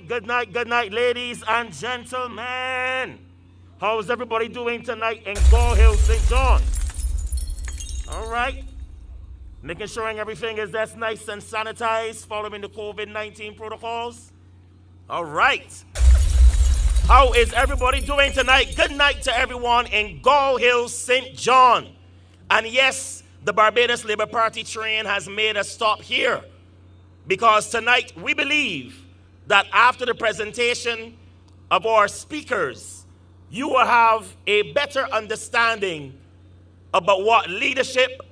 good night, ladies and gentlemen. How is everybody doing tonight in Gall Hill, St. John? All right. Making sure everything is that's nice and sanitized, following the COVID-19 protocols. All right. How is everybody doing tonight? Good night to everyone in Gall Hill, St. John. And yes, the Barbados Labour Party train has made a stop here because tonight we believe that after the presentation of our speakers, you will have a better understanding about what leadership,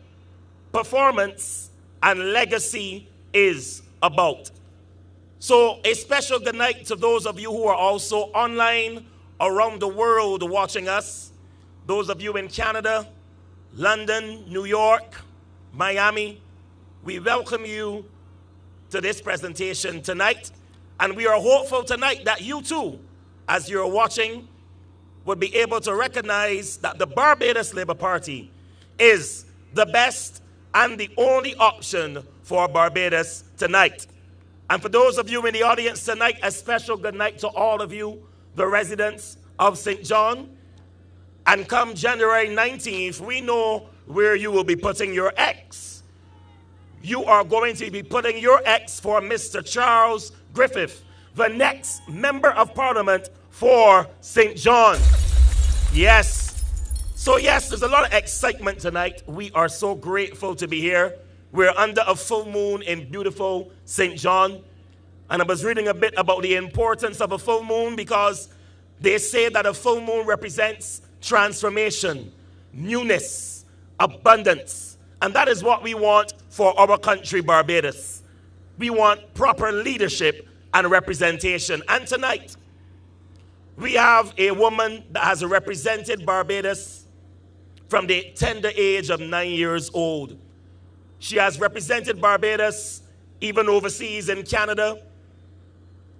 performance, and legacy is about. So a special good night to those of you who are also online around the world watching us. Those of you in Canada, London, New York, Miami, we welcome you to this presentation tonight. And we are hopeful tonight that you too, as you're watching, would be able to recognize that the Barbados Labour Party is the best and the only option for Barbados tonight. And for those of you in the audience tonight, a special good night to all of you, the residents of St. John. And come January 19th, we know where you will be putting your X. You are going to be putting your X for Mr. Charles Griffith, the next Member of Parliament for St. John. Yes. So yes, there's a lot of excitement tonight. We are so grateful to be here. We're under a full moon in beautiful St. John. And I was reading a bit about the importance of a full moon because they say that a full moon represents transformation, newness, abundance. And that is what we want for our country, Barbados. We want proper leadership and representation. And tonight, we have a woman that has represented Barbados from the tender age of 9 years old. She has represented Barbados even overseas in Canada.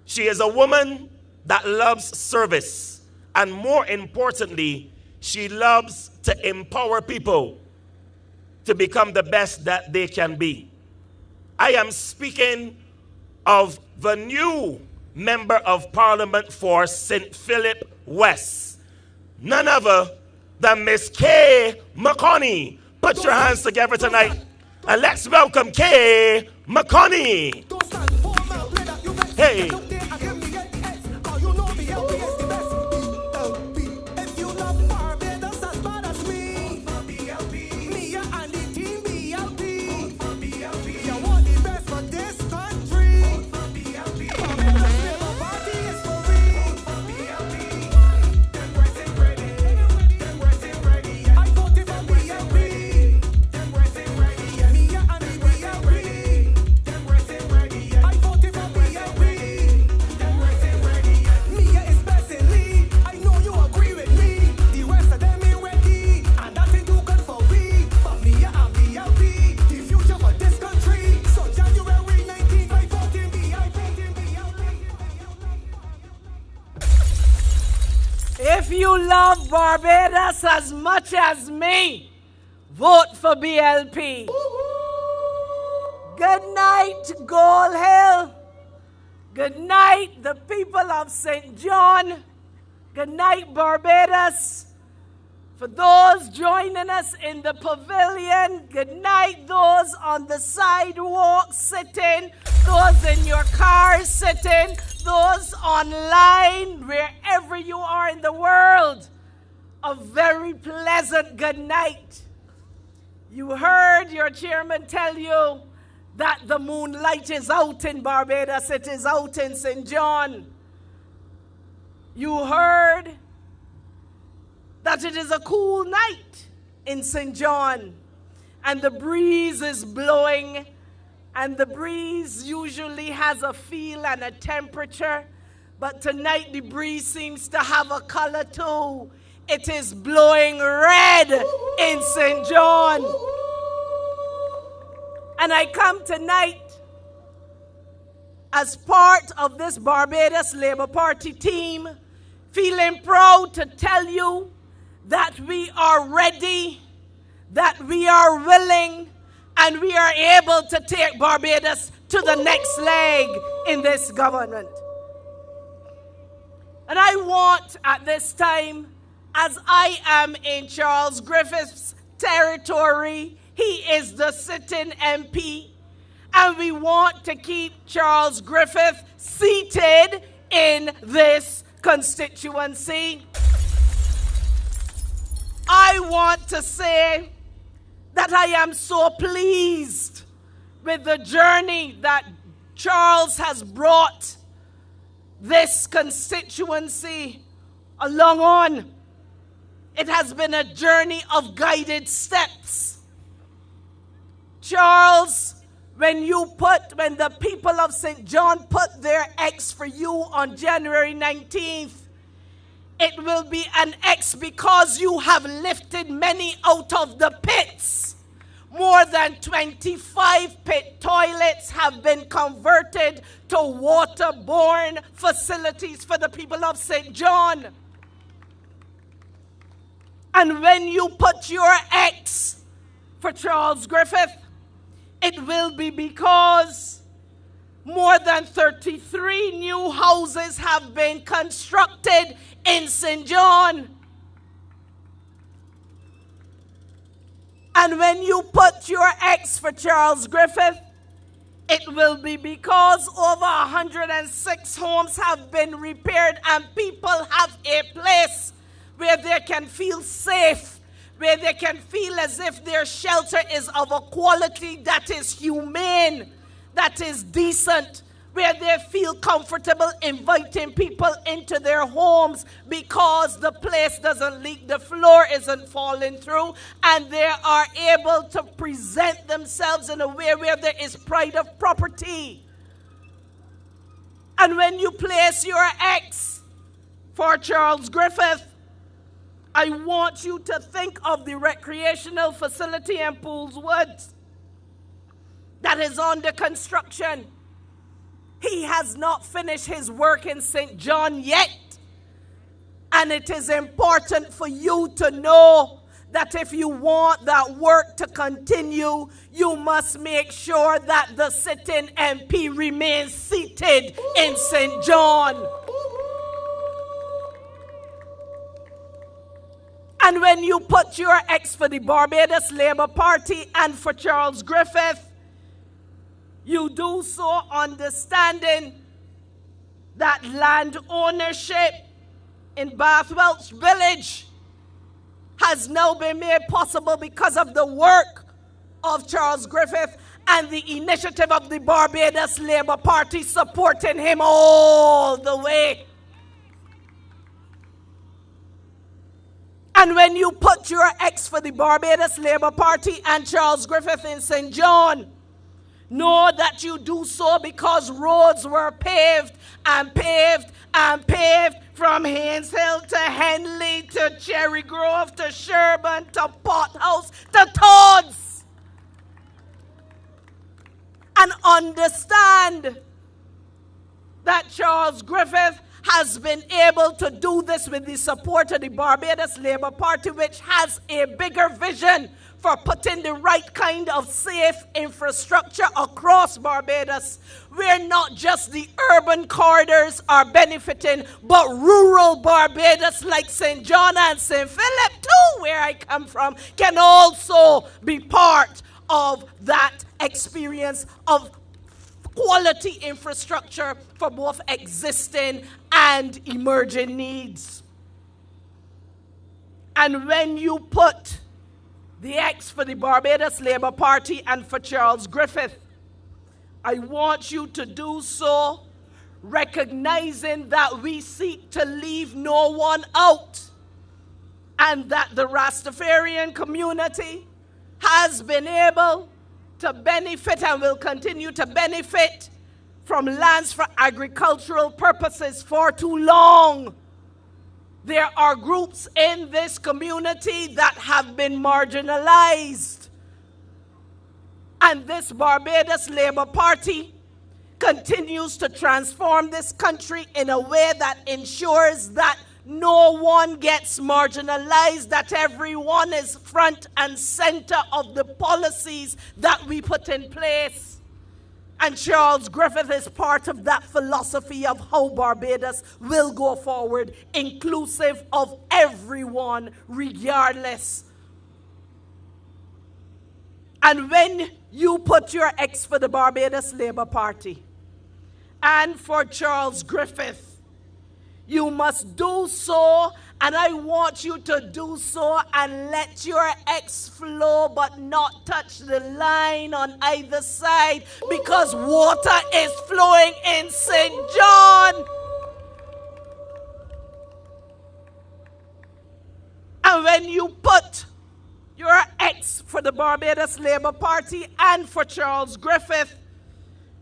She is a woman that loves service. And more importantly, she loves to empower people to become the best that they can be. I am speaking of the new Member of Parliament for St. Philip West, none other than Miss Kay McConney. Put your hands together tonight and let's welcome Kay McConney. Hey. If you love Barbados as much as me, vote for BLP. Good night, Gall Hill. Good night, the people of St. John. Good night, Barbados. For those joining us in the pavilion, good night, those on the sidewalk sitting, those in your cars sitting, those online, wherever you are in the world, a very pleasant good night. You heard your chairman tell you that the moonlight is out in Barbados, it is out in St. John. You heard that it is a cool night in St. John, and the breeze is blowing. And the breeze usually has a feel and a temperature, but tonight the breeze seems to have a color too. It is blowing red in St. John. And I come tonight as part of this Barbados Labour Party team, feeling proud to tell you that we are ready, that we are willing, and we are able to take Barbados to the next leg in this government. want at this time, as I am in Charles Griffith's territory, he is the sitting MP, and we want to keep Charles Griffith seated in this constituency. I want to say that I am so pleased with the journey that Charles has brought this constituency along on. It has been a journey of guided steps. Charles, when the people of St. John put their X for you on January 19th, it will be an X because you have lifted many out of the pits. More than 25 pit toilets have been converted to waterborne facilities for the people of St. John. And when you put your X for Charles Griffith, it will be because more than 33 new houses have been constructed in St. John. And when you put your X for Charles Griffith, it will be because over 106 homes have been repaired and people have a place where they can feel safe, where they can feel as if their shelter is of a quality that is humane, that is decent, where they feel comfortable inviting people into their homes because the place doesn't leak, the floor isn't falling through, and they are able to present themselves in a way where there is pride of property. And when you place your X for Charles Griffith, I want you to think of the recreational facility in Pools Woods that is under construction. He has not finished his work in St. John yet. And it is important for you to know that if you want that work to continue, you must make sure that the sitting MP remains seated in St. John. And when you put your X for the Barbados Labour Party and for Charles Griffith, you do so understanding that land ownership in Bath Welch Village has now been made possible because of the work of Charles Griffith and the initiative of the Barbados Labour Party supporting him all the way. And when you put your X for the Barbados Labour Party and Charles Griffith in St. John, know that you do so because roads were paved and paved and paved from Haynes Hill to Henley to Cherry Grove to Sherburn to Pothouse to Todd's. And understand that Charles Griffith has been able to do this with the support of the Barbados Labour Party, which has a bigger vision for putting the right kind of safe infrastructure across Barbados, where not just the urban corridors are benefiting, but rural Barbados like St. John and St. Philip too, where I come from, can also be part of that experience of quality infrastructure for both existing and emerging needs. And when you put the X for the Barbados Labour Party and for Charles Griffith, I want you to do so recognizing that we seek to leave no one out, and that the Rastafarian community has been able to benefit and will continue to benefit from lands for agricultural purposes for too long. There are groups in this community that have been marginalized. And this Barbados Labour Party continues to transform this country in a way that ensures that no one gets marginalized, that everyone is front and center of the policies that we put in place. And Charles Griffith is part of that philosophy of how Barbados will go forward, inclusive of everyone, regardless. And when you put your X for the Barbados Labour Party and for Charles Griffith, you must do so, and I want you to do so and let your X flow but not touch the line on either side, because water is flowing in St. John. And when you put your X for the Barbados Labour Party and for Charles Griffith,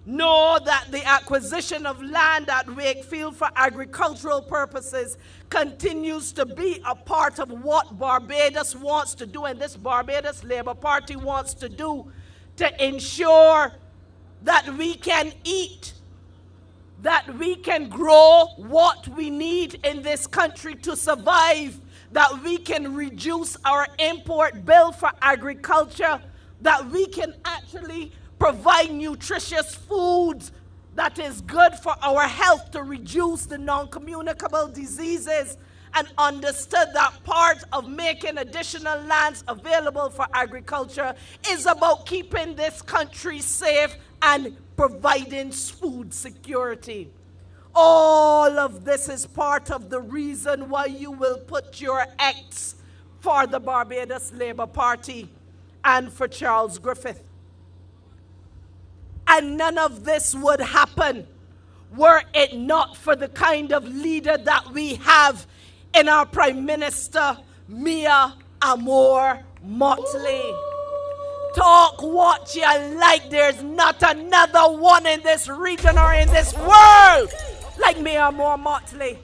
know that the acquisition of land at Wakefield for agricultural purposes continues to be a part of what Barbados wants to do, and this Barbados Labour Party wants to do, to ensure that we can eat, that we can grow what we need in this country to survive, that we can reduce our import bill for agriculture, that we can actually provide nutritious foods that is good for our health to reduce the non-communicable diseases, and understood that part of making additional lands available for agriculture is about keeping this country safe and providing food security. All of this is part of the reason why you will put your X for the Barbados Labour Party and for Charles Griffith. And none of this would happen were it not for the kind of leader that we have in our Prime Minister, Mia Amor Motley. Talk what you like. There's not another one in this region or in this world like Mia Amor Motley.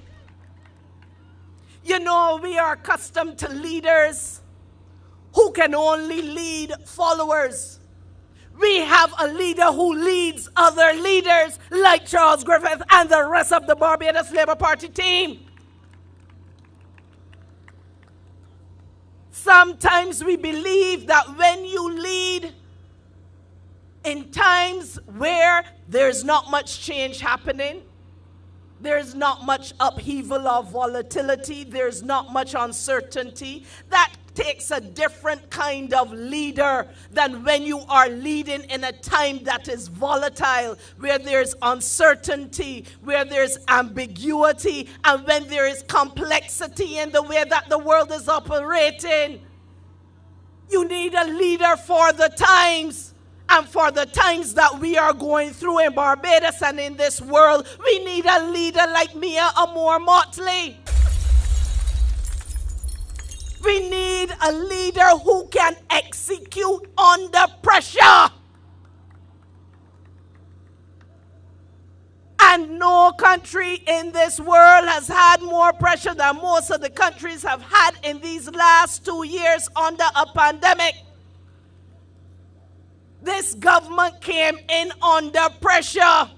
You know, we are accustomed to leaders who can only lead followers. We have a leader who leads other leaders like Charles Griffith and the rest of the Barbados Labour Party team. Sometimes we believe that when you lead in times where there's not much change happening, there's not much upheaval or volatility, there's not much uncertainty, that takes a different kind of leader than when you are leading in a time that is volatile, where there's uncertainty, where there's ambiguity, and when there is complexity in the way that the world is operating. You need a leader for the times. And for the times that we are going through in Barbados and in this world, we need a leader like Mia Amor Motley. We need a leader who can execute under pressure. And no country in this world has had more pressure than most of the countries have had in these last 2 years under a pandemic. This government came in under pressure,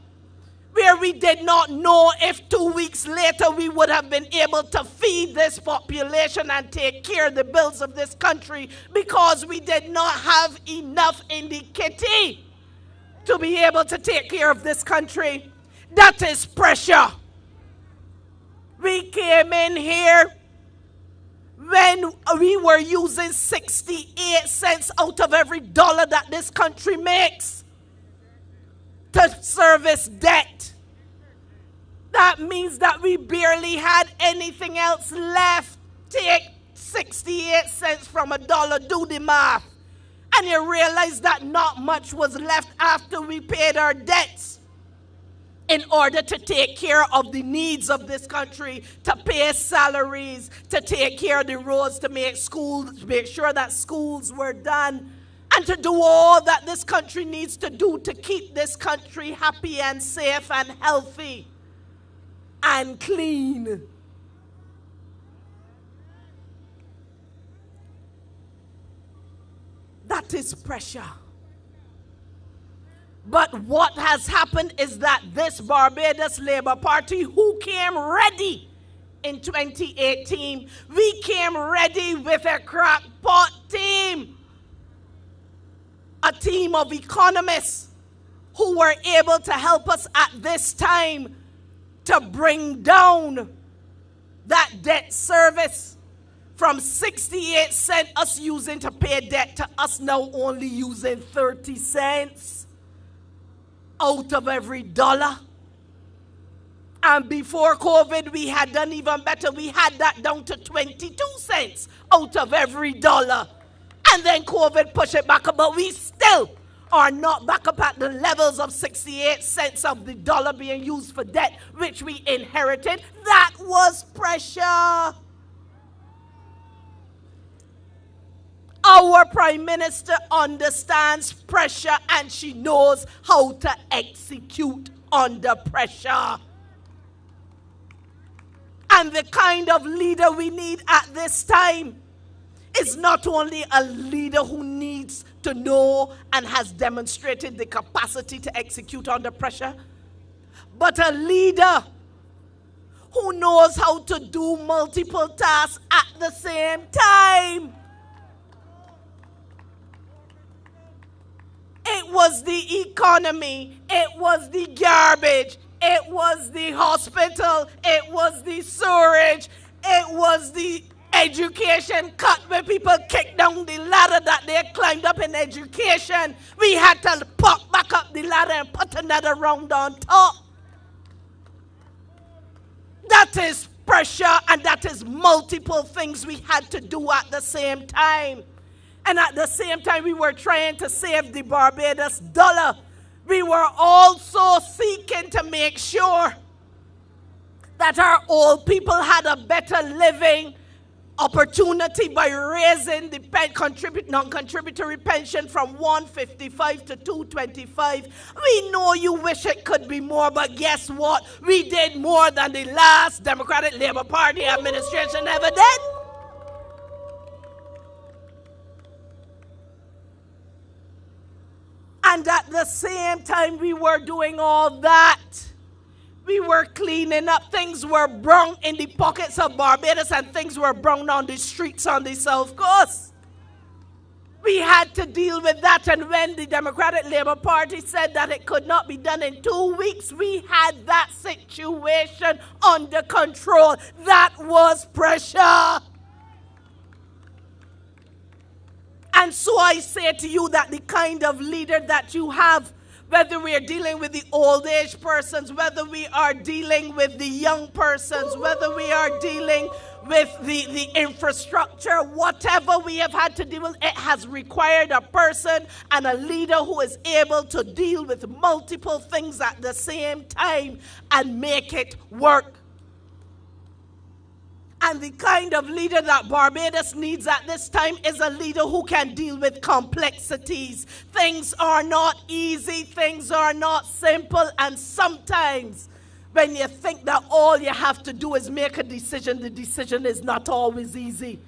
where we did not know if 2 weeks later we would have been able to feed this population and take care of the bills of this country, because we did not have enough in the kitty to be able to take care of this country. That is pressure. We came in here when we were using 68 cents out of every dollar that this country makes to service debt. That means that we barely had anything else left. Take 68 cents from a dollar, do the math. And you realize that not much was left after we paid our debts in order to take care of the needs of this country, to pay salaries, to take care of the roads, to make schools, to make sure that schools were done, and to do all that this country needs to do to keep this country happy and safe and healthy and clean. That is pressure. But what has happened is that this Barbados Labour Party, who came ready in 2018, we came ready with a crackpot team. A team of economists who were able to help us at this time to bring down that debt service from 68 cents us using to pay debt to us now only using 30 cents out of every dollar. And before COVID, we had done even better. We had that down to 22 cents out of every dollar. And then COVID pushed it back up, but we still are not back up at the levels of 68 cents of the dollar being used for debt, which we inherited. That was pressure. Our Prime Minister understands pressure and she knows how to execute under pressure. And the kind of leader we need at this time is not only a leader who needs to know and has demonstrated the capacity to execute under pressure, but a leader who knows how to do multiple tasks at the same time. It was the economy, it was the garbage, it was the hospital, it was the sewerage, it was the education cut where people kicked down the ladder that they climbed up in education. We had to pop back up the ladder and put another round on top. That is pressure, and that is multiple things we had to do at the same time. And at the same time, we were trying to save the Barbados dollar. We were also seeking to make sure that our old people had a better living opportunity by raising the non-contributory pension from $155 to $225. We know you wish it could be more, but guess what? We did more than the last Democratic Labour Party administration ever did. And at the same time we were doing all that, we were cleaning up. Things were brown in the pockets of Barbados and things were brown on the streets on the South Coast. We had to deal with that, and when the Democratic Labour Party said that it could not be done in 2 weeks, we had that situation under control. That was pressure. And so I say to you that the kind of leader that you have, whether we are dealing with the old age persons, whether we are dealing with the young persons, whether we are dealing with the infrastructure, whatever we have had to deal with, it has required a person and a leader who is able to deal with multiple things at the same time and make it work. And the kind of leader that Barbados needs at this time is a leader who can deal with complexities. Things are not easy, things are not simple, and sometimes when you think that all you have to do is make a decision, the decision is not always easy.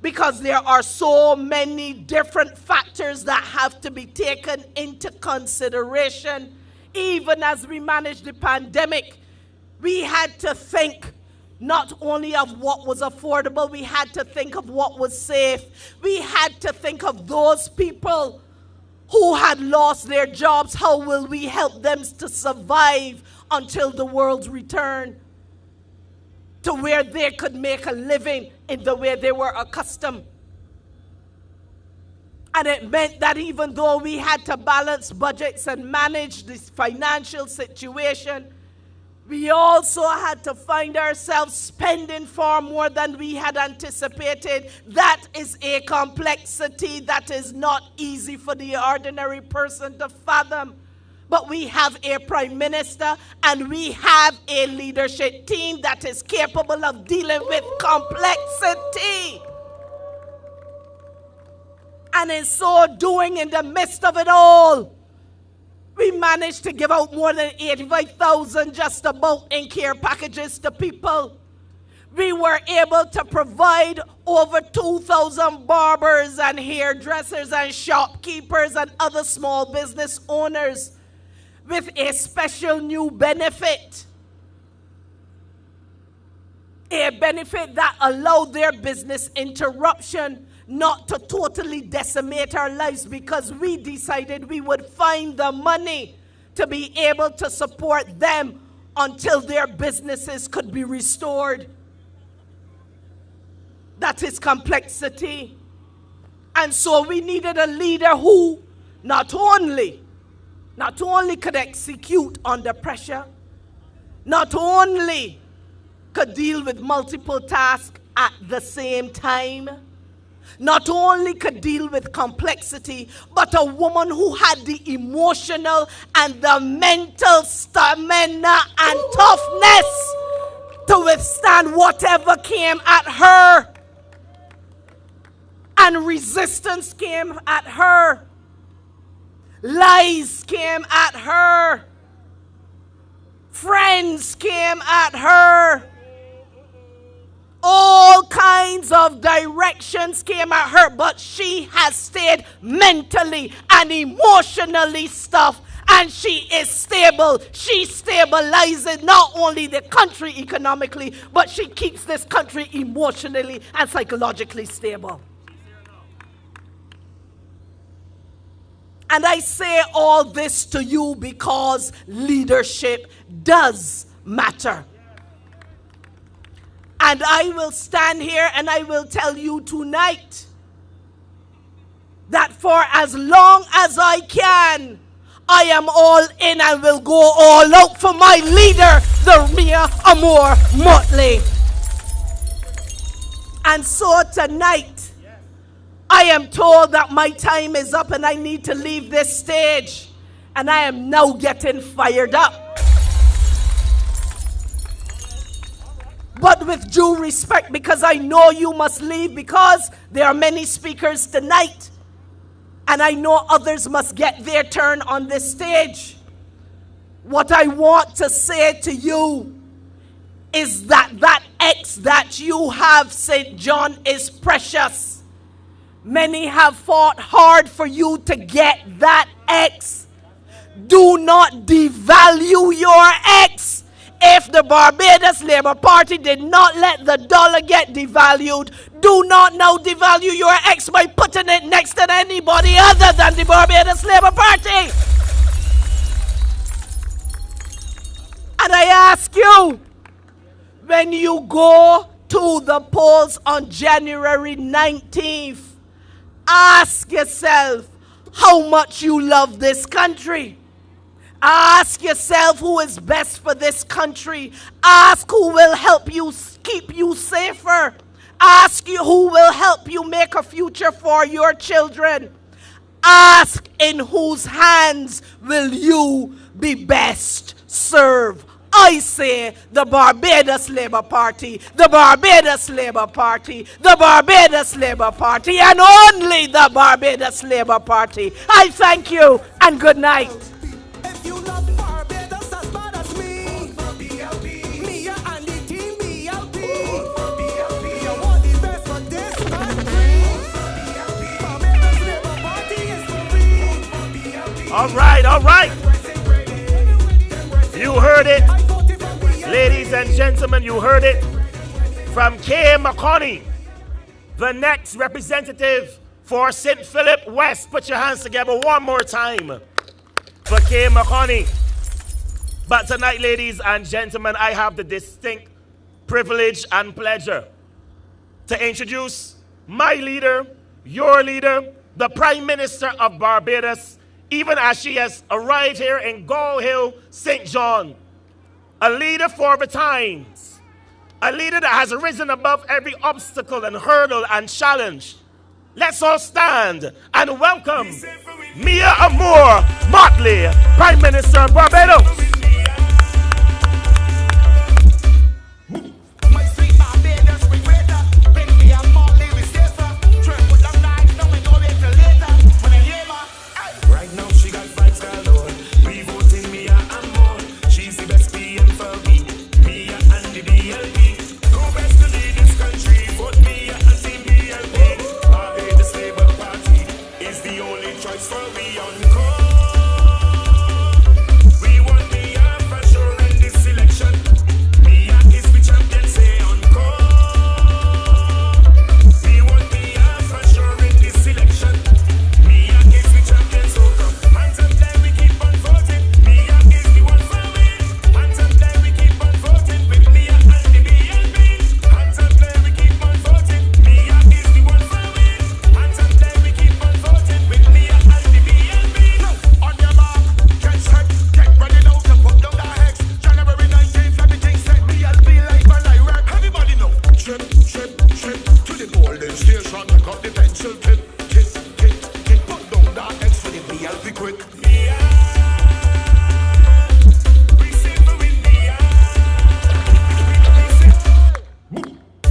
Because there are so many different factors that have to be taken into consideration. Even as we manage the pandemic, we had to think not only of what was affordable, we had to think of what was safe. We had to think of those people who had lost their jobs. How will we help them to survive until the world's return to where they could make a living in the way they were accustomed? And it meant that even though we had to balance budgets and manage this financial situation, we also had to find ourselves spending far more than we had anticipated. That is a complexity that is not easy for the ordinary person to fathom. But we have a Prime Minister and we have a leadership team that is capable of dealing with complexity. And in so doing, in the midst of it all, we managed to give out more than 85,000 just about in care packages to people. We were able to provide over 2,000 barbers and hairdressers and shopkeepers and other small business owners with a special new benefit. A benefit that allowed their business interruption not to totally decimate our lives, because we decided we would find the money to be able to support them until their businesses could be restored. That is complexity. And so we needed a leader who not only could execute under pressure, not only could deal with multiple tasks at the same time, not only could deal with complexity, but a woman who had the emotional and the mental stamina and toughness to withstand whatever came at her. And resistance came at her. Lies came at her. Friends came at her. All kinds of directions came at her, but she has stayed mentally and emotionally tough, and she is stable. She stabilizes not only the country economically, but she keeps this country emotionally and psychologically stable. And I say all this to you because leadership does matter. And I will stand here and I will tell you tonight that for as long as I can, I am all in and will go all out for my leader, the Mia Amour Motley. And so tonight, I am told that my time is up and I need to leave this stage. And I am now getting fired up. But with due respect, because I know you must leave, because there are many speakers tonight, and I know others must get their turn on this stage. What I want to say to you is that that X that you have, St. John, is precious. Many have fought hard for you to get that X. Do not devalue your X. If the Barbados Labour Party did not let the dollar get devalued, do not now devalue your X by putting it next to anybody other than the Barbados Labour Party. And I ask you, when you go to the polls on January 19th, ask yourself how much you love this country. Ask yourself who is best for this country. Ask who will help you keep you safer. Ask you who will help you make a future for your children. Ask in whose hands will you be best served. I say the Barbados Labour Party, the Barbados Labour Party, the Barbados Labour Party, and only the Barbados Labour Party. I thank you and good night. If you love Barbados as bad as me, for BLP, Mia and the team BLP, for BLP, you want the best for this country, Barbados Labour Party is for me, for BLP. All right. You heard it. Ladies and gentlemen, you heard it from Kay McConney, the next representative for St. Philip West. Put your hands together one more time for Kay McConney. But tonight, ladies and gentlemen, I have the distinct privilege and pleasure to introduce my leader, your leader, the Prime Minister of Barbados, even as she has arrived here in Gall Hill, St. John. A leader for the times. A leader that has risen above every obstacle and hurdle and challenge. Let's all stand and welcome Mia Amour Motley, Prime Minister of Barbados. Right now she got vibes galore. We voting Mia Amour. She's the best PM for me. Mia and the BLP. Who best to lead this country? Vote Mia and team BLP. Barbados Labour Party is the only choice for we on call. We want Mia trip to the golden station. Take up the pencil tip, put down that X for the BLP quick.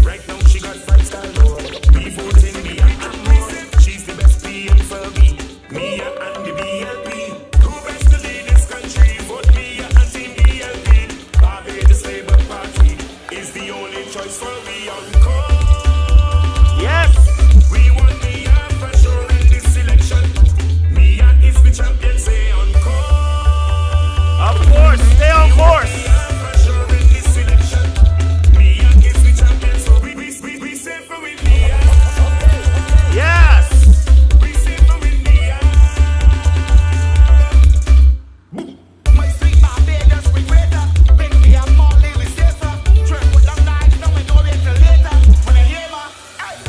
Right now she got 5-star Lord. We voting Mia and more. She's the best PM for me. Mia and the BLP. Who best to lead this country? Vote Mia and Team BLP. Barbados Labour Party is the only choice for we on call. Yes. We want Mia for sure in this election. Mia is the champion, say on call. Of course, stay on course. Yes. My sweet Barbados, we greater. Make me a Molly, we safer. Trip with them lights, now we know it till later. When I hear my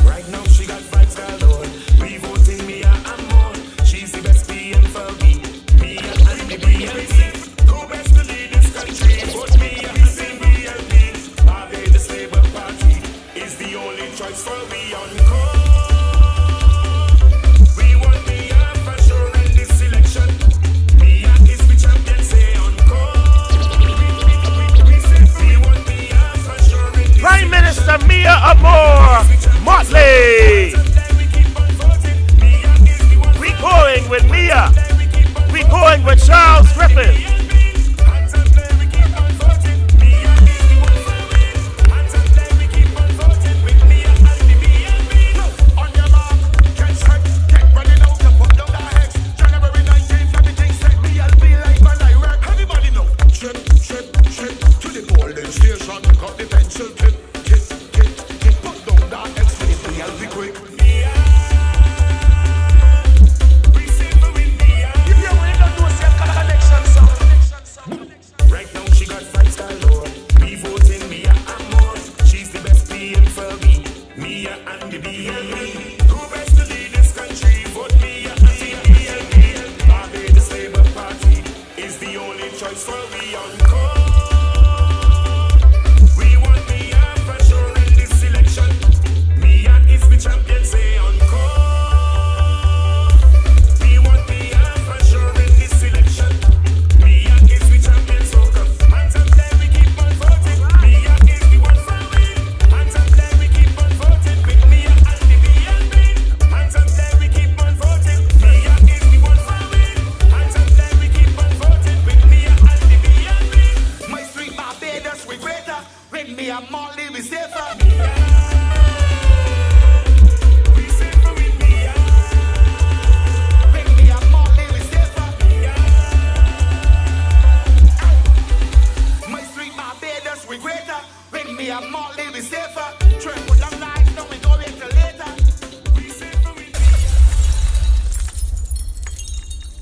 right now, she got 5-star Lord. We voting Mia and more. She's the best PM for me. Mia and the BLP. Who best to lead this country? Vote Mia and the BLP. Barbados Labour Party is the only choice for we on call. We want Mia for sure in this election. Mia is the champion, say on call. We say we want Mia for sure in this Prime Minister Mia Amor Motley. We going with Mia. We going with Charles Griffith.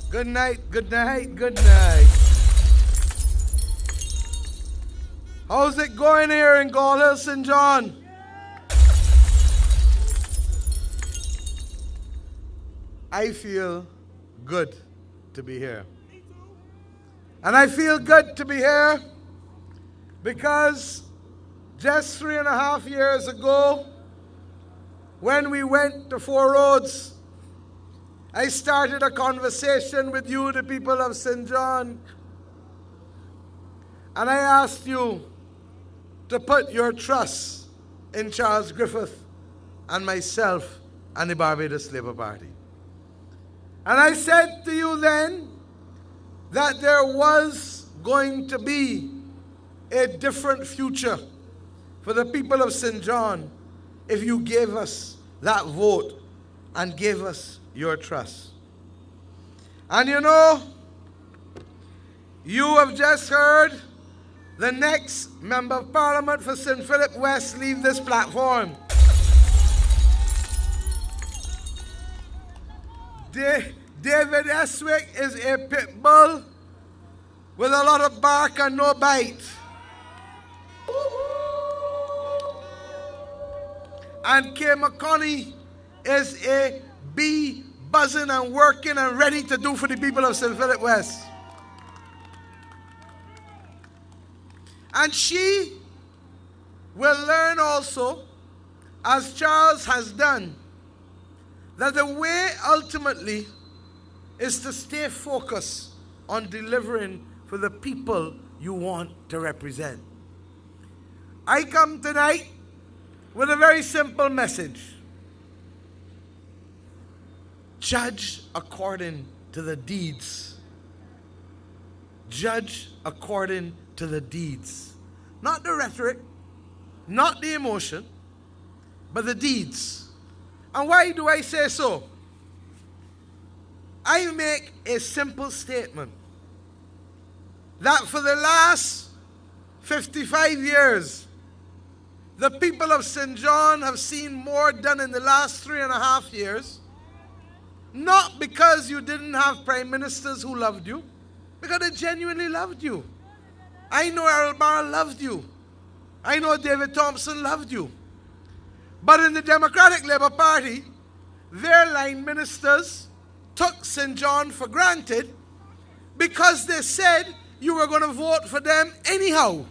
Good night, good night, good night. How's it going here in Gall Hill, St. John? I feel good to be here. And I feel good to be here because just 3.5 years ago, when we went to Four Roads, I started a conversation with you, the people of St. John, and I asked you to put your trust in Charles Griffith and myself and the Barbados Labour Party. And I said to you then that there was going to be a different future for the people of St. John if you gave us that vote and gave us your trust. And you know, you have just heard the next Member of Parliament for St. Philip West leave this platform. David Eswick is a pit bull with a lot of bark and no bite. And Kay McConney is a bee buzzing and working and ready to do for the people of St. Philip West. And she will learn also as Charles has done, that the way ultimately is to stay focused on delivering for the people you want to represent. I come tonight with a very simple message. Judge according to the deeds. Judge according to the deeds. Not the rhetoric, not the emotion, but the deeds. And why do I say so? I make a simple statement that for the last 55 years, the people of St. John have seen more done in the last 3.5 years, not because you didn't have prime ministers who loved you, because they genuinely loved you. I know Errol Barr loved you. I know David Thompson loved you. But in the Democratic Labour Party, their line ministers took St. John for granted because they said you were going to vote for them anyhow.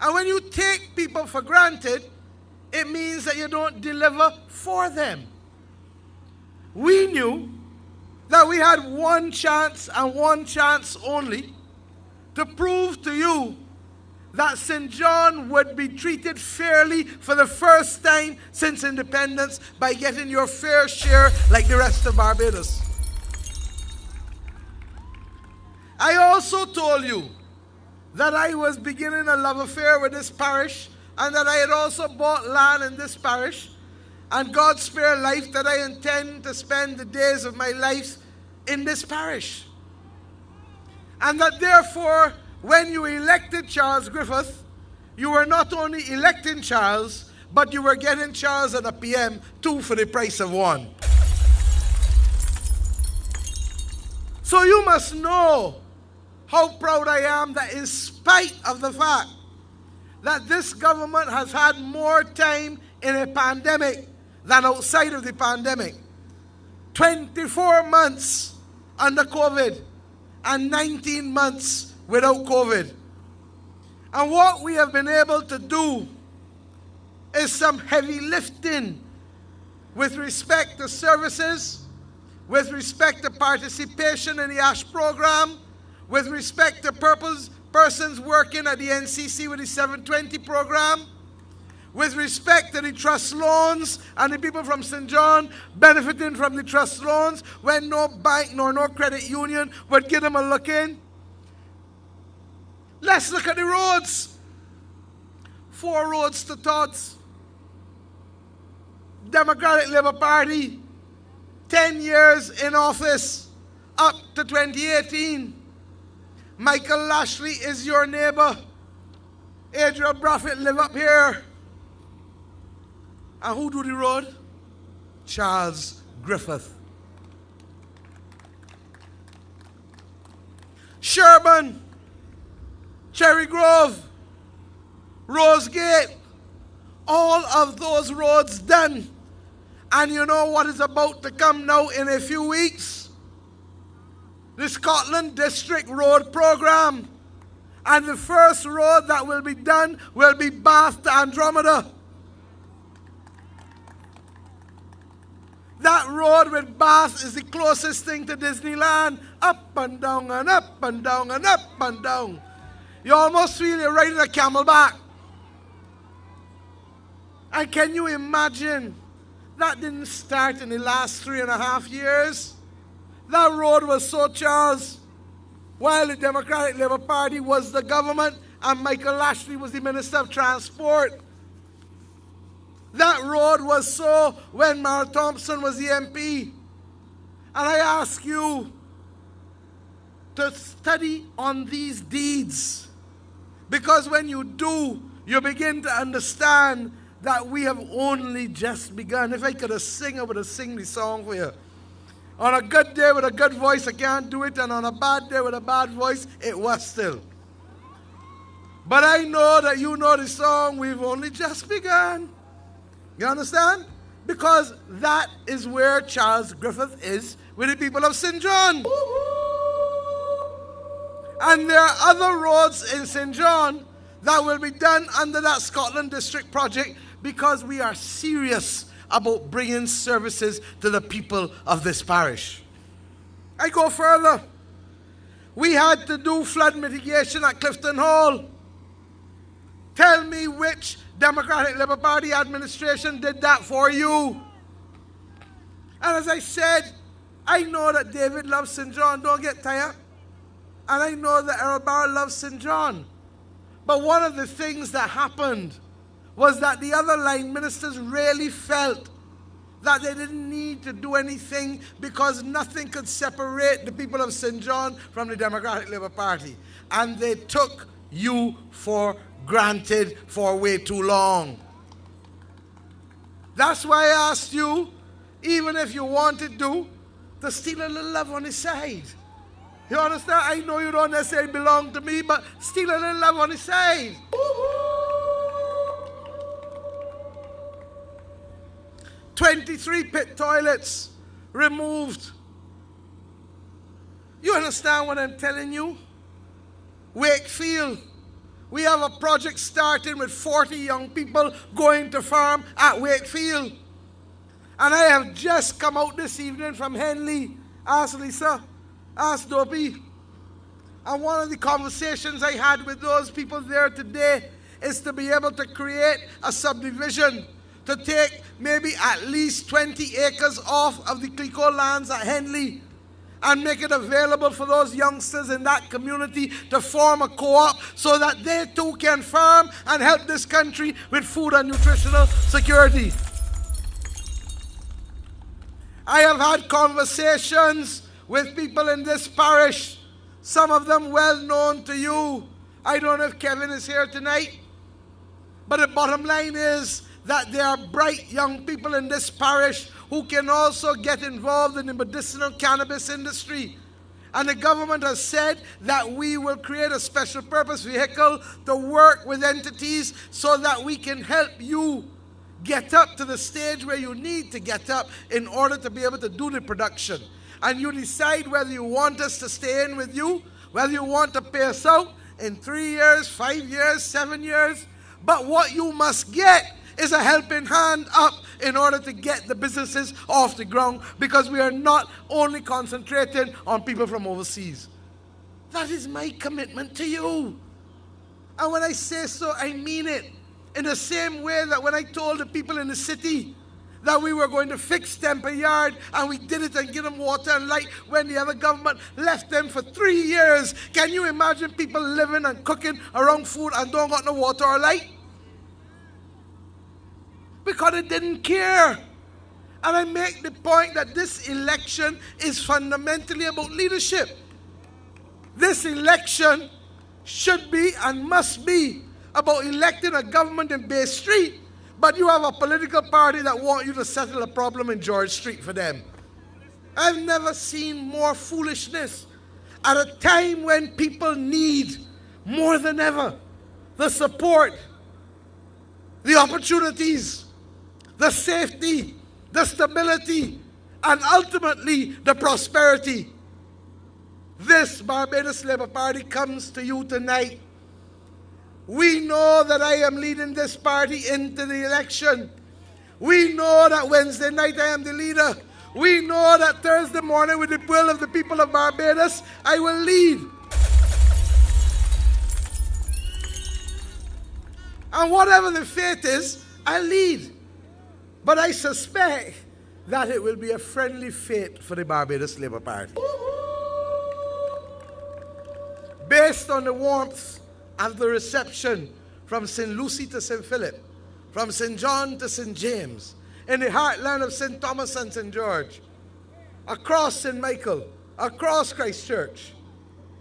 And when you take people for granted, it means that you don't deliver for them. We knew that we had one chance and one chance only to prove to you that St. John would be treated fairly for the first time since independence by getting your fair share like the rest of Barbados. I also told you that I was beginning a love affair with this parish and that I had also bought land in this parish, and God spare life, that I intend to spend the days of my life in this parish. And that therefore, when you elected Charles Griffith, you were not only electing Charles, but you were getting Charles and a PM, 2 for the price of 1. So you must know how proud I am that in spite of the fact that this government has had more time in a pandemic than outside of the pandemic, 24 months under COVID and 19 months without COVID. And what we have been able to do is some heavy lifting with respect to services, with respect to participation in the ASH program, with respect to persons working at the NCC with the 720 program, with respect to the trust loans and the people from St. John benefiting from the trust loans when no bank nor no credit union would give them a look in. Let's look at the roads. 4 roads to Todd's. Democratic Labour Party, 10 years in office, up to 2018. Michael Lashley is your neighbor. Adriel Braffett live up here. And who do the road? Charles Griffith. Sherburn, Cherry Grove, Rosegate, all of those roads done. And you know what is about to come now in a few weeks? The Scotland District Road Program. And the first road that will be done will be Bath to Andromeda. That road with Bath is the closest thing to Disneyland. Up and down and up and down and up and down. You almost feel you're riding a camelback. And can you imagine? That didn't start in the last 3.5 years. That road was so, Charles, while the Democratic Labour Party was the government and Michael Lashley was the Minister of Transport. That road was so when Mara Thompson was the MP. And I ask you to study on these deeds. Because when you do, you begin to understand that we have only just begun. If I could have sing, I would have sing the song for you. On a good day with a good voice, I can't do it. And on a bad day with a bad voice, it was still. But I know that you know the song, we've only just begun. You understand? Because that is where Charles Griffith is with the people of St. John. And there are other roads in St. John that will be done under that Scotland District project because we are serious about bringing services to the people of this parish. I go further. We had to do flood mitigation at Clifton Hall. Tell me which Democratic Labour Party administration did that for you. And as I said, I know that David loves St. John, don't get tired. And I know that Errol Barr loves St. John. But one of the things that happened was that the other line ministers really felt that they didn't need to do anything because nothing could separate the people of St. John from the Democratic Labour Party. And they took you for granted for way too long. That's why I asked you, even if you wanted to steal a little love on his side. You understand? I know you don't necessarily belong to me, but steal a little love on his side. 23 pit toilets removed. You understand what I'm telling you? Wakefield, we have a project starting with 40 young people going to farm at Wakefield. And I have just come out this evening from Henley. Ask Lisa, ask Dopey. And one of the conversations I had with those people there today is to be able to create a subdivision to take maybe at least 20 acres off of the Clico lands at Henley and make it available for those youngsters in that community to form a co-op so that they too can farm and help this country with food and nutritional security. I have had conversations with people in this parish, some of them well known to you. I don't know if Kevin is here tonight, but the bottom line is that there are bright young people in this parish who can also get involved in the medicinal cannabis industry. And the government has said that we will create a special purpose vehicle to work with entities so that we can help you get up to the stage where you need to get up in order to be able to do the production. And you decide whether you want us to stay in with you, whether you want to pay us out in 3 years, 5 years, 7 years. But what you must get is a helping hand up in order to get the businesses off the ground, because we are not only concentrating on people from overseas. That is my commitment to you. And when I say so, I mean it. In the same way that when I told the people in the city that we were going to fix Temple Yard, and we did it and give them water and light when the other government left them for 3 years. Can you imagine people living and cooking around food and don't got no water or light? Because they didn't care. And I make the point that this election is fundamentally about leadership. This election should be and must be about electing a government in Bay Street, but you have a political party that want you to settle a problem in George Street for them. I've never seen more foolishness at a time when people need more than ever the support, the opportunities, the safety, the stability, and ultimately the prosperity. This Barbados Labour Party comes to you tonight. We know that I am leading this party into the election. We know that Wednesday night I am the leader. We know that Thursday morning, with the will of the people of Barbados, I will lead. And whatever the fate is, I'll lead. But I suspect that it will be a friendly fate for the Barbados Labour Party. Based on the warmth of the reception from St. Lucy to St. Philip, from St. John to St. James, in the heartland of St. Thomas and St. George, across St. Michael, across Christchurch,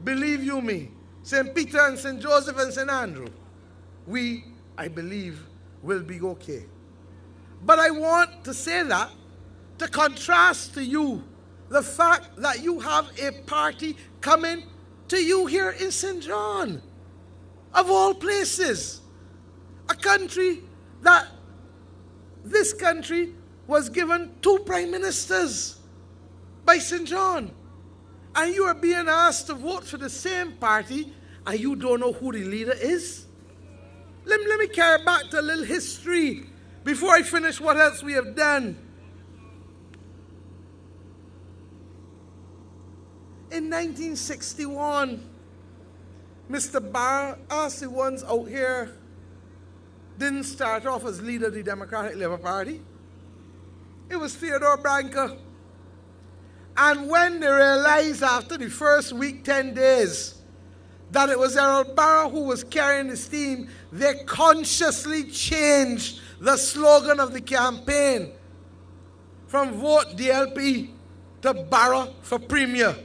believe you me, St. Peter and St. Joseph and St. Andrew, we, I believe, will be okay. But I want to say that to contrast to you the fact that you have a party coming to you here in St. John, of all places. A country that, this country was given 2 prime ministers by St. John. And you are being asked to vote for the same party and you don't know who the leader is? Let me carry back to a little history Before I finish what else we have done, in 1961, Mr. Barr, us the ones out here, didn't start off as leader of the Democratic Labour Party. It was Theodore Branca. And when they realized after the first week, 10 days, that it was Errol Barrow who was carrying the steam, they consciously changed the slogan of the campaign from Vote DLP to Barrow for Premier.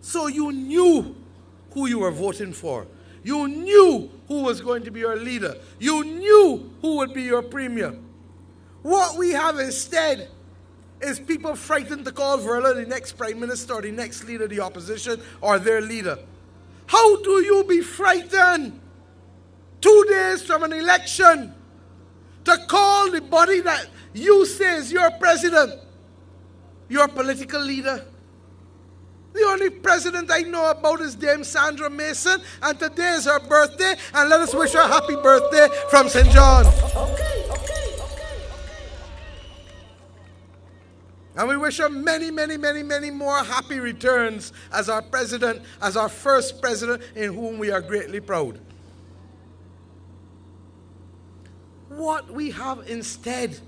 So you knew who you were voting for. You knew who was going to be your leader. You knew who would be your Premier. What we have instead is people frightened to call Verla the next Prime Minister or the next leader of the opposition or their leader. How do you be frightened 2 days from an election to call the body that you say is your president your political leader? The only president I know about is Dame Sandra Mason, and today is her birthday, and let us wish her happy birthday from St. John. And we wish her many, many, many, many more happy returns as our president, as our first president in whom we are greatly proud. What we have instead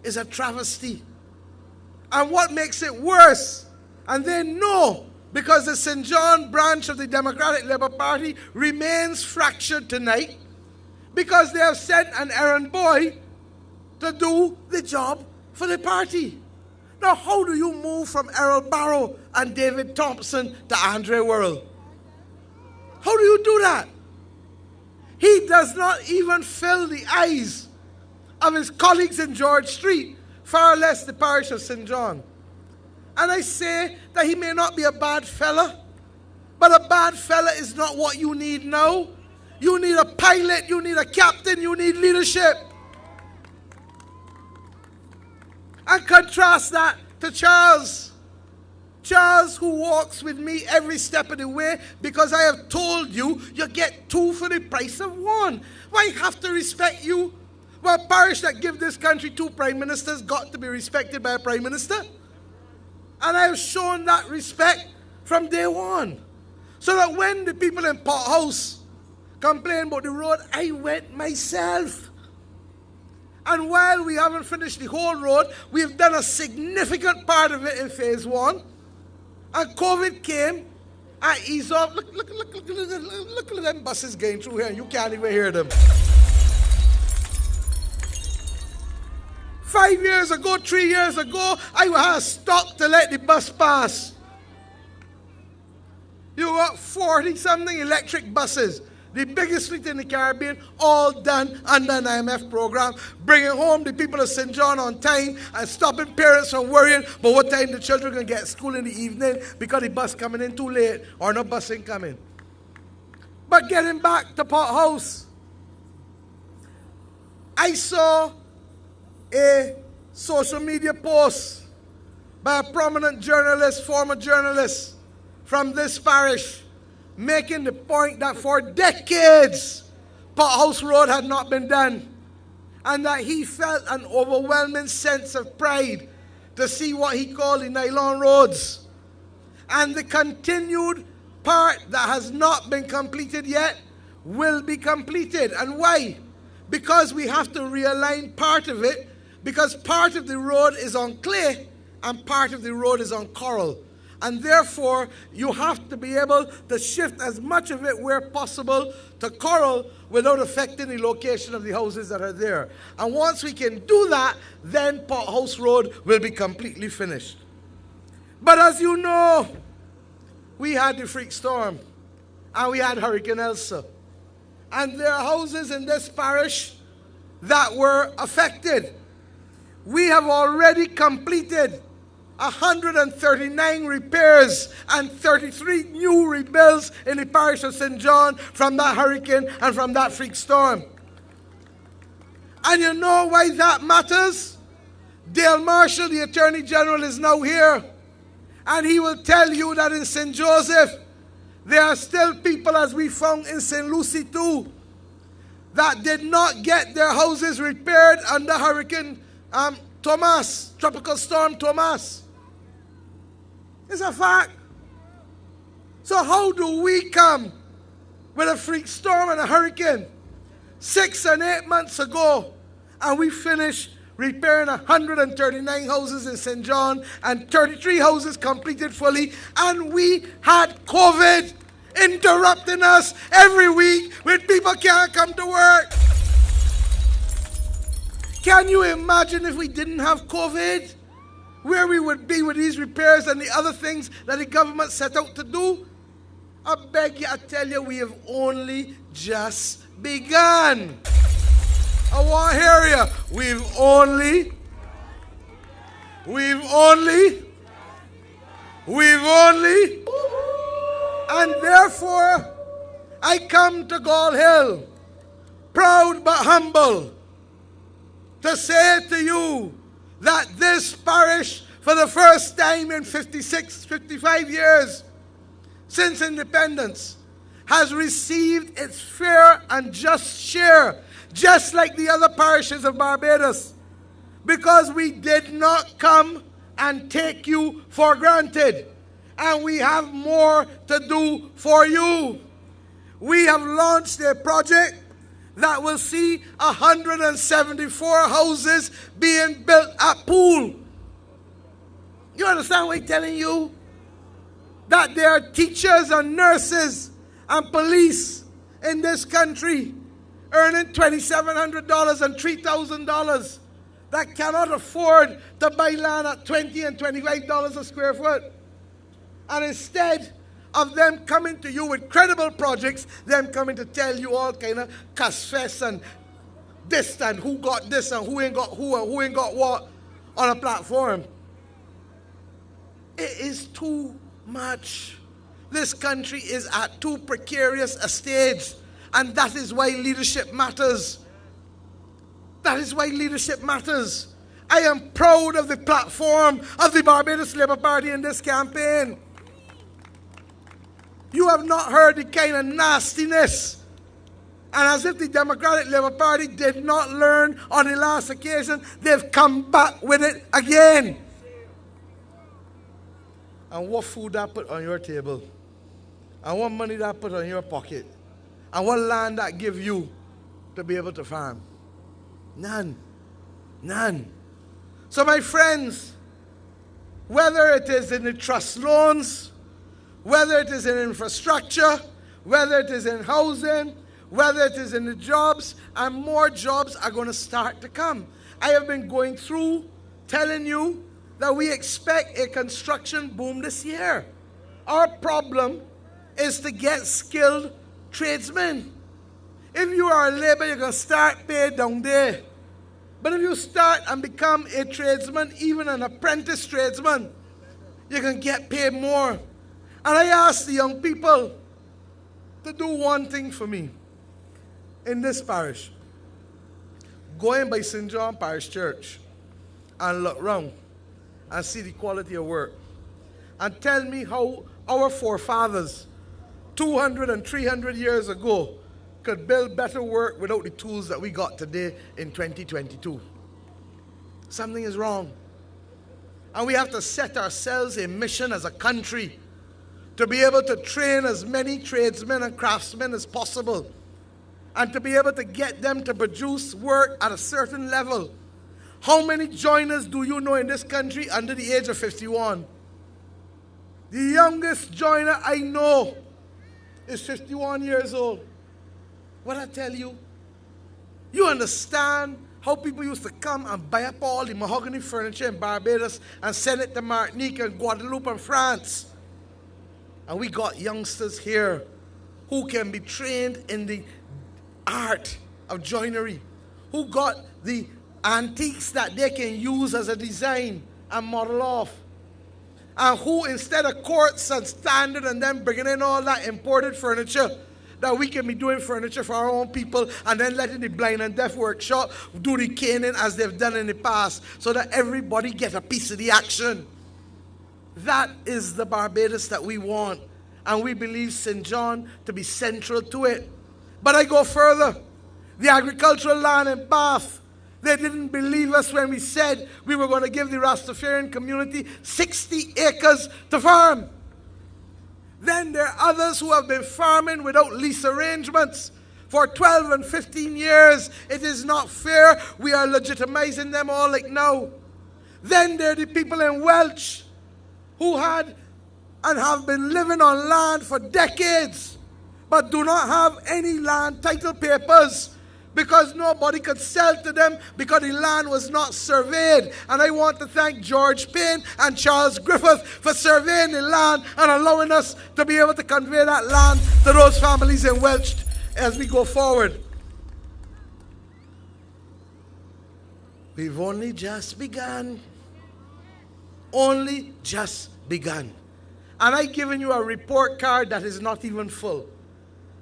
is a travesty. And what makes it worse, and they know, because the St. John branch of the Democratic Labour Party remains fractured tonight, because they have sent an errand boy to do the job for the party. Now, how do you move from Errol Barrow and David Thompson to Andre Worrell? How do you do that? He does not even fill the eyes of his colleagues in George Street, far less the parish of St. John. And I say that he may not be a bad fella, but a bad fella is not what you need now. You need a pilot, you need a captain, you need leadership. And contrast that to Charles. Charles, who walks with me every step of the way, because I have told you, you get two for the price of one. Why have to respect you? Well, a parish that give this country two prime ministers got to be respected by a prime minister. And I have shown that respect from day one. So that when the people in Pot House complain about the road, I went myself. And while we haven't finished the whole road, we've done a significant part of it in phase one. And COVID came and eased off. Look at them buses going through here, and you can't even hear them. 5 years ago, 3 years ago, I had stopped to let the bus pass. You got 40-something electric buses, the biggest fleet in the Caribbean, all done under an IMF program, bringing home the people of St. John on time and stopping parents from worrying about what time the children can get to school in the evening because the bus coming in too late or no bus ain't coming. But getting back to Pot House, I saw a social media post by a prominent journalist, former journalist from this parish, making the point that for decades Pot House Road had not been done, and that he felt an overwhelming sense of pride to see what he called the nylon roads. And the continued part that has not been completed yet will be completed. And why? Because we have to realign part of it, because part of the road is on clay and part of the road is on coral. And therefore, you have to be able to shift as much of it where possible to coral without affecting the location of the houses that are there. And once we can do that, then Pot House Road will be completely finished. But as you know, we had the freak storm and we had Hurricane Elsa. And there are houses in this parish that were affected. We have already completed 139 repairs and 33 new rebuilds in the parish of St. John from that hurricane and from that freak storm. And you know why that matters? Dale Marshall, the Attorney General, is now here. And he will tell you that in St. Joseph, there are still people, as we found in St. Lucie too, that did not get their houses repaired under Hurricane Thomas, Tropical Storm Thomas. It's a fact. So how do we come with a freak storm and a hurricane 6 and 8 months ago, and we finish repairing 139 houses in St. John and 33 houses completed fully, and we had COVID interrupting us every week when people can't come to work? Can you imagine if we didn't have COVID, where we would be with these repairs and the other things that the government set out to do? I beg you, I tell you, we have only just begun. I want to hear you. We've only, and therefore, I come to Gall Hill, proud but humble, to say to you that this parish, for the first time in 55 years since independence, has received its fair and just share, just like the other parishes of Barbados, because we did not come and take you for granted, and we have more to do for you. We have launched a project that will see 174 houses being built at Pool. You understand what I'm telling you? That there are teachers and nurses and police in this country earning $2,700 and $3,000 that cannot afford to buy land at $20 and $25 a square foot. And instead of them coming to you with credible projects, them coming to tell you all kind of cuss-fest and this and who got this and who ain't got who and who ain't got what on a platform. It is too much. This country is at too precarious a stage, and that is why leadership matters. That is why leadership matters. I am proud of the platform of the Barbados Labour Party in this campaign. You have not heard the kind of nastiness, and as if the Democratic Labour Party did not learn on the last occasion, they've come back with it again. And what food that put on your table, and what money that put on your pocket, and what land that give you to be able to farm? None. None. So my friends, whether it is in the trust loans, whether it is in infrastructure, whether it is in housing, whether it is in the jobs, and more jobs are going to start to come. I have been going through telling you that we expect a construction boom this year. Our problem is to get skilled tradesmen. If you are a labor, you're going to start paid down there. But if you start and become a tradesman, even an apprentice tradesman, you can get paid more. And I ask the young people to do one thing for me in this parish. Go in by St. John Parish Church and look round and see the quality of work. And tell me how our forefathers 200 and 300 years ago could build better work without the tools that we got today in 2022. Something is wrong. And we have to set ourselves a mission as a country to be able to train as many tradesmen and craftsmen as possible, and to be able to get them to produce work at a certain level. How many joiners do you know in this country under the age of 51? The youngest joiner I know is 51 years old. What I tell you, you understand how people used to come and buy up all the mahogany furniture in Barbados and send it to Martinique and Guadeloupe and France. And we got youngsters here who can be trained in the art of joinery, who got the antiques that they can use as a design and model off, and who, instead of courts and standard and then bringing in all that imported furniture, that we can be doing furniture for our own people and then letting the blind and deaf workshop do the caning as they've done in the past, so that everybody get a piece of the action. That is the Barbados that we want, and we believe St. John to be central to it. But I go further. the agricultural land in Bath. They didn't believe us when we said we were going to give the Rastafarian community 60 acres to farm. Then there are others who have been farming without lease arrangements for 12 and 15 years. It is not fair. We are legitimizing them all like now. Then there are the people in Welsh who had and have been living on land for decades, but do not have any land title papers because nobody could sell to them because the land was not surveyed. And I want to thank George Payne and Charles Griffith for surveying the land and allowing us to be able to convey that land to those families in Welsh as we go forward. We've only just begun. Only just begun. And I've given you a report card that is not even full.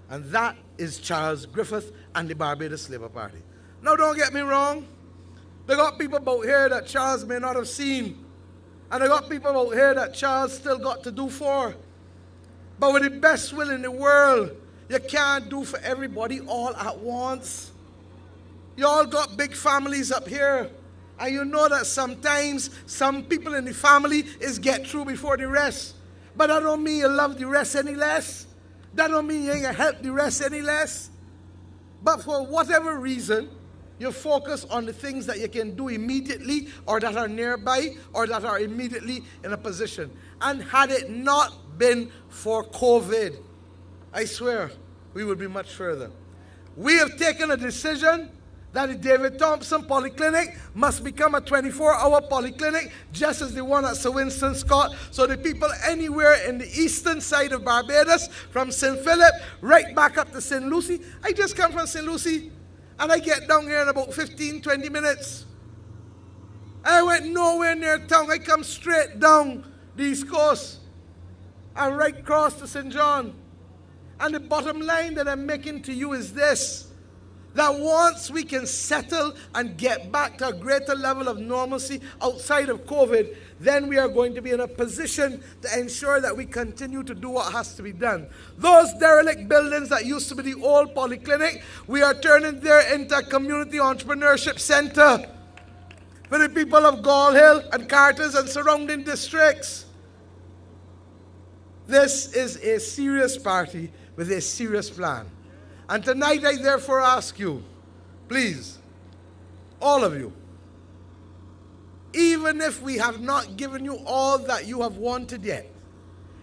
And that is Charles Griffith and the Barbados Labour Party. Now don't get me wrong. They got people out here that Charles may not have seen. And they got people out here that Charles still got to do for. But with the best will in the world, you can't do for everybody all at once. You all got big families up here. And you know that sometimes some people in the family is get through before the rest. But that don't mean you love the rest any less. That don't mean you ain't gonna help the rest any less. But for whatever reason, you focus on the things that you can do immediately or that are nearby or that are immediately in a position. And had it not been for COVID, I swear, we would be much further. We have taken a decision that the David Thompson Polyclinic must become a 24-hour polyclinic, just as the one at Sir Winston Scott, so the people anywhere in the eastern side of Barbados, from St. Philip, right back up to St. Lucie. I just come from St. Lucie, and I get down here in about 15, 20 minutes. I went nowhere near town. I come straight down the East Coast, and right across to St. John. And the bottom line that I'm making to you is this: that once we can settle and get back to a greater level of normalcy outside of COVID, then we are going to be in a position to ensure that we continue to do what has to be done. Those derelict buildings that used to be the old polyclinic, we are turning there into a community entrepreneurship center for the people of Gall Hill and Carters and surrounding districts. This is a serious party with a serious plan. And tonight I therefore ask you, please, all of you, even if we have not given you all that you have wanted yet,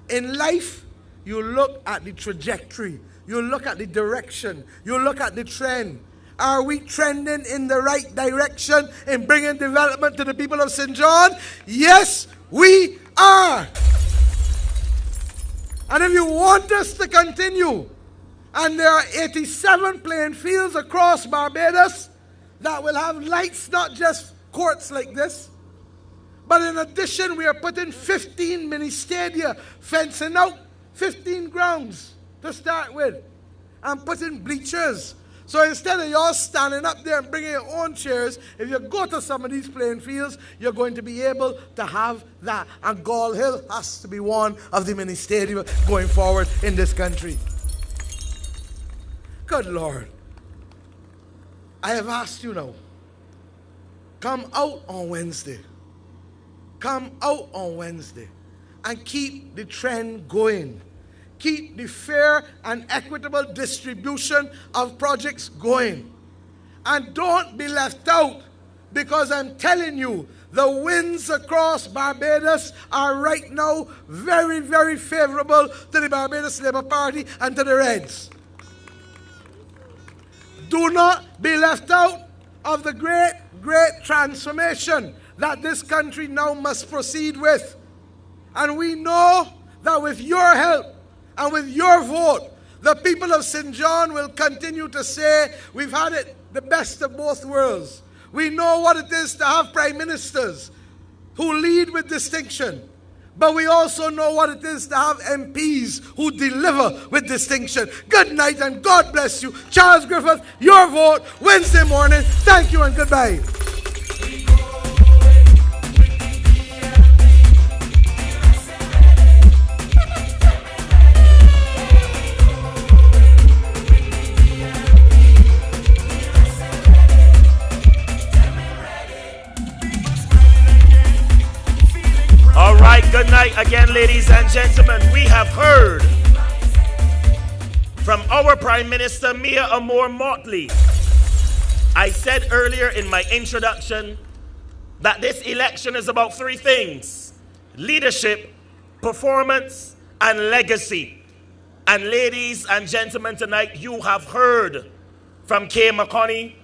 in life, you look at the trajectory, you look at the direction, you look at the trend. Are we trending in the right direction in bringing development to the people of St. John? Yes, we are. And if you want us to continue, and there are 87 playing fields across Barbados that will have lights, not just courts like this, but in addition, we are putting 15 mini stadia, fencing out 15 grounds to start with, and putting bleachers. So instead of y'all standing up there and bringing your own chairs, if you go to some of these playing fields, you're going to be able to have that. And Gall Hill has to be one of the mini stadia going forward in this country. Good Lord. I have asked you now, come out on Wednesday. Come out on Wednesday and keep the trend going. Keep the fair and equitable distribution of projects going. And don't be left out, because I'm telling you, the winds across Barbados are right now very, very favorable to the Barbados Labour Party and to the Reds. Do not be left out of the great, great transformation that this country now must proceed with. And we know that with your help and with your vote, the people of St. John will continue to say, we've had it the best of both worlds. We know what it is to have prime ministers who lead with distinction. But we also know what it is to have MPs who deliver with distinction. Good night and God bless you. Charles Griffith, your vote, Wednesday morning. Thank you and goodbye. Good night again, ladies and gentlemen. We have heard from our Prime Minister, Mia Amor Motley. I said earlier in my introduction that this election is about three things: leadership, performance, and legacy. And ladies and gentlemen, tonight you have heard from Kay McConney,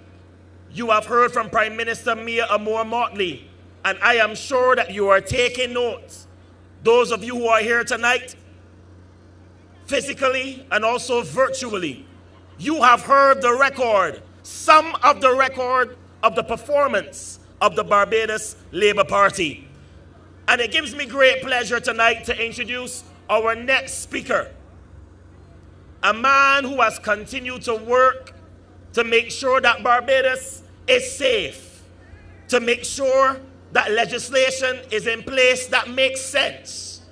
you have heard from Prime Minister Mia Amor Motley, and I am sure that you are taking notes. Those of you who are here tonight, physically and also virtually, you have heard the record, some of the record of the performance of the Barbados Labour Party. And it gives me great pleasure tonight to introduce our next speaker, a man who has continued to work to make sure that Barbados is safe, to make sure that legislation is in place that makes sense.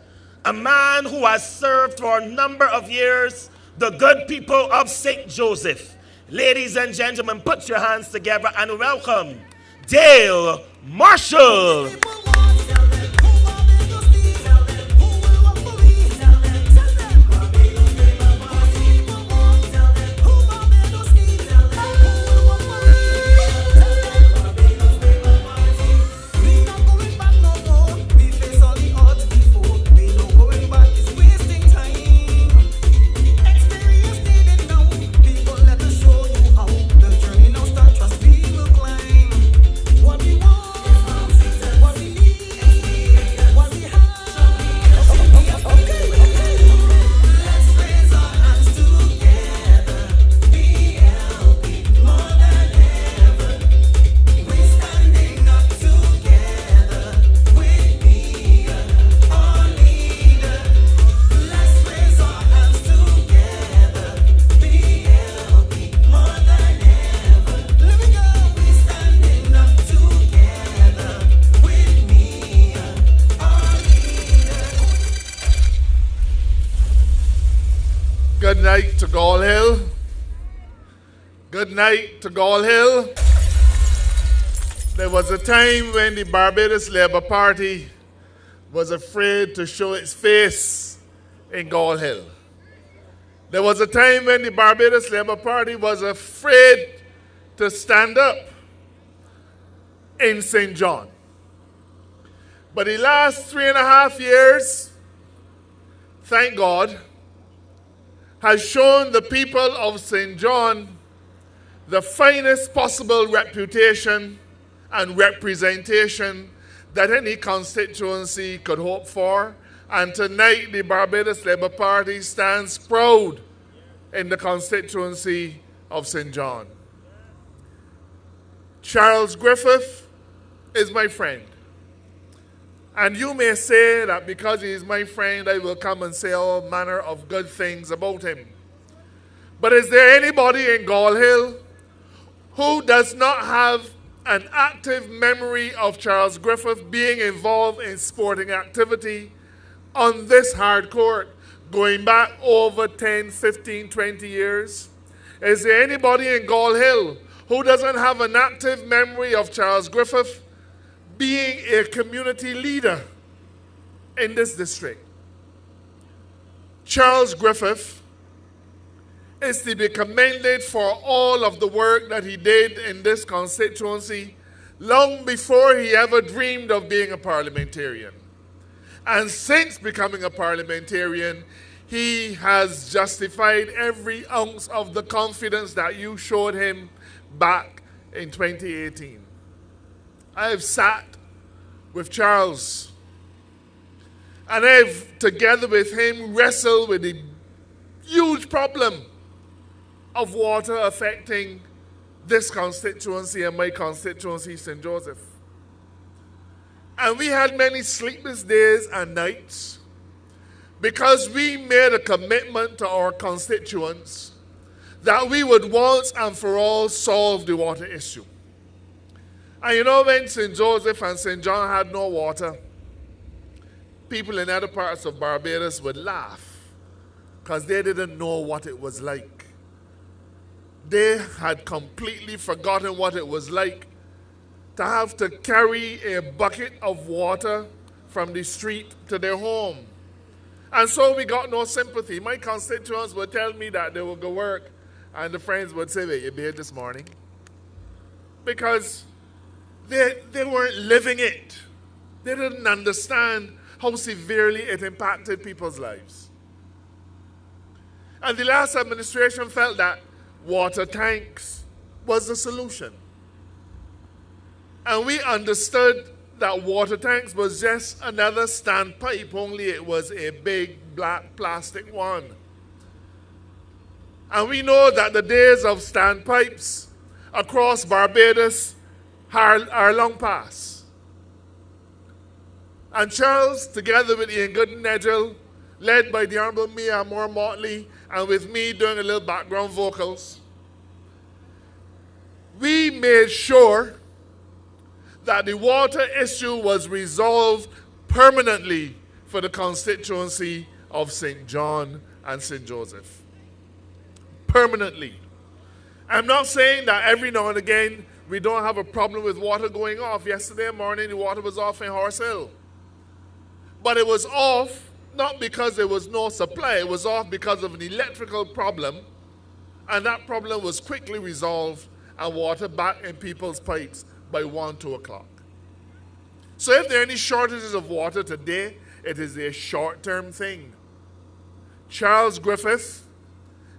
A man who has served for a number of years the good people of St. Joseph. Ladies and gentlemen, put your hands together and welcome Dale Marshall. Good night to Gall Hill. Good night to Gall Hill. There was a time when the Barbados Labour Party was afraid to show its face in Gall Hill. There was a time when the Barbados Labour Party was afraid to stand up in St. John. But the last 3.5 years, thank God, has shown the people of St. John the finest possible reputation and representation that any constituency could hope for. And tonight, the Barbados Labour Party stands proud in the constituency of St. John. Charles Griffith is my friend. And you may say that because he is my friend, I will come and say all manner of good things about him. But is there anybody in Gall Hill who does not have an active memory of Charles Griffith being involved in sporting activity on this hard court going back over 10, 15, 20 years? Is there anybody in Gall Hill who doesn't have an active memory of Charles Griffith being a community leader in this district? Charles Griffith is to be commended for all of the work that he did in this constituency long before he ever dreamed of being a parliamentarian. And since becoming a parliamentarian, he has justified every ounce of the confidence that you showed him back in 2018. I have sat with Charles and I've, together with him, wrestled with the huge problem of water affecting this constituency and my constituency, St. Joseph. And we had many sleepless days and nights because we made a commitment to our constituents that we would once and for all solve the water issue. And you know, when St. Joseph and St. John had no water, people in other parts of Barbados would laugh because they didn't know what it was like. They had completely forgotten what it was like to have to carry a bucket of water from the street to their home. And so we got no sympathy. My constituents would tell me that they would go work, and the friends would say, "Wait, you bathed this morning?" Because they weren't living it. They didn't understand how severely it impacted people's lives. And the last administration felt that water tanks was the solution. And we understood that water tanks was just another standpipe, only it was a big black plastic one. And we know that the days of standpipes across Barbados are long past. And Charles, together with Ian Gooden-Edgell, led by the Honorable Mia Moore-Motley, and with me doing a little background vocals, we made sure that the water issue was resolved permanently for the constituency of St. John and St. Joseph. Permanently. I'm not saying that every now and again we don't have a problem with water going off. Yesterday morning the water was off in Horse Hill. But it was off not because there was no supply, it was off because of an electrical problem, and that problem was quickly resolved and water back in people's pipes by 1, 2 o'clock. So if there are any shortages of water today, it is a short-term thing. Charles Griffith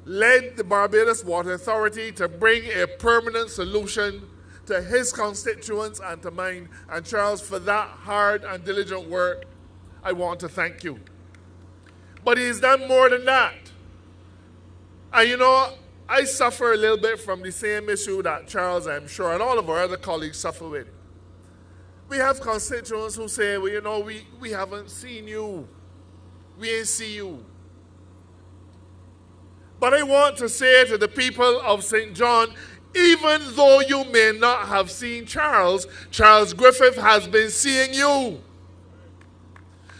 led the Barbados Water Authority to bring a permanent solution to his constituents and to mine. And Charles, for that hard and diligent work, I want to thank you. But he's done more than that. And you know, I suffer a little bit from the same issue that Charles, I'm sure, and all of our other colleagues suffer with. We have constituents who say, well, you know, we haven't seen you. We ain't see you. But I want to say to the people of St. John, even though you may not have seen Charles, Charles Griffith has been seeing you.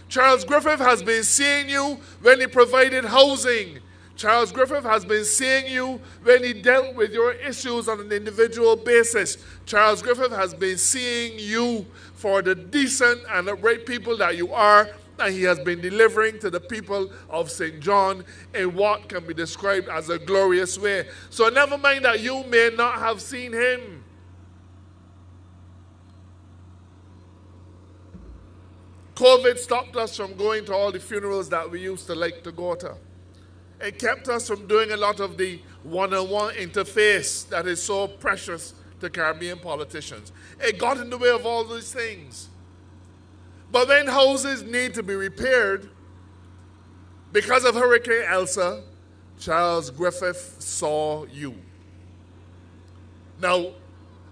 Charles Griffith has been seeing you when he provided housing. Charles Griffith has been seeing you when he dealt with your issues on an individual basis. Charles Griffith has been seeing you for the decent and upright people that you are, and he has been delivering to the people of St. John in what can be described as a glorious way. So never mind that you may not have seen him. COVID stopped us from going to all the funerals that we used to like to go to. It kept us from doing a lot of the one-on-one interface that is so precious to Caribbean politicians. It got in the way of all these things. But when houses need to be repaired, because of Hurricane Elsa, Charles Griffith saw you. Now,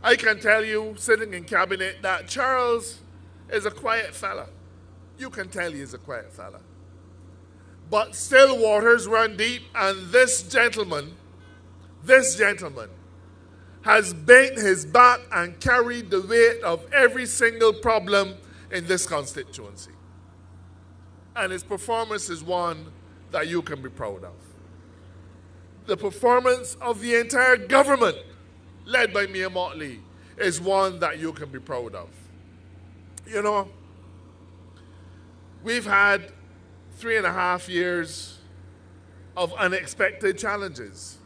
I can tell you, sitting in cabinet, that Charles is a quiet fella. You can tell he is a quiet fella. But still waters run deep, and this gentleman has bent his back and carried the weight of every single problem in this constituency. And his performance is one that you can be proud of. The performance of the entire government, led by Mia Motley, is one that you can be proud of. You know, we've had 3.5 years of unexpected challenges.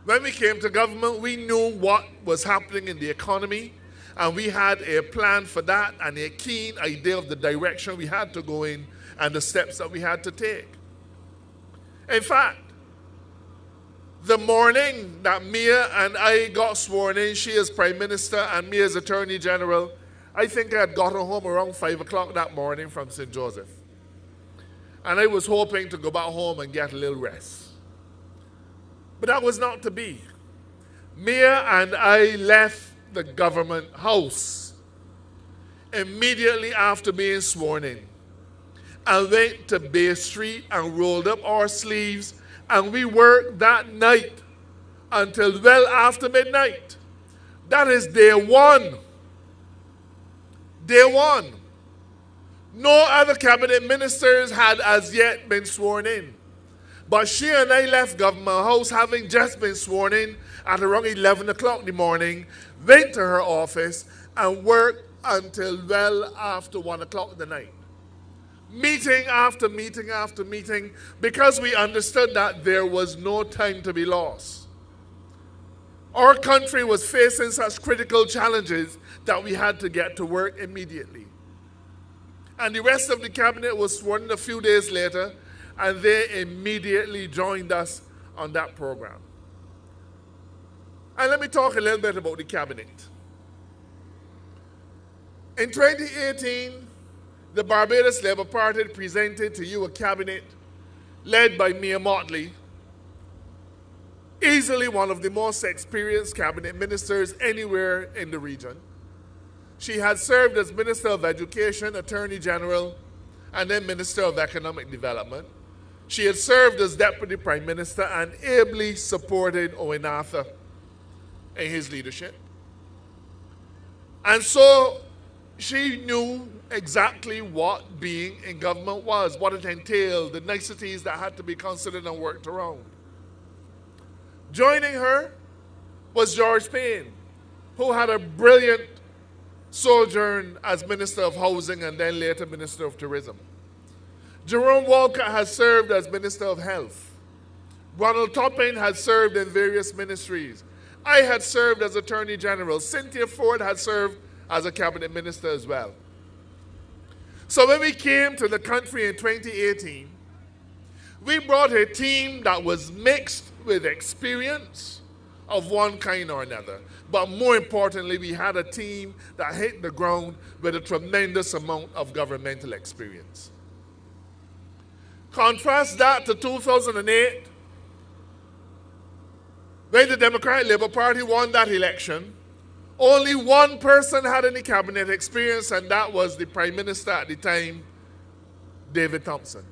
When we came to government, we knew what was happening in the economy, and we had a plan for that and a keen idea of the direction we had to go in and the steps that we had to take. In fact, the morning that Mia and I got sworn in, she as Prime Minister and me as Attorney General, I think I had gotten home around 5 o'clock that morning from St. Joseph. And I was hoping to go back home and get a little rest. But that was not to be. Mia and I left the government house immediately after being sworn in and went to Bay Street and rolled up our sleeves, and we worked that night until well after midnight. That is day one. Day one. No other cabinet ministers had as yet been sworn in. But she and I left Government House having just been sworn in at around 11 o'clock in the morning, went to her office and worked until well after 1 o'clock in the night. Meeting after meeting after meeting, because we understood that there was no time to be lost. Our country was facing such critical challenges that we had to get to work immediately. And the rest of the cabinet was sworn in a few days later, and they immediately joined us on that program. And let me talk a little bit about the cabinet. In 2018, the Barbados Labour Party presented to you a cabinet led by Mia Motley, easily one of the most experienced cabinet ministers anywhere in the region. She had served as Minister of Education, Attorney General, and then Minister of Economic Development. She had served as Deputy Prime Minister and ably supported Owen Arthur in his leadership. And so she knew exactly what being in government was, what it entailed, the niceties that had to be considered and worked around. Joining her was George Payne, who had a brilliant sojourn as Minister of Housing and then later Minister of Tourism. Jerome Walcott has served as Minister of Health. Ronald Toppin had served in various ministries. I had served as Attorney General. Cynthia Ford had served as a cabinet minister as well. So when we came to the country in 2018, we brought a team that was mixed with experience of one kind or another. But more importantly, we had a team that hit the ground with a tremendous amount of governmental experience. Contrast that to 2008, when the Democratic Labour Party won that election. Only one person had any cabinet experience, and that was the Prime Minister at the time, David Thompson.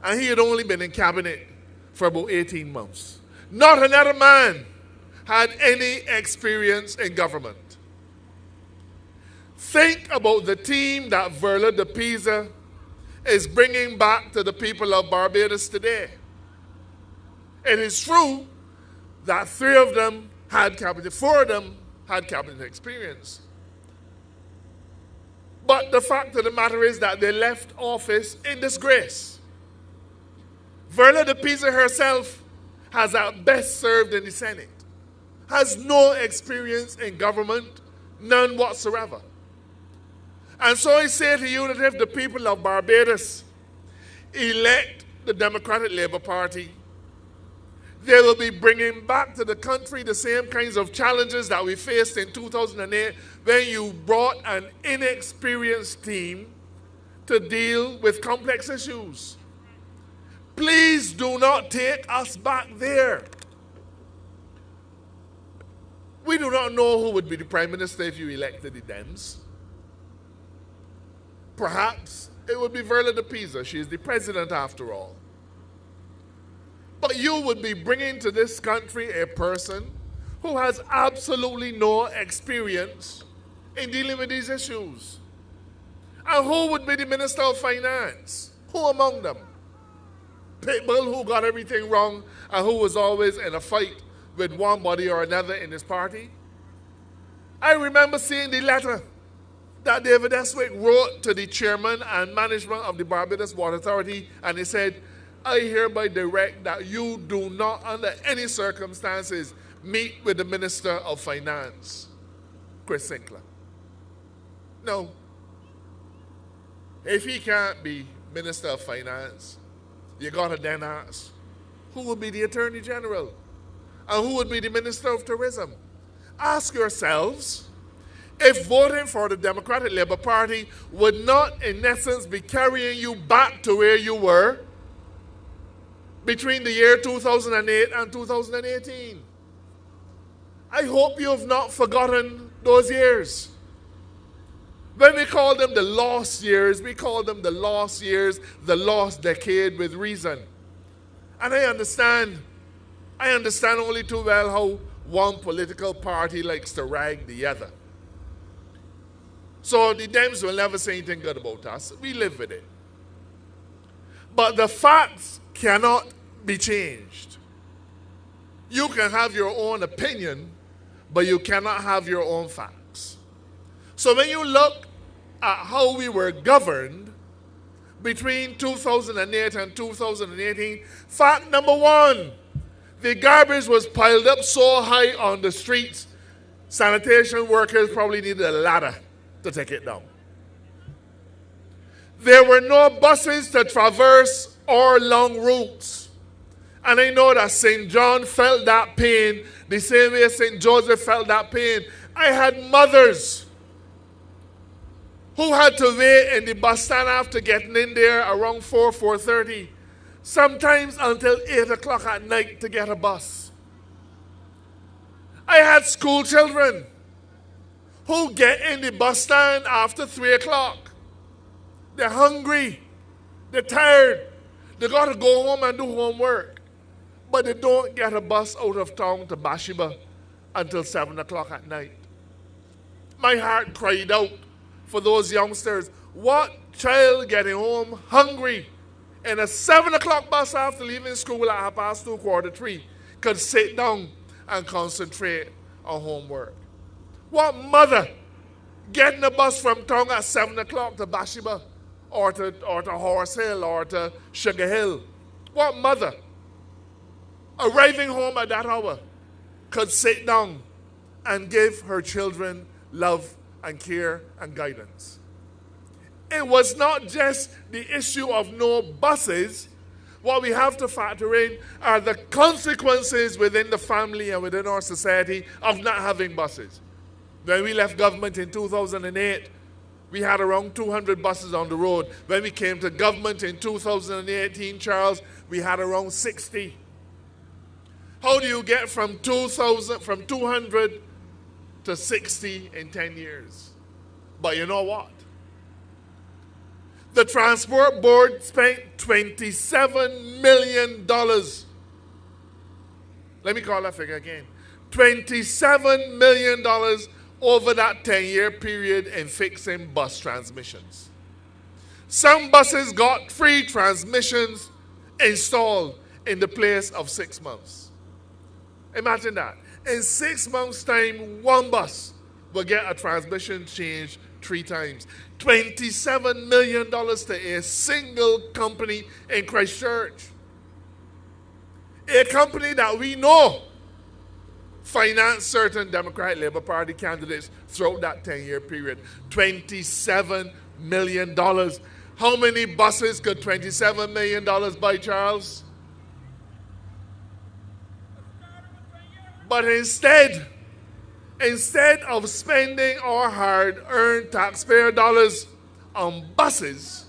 And he had only been in cabinet for about 18 months. Not another man had any experience in government. Think about the team that Verla de Pisa is bringing back to the people of Barbados today. It is true that 3 of them had cabinet, 4 of them had cabinet experience. But the fact of the matter is that they left office in disgrace. Verla de Pisa herself has at best served in the Senate, has no experience in government, none whatsoever. And so I say to you that if the people of Barbados elect the Democratic Labour Party, they will be bringing back to the country the same kinds of challenges that we faced in 2008 when you brought an inexperienced team to deal with complex issues. Please do not take us back there. We do not know who would be the Prime Minister if you elected the Dems. Perhaps it would be Verla de Pisa. She is the President after all. But you would be bringing to this country a person who has absolutely no experience in dealing with these issues. And who would be the Minister of Finance? Who among them? People who got everything wrong and who was always in a fight with one body or another in his party? I remember seeing the letter that David Eswick wrote to the chairman and management of the Barbados Water Authority, and he said, I hereby direct that you do not, under any circumstances, meet with the Minister of Finance, Chris Sinclair. No. If he can't be Minister of Finance, you got to then ask, who will be the Attorney General? And who would be the Minister of Tourism? Ask yourselves, if voting for the Democratic Labour Party would not, in essence, be carrying you back to where you were between the year 2008 and 2018. I hope you have not forgotten those years. When we call them the lost years, we call them the lost years, the lost decade with reason. And I understand only too well how one political party likes to rag the other. So the Dems will never say anything good about us. We live with it. But the facts cannot be changed. You can have your own opinion, but you cannot have your own facts. So when you look at how we were governed between 2008 and 2018, fact number one, the garbage was piled up so high on the streets, sanitation workers probably needed a ladder to take it down. There were no buses to traverse our long routes. And I know that St. John felt that pain the same way St. Joseph felt that pain. I had mothers who had to wait in the bus stand after getting in there around 4:30, sometimes until 8 o'clock at night to get a bus. I had school children who get in the bus stand after 3 o'clock. They're hungry, they're tired, they got to go home and do homework, but they don't get a bus out of town to Bathsheba until 7 o'clock at night. My heart cried out for those youngsters. What child getting home hungry in a 7 o'clock bus after leaving school at 2:30, 2:45 could sit down and concentrate on homework? What mother getting a bus from town at 7 o'clock to Bathsheba or to Horse Hill or to Sugar Hill? What mother arriving home at that hour could sit down and give her children love and care and guidance? It was not just the issue of no buses. What we have to factor in are the consequences within the family and within our society of not having buses. When we left government in 2008, we had around 200 buses on the road. When we came to government in 2018, Charles, we had around 60. How do you get from 200 to 60 in 10 years? But you know what? The Transport Board spent $27 million. Let me call that figure again. $27 million over that 10-year period in fixing bus transmissions. Some buses got free transmissions installed in the place of 6 months. Imagine that. In 6 months' time, one bus will get a transmission changed 3 times. $27 million to a single company in Christchurch. A company that we know financed certain Democratic Labour Party candidates throughout that 10-year period. $27 million. How many buses could $27 million buy, Charles? But instead of spending our hard-earned taxpayer dollars on buses,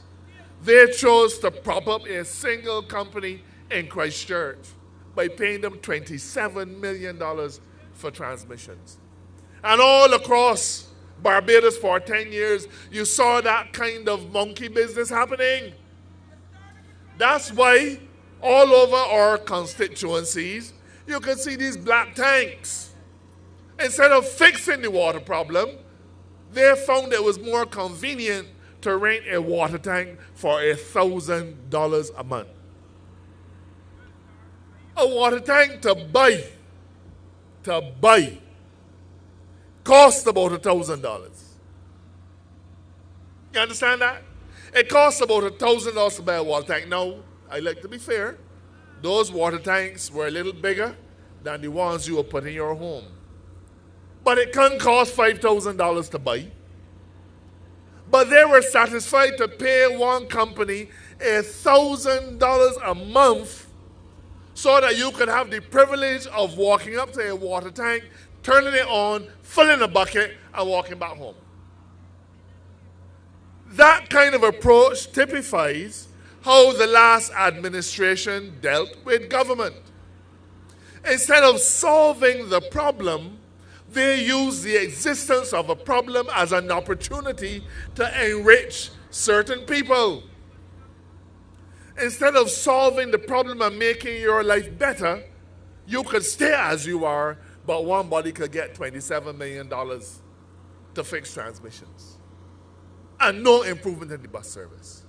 they chose to prop up a single company in Christchurch by paying them $27 million for transmissions. And all across Barbados for 10 years, you saw that kind of monkey business happening. That's why all over our constituencies, you can see these black tanks. Instead of fixing the water problem, they found it was more convenient to rent a water tank for $1,000 a month. A water tank to buy cost about $1,000. You understand that? It costs about $1,000 to buy a water tank. Now, I like to be fair. Those water tanks were a little bigger than the ones you will put in your home. But it can cost $5,000 to buy. But they were satisfied to pay one company $1,000 a month so that you could have the privilege of walking up to a water tank, turning it on, filling a bucket, and walking back home. That kind of approach typifies how the last administration dealt with government. Instead of solving the problem, they use the existence of a problem as an opportunity to enrich certain people. Instead of solving the problem and making your life better, you could stay as you are, but one body could get $27 million to fix transmissions. And no improvement in the bus service.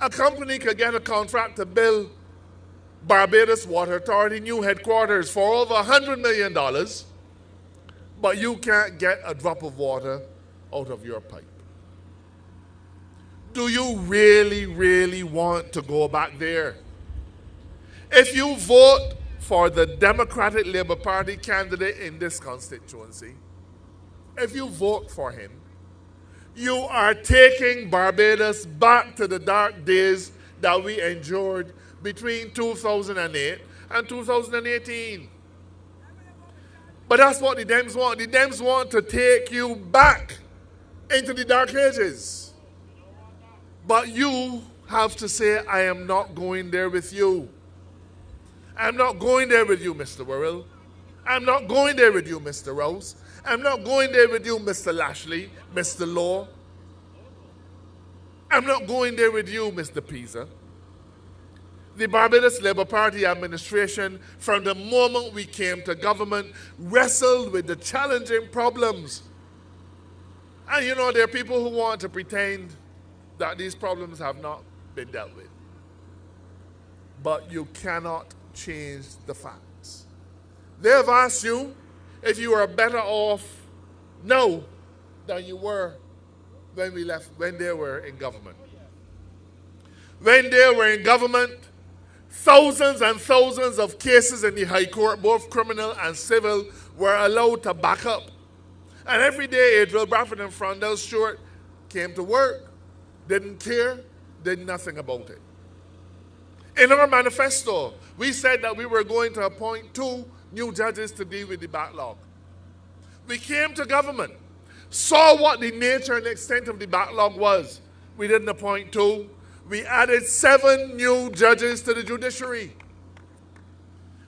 A company could get a contract to build Barbados Water Authority new headquarters for over $100 million, but you can't get a drop of water out of your pipe. Do you really, really want to go back there? If you vote for the Democratic Labour Party candidate in this constituency, if you vote for him, you are taking Barbados back to the dark days that we endured between 2008 and 2018. But that's what the Dems want. The Dems want to take you back into the dark ages. But you have to say, I am not going there with you. I'm not going there with you, Mr. Worrell. I'm not going there with you, Mr. Rouse. I'm not going there with you, Mr. Lashley, Mr. Law. I'm not going there with you, Mr. Pisa. The Barbados Labour Party administration, from the moment we came to government, wrestled with the challenging problems. And you know, there are people who want to pretend that these problems have not been dealt with. But you cannot change the facts. They have asked you if you are better off now than you were when they were in government. When they were in government, thousands and thousands of cases in the High Court, both criminal and civil, were allowed to back up. And every day, Adriel Bradford and Frondell Stewart came to work, didn't care, did nothing about it. In our manifesto, we said that we were going to appoint 2 new judges to deal with the backlog. We came to government, saw what the nature and extent of the backlog was. We didn't appoint 2. We added 7 new judges to the judiciary.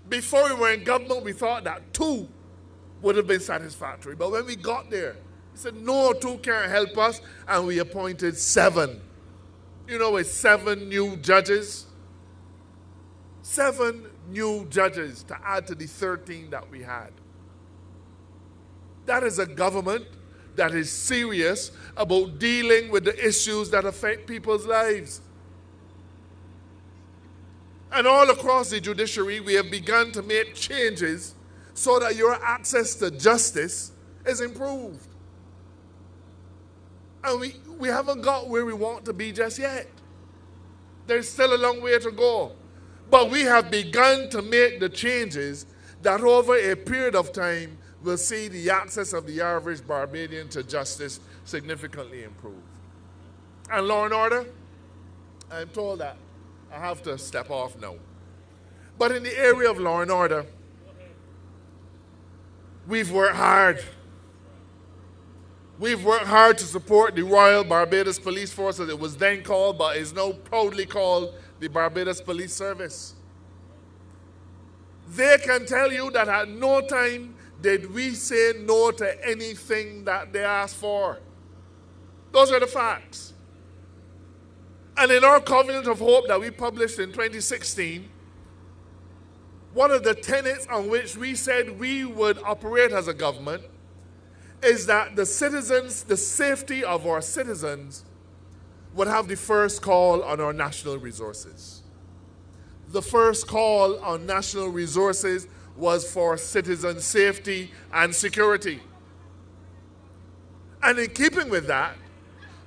Before we were in government, we thought that 2 would have been satisfactory. But when we got there, we said, no, 2 can't help us, and we appointed 7. You know, it's 7 new judges. 7 new judges to add to the 13 that we had. That is a government that is serious about dealing with the issues that affect people's lives. And all across the judiciary, we have begun to make changes so that your access to justice is improved. And we haven't got where we want to be just yet. There's still a long way to go. But we have begun to make the changes that over a period of time will see the access of the average Barbadian to justice significantly improved. And law and order, I'm told that I have to step off now. But in the area of law and order, we've worked hard. We've worked hard to support the Royal Barbados Police Force, as it was then called, but is now proudly called the Barbados Police Service. They can tell you that at no time did we say no to anything that they asked for. Those are the facts. And in our Covenant of Hope that we published in 2016, one of the tenets on which we said we would operate as a government is that the citizens, the safety of our citizens, would have the first call on our national resources. The first call on national resources was for citizen safety and security. And in keeping with that,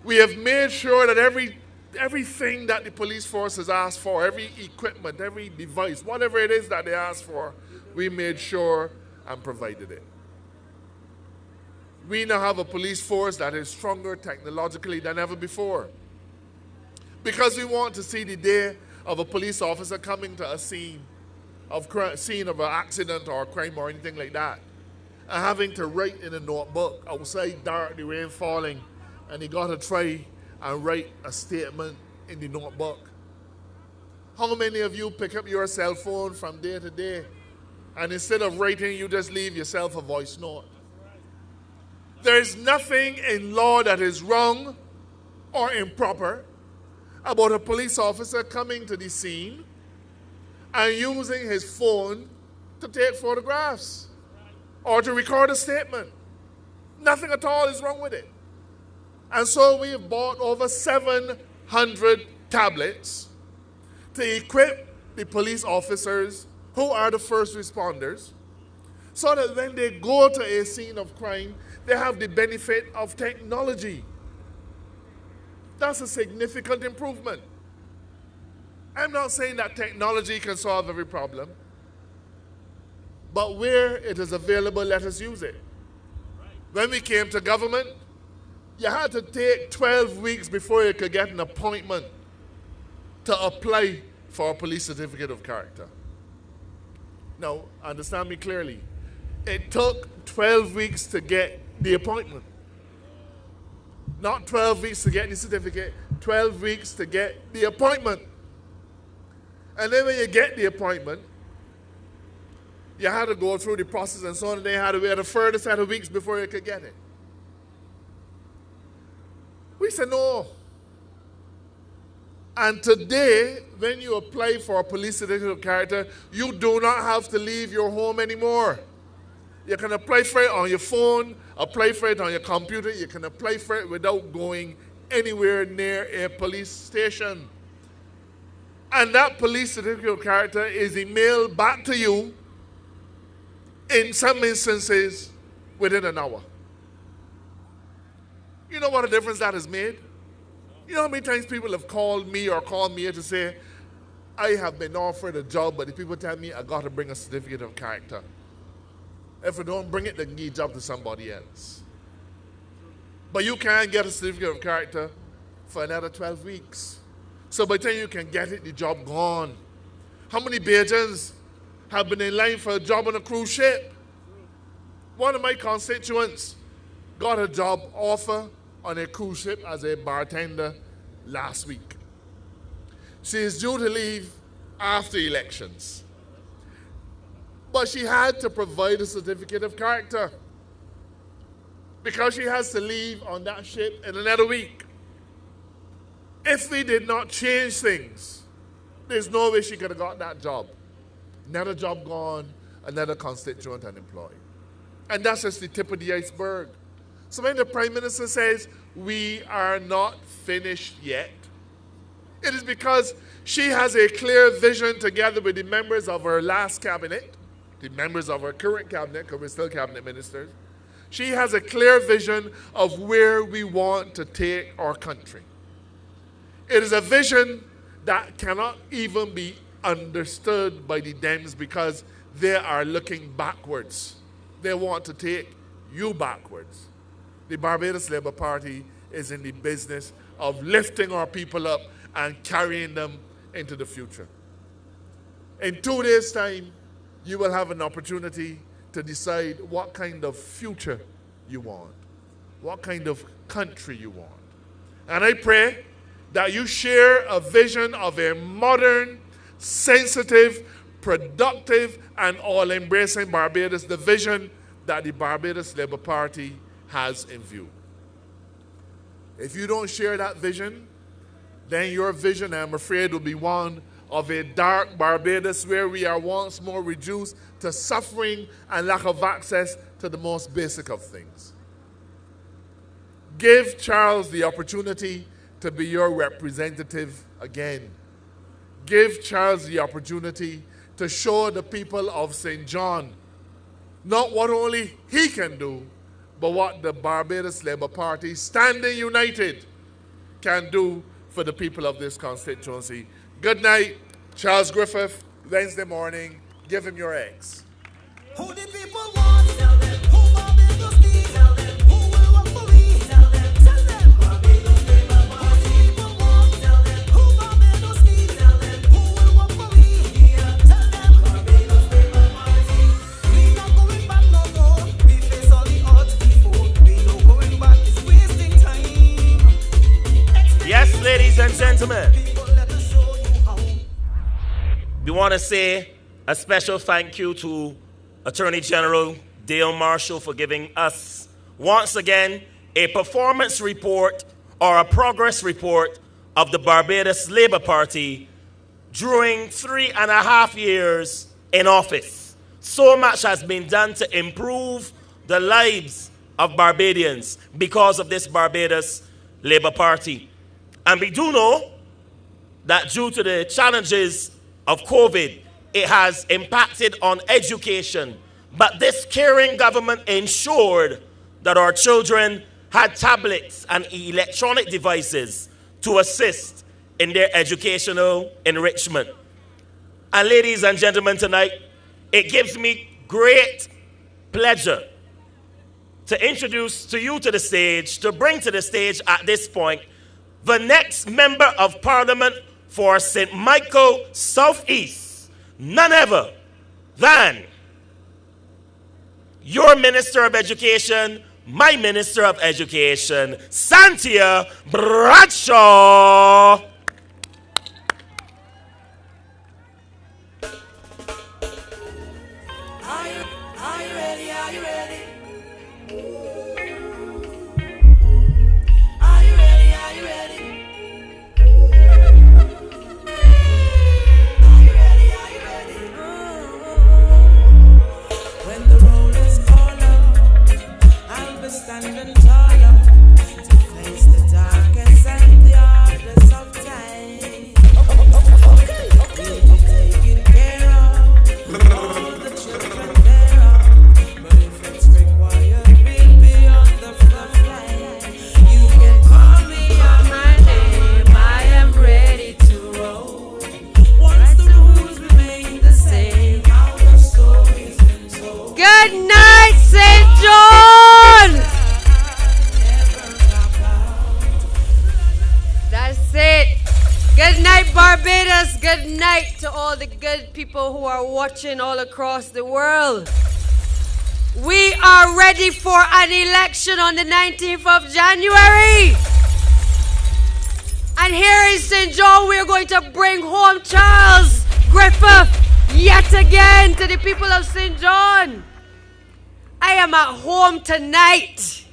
we have made sure that everything that the police force has asked for, every equipment, every device, whatever it is that they asked for, we made sure and provided it. We now have a police force that is stronger technologically than ever before. Because we want to see the day of a police officer coming to a scene of an accident or a crime or anything like that, and having to write in a notebook outside dark, the rain falling, and he got to try and write a statement in the notebook. How many of you pick up your cell phone from day to day, and instead of writing, you just leave yourself a voice note? There is nothing in law that is wrong or improper about a police officer coming to the scene and using his phone to take photographs or to record a statement. Nothing at all is wrong with it. And so we have bought over 700 tablets to equip the police officers who are the first responders, so that when they go to a scene of crime, they have the benefit of technology. That's a significant improvement. I'm not saying that technology can solve every problem, but where it is available, let us use it. When we came to government, you had to take 12 weeks before you could get an appointment to apply for a police certificate of character. Now, understand me clearly. It took 12 weeks to get the appointment. Not 12 weeks to get the certificate, 12 weeks to get the appointment. And then when you get the appointment, you had to go through the process and so on, and they had to wait a further set of weeks before you could get it. We said no. And today, when you apply for a police certificate of character, you do not have to leave your home anymore. You can apply for it on your phone, apply for it on your computer. You can apply for it without going anywhere near a police station. And that police certificate of character is emailed back to you, in some instances, within an hour. You know what a difference that has made? You know how many times people have called me or called me here to say, I have been offered a job, but the people tell me I got to bring a certificate of character. If I don't bring it, they can give a job to somebody else. But you can't get a certificate of character for another 12 weeks. So by the time you can get it, the job gone. How many Bajans have been in line for a job on a cruise ship? One of my constituents got a job offer on a cruise ship as a bartender last week. She is due to leave after elections. But she had to provide a certificate of character because she has to leave on that ship in another week. If we did not change things, there's no way she could have got that job. Another job gone, another constituent unemployed. And that's just the tip of the iceberg. So when the Prime Minister says, we are not finished yet, it is because she has a clear vision together with the members of her last cabinet, the members of her current cabinet, because we're still cabinet ministers. She has a clear vision of where we want to take our country. It is a vision that cannot even be understood by the Dems because they are looking backwards. They want to take you backwards. The Barbados Labour Party is in the business of lifting our people up and carrying them into the future. In 2 days' time, you will have an opportunity to decide what kind of future you want, what kind of country you want. And I pray that you share a vision of a modern, sensitive, productive, and all-embracing Barbados, the vision that the Barbados Labour Party has in view. If you don't share that vision, then your vision, I'm afraid, will be one of a dark Barbados where we are once more reduced to suffering and lack of access to the most basic of things. Give Charles the opportunity to be your representative again. Give Charles the opportunity to show the people of St. John not what only he can do, but what the Barbados Labour Party, standing united, can do for the people of this constituency. Good night, Charles Griffith, Wednesday morning. Give him your eggs. Who the people want? Tell them. Who Barbados need? Tell them. Who will work for we? Tell them. Tell them. Barbados Labour Party. Who the people want? Tell them. Who Barbados need? Tell them. Who will work for we? Yeah. Tell them. Barbados Labour Party. We not going back no more. We face all the odds before. We no going back. It's wasting time. Yes, ladies and gentlemen, People, let us show you how. we want to say a special thank you to Attorney General Dale Marshall for giving us, once again, a performance report or a progress report of the Barbados Labour Party during 3.5 years in office. So much has been done to improve the lives of Barbadians because of this Barbados Labour Party. And we do know that due to the challenges of COVID, it has impacted on education, But this caring government ensured that our children had tablets and electronic devices to assist in their educational enrichment. And ladies and gentlemen, tonight, it gives me great pleasure to introduce to you to the stage, to bring to the stage at this point, the next Member of Parliament for St. Michael Southeast, none other than your Minister of Education, my Minister of Education, Santia Bradshaw. Are you ready? Are you ready? Are you ready? Are you ready? Are you ready? Are you ready? When the roll is called out, I'll be standing taller to face the darkest and the hardest of time. We'll be taking care of all the children thereof. But if it's required, we'll be on the front line. You can call me on my name. I am ready to roll. Once the rules remain the same, how the story's been told. Good night, St. John! That's it. Good night, Barbados. Good night to all the good people who are watching all across the world. We are ready for an election on the 19th of January. And here in St. John, we are going to bring home Charles Griffith yet again to the people of St. John. I am at home tonight.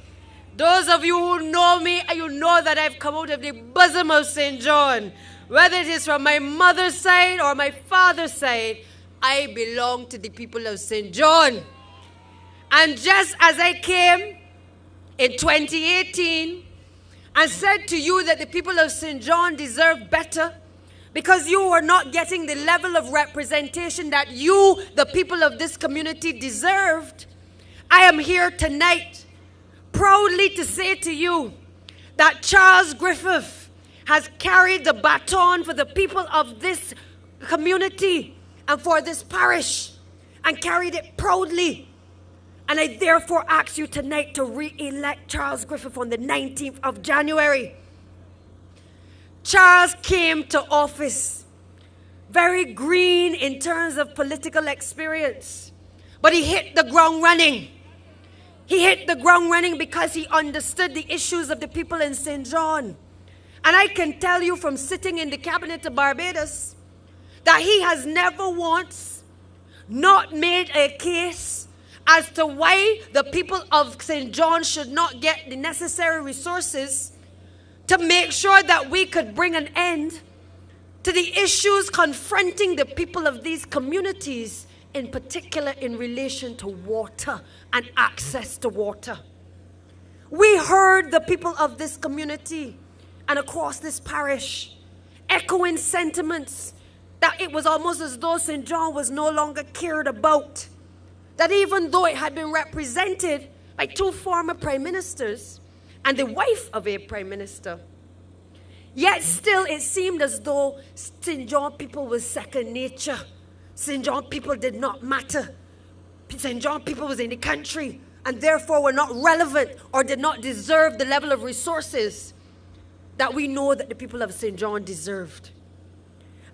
Those of you who know me, you know that I've come out of the bosom of St. John. Whether it is from my mother's side or my father's side, I belong to the people of St. John. And just as I came in 2018 and said to you that the people of St. John deserve better because you were not getting the level of representation that you, the people of this community, deserved, I am here tonight proudly to say to you that Charles Griffith has carried the baton for the people of this community and for this parish and carried it proudly. And I therefore ask you tonight to re-elect Charles Griffith on the 19th of January. Charles came to office very green in terms of political experience, but he hit the ground running. He hit the ground running because he understood the issues of the people in St. John. And I can tell you from sitting in the cabinet of Barbados that he has never once not made a case as to why the people of St. John should not get the necessary resources to make sure that we could bring an end to the issues confronting the people of these communities, in particular in relation to water and access to water. We heard the people of this community and across this parish echoing sentiments that it was almost as though St. John was no longer cared about. That even though it had been represented by two former prime ministers and the wife of a prime minister, yet still it seemed as though St. John people was second nature. St. John people did not matter. St. John people was in the country and therefore were not relevant or did not deserve the level of resources that we know that the people of St. John deserved.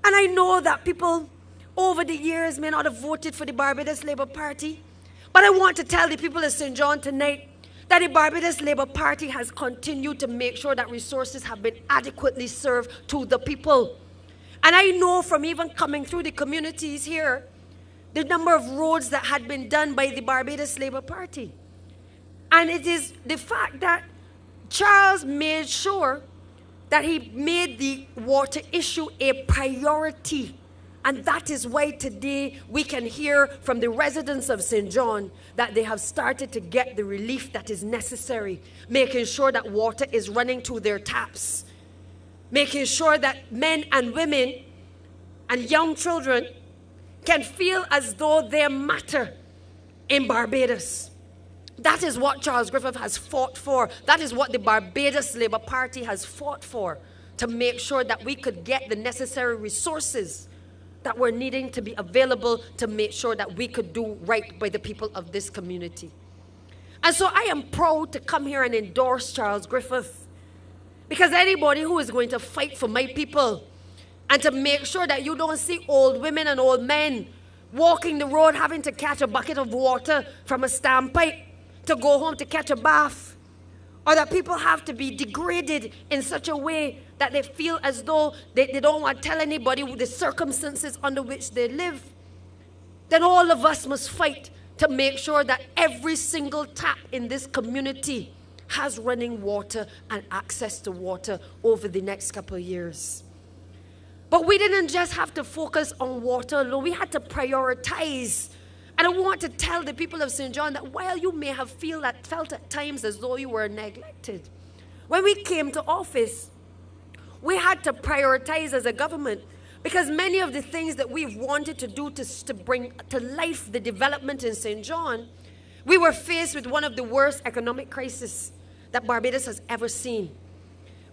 And I know that people over the years may not have voted for the Barbados Labour Party, but I want to tell the people of St. John tonight that the Barbados Labour Party has continued to make sure that resources have been adequately served to the people. And I know from even coming through the communities here, the number of roads that had been done by the Barbados Labour Party. And it is the fact that Charles made sure that he made the water issue a priority. And that is why today we can hear from the residents of St. John that they have started to get the relief that is necessary, making sure that water is running to their taps, making sure that men and women and young children can feel as though they matter in Barbados. That is what Charles Griffith has fought for. That is what the Barbados Labour Party has fought for, to make sure that we could get the necessary resources that were needing to be available to make sure that we could do right by the people of this community. And so I am proud to come here and endorse Charles Griffith, because anybody who is going to fight for my people and to make sure that you don't see old women and old men walking the road having to catch a bucket of water from a standpipe to go home to catch a bath, or that people have to be degraded in such a way that they feel as though they don't want to tell anybody the circumstances under which they live, then all of us must fight to make sure that every single tap in this community has running water and access to water over the next couple of years. But we didn't just have to focus on water alone. We had to prioritize. And I want to tell the people of St. John that while you may have felt at times as though you were neglected, when we came to office, we had to prioritize as a government, because many of the things that we've wanted to do to bring to life the development in St. John, we were faced with one of the worst economic crises that Barbados has ever seen.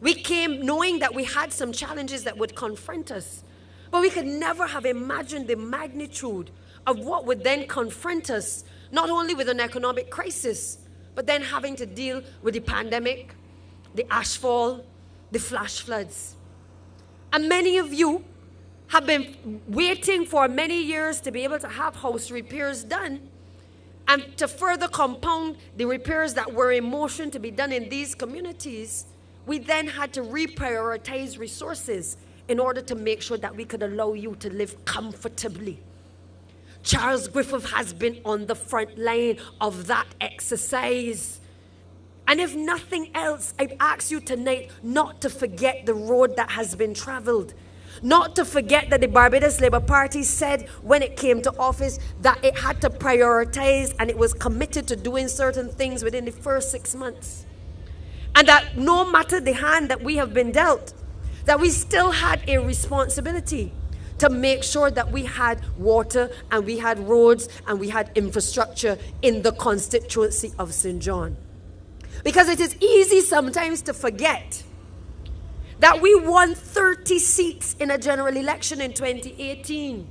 We came knowing that we had some challenges that would confront us, but we could never have imagined the magnitude of what would then confront us, not only with an economic crisis, but then having to deal with the pandemic, the ashfall, the flash floods. And many of you have been waiting for many years to be able to have house repairs done, and to further compound the repairs that were in motion to be done in these communities, we then had to reprioritize resources in order to make sure that we could allow you to live comfortably. Charles Griffith has been on the front line of that exercise. And if nothing else, I ask you tonight not to forget the road that has been traveled. Not to forget that the Barbados Labour Party said when it came to office that it had to prioritize and it was committed to doing certain things within the first 6 months. And that no matter the hand that we have been dealt, that we still had a responsibility to make sure that we had water and we had roads and we had infrastructure in the constituency of St. John. Because it is easy sometimes to forget that we won 30 seats in a general election in 2018.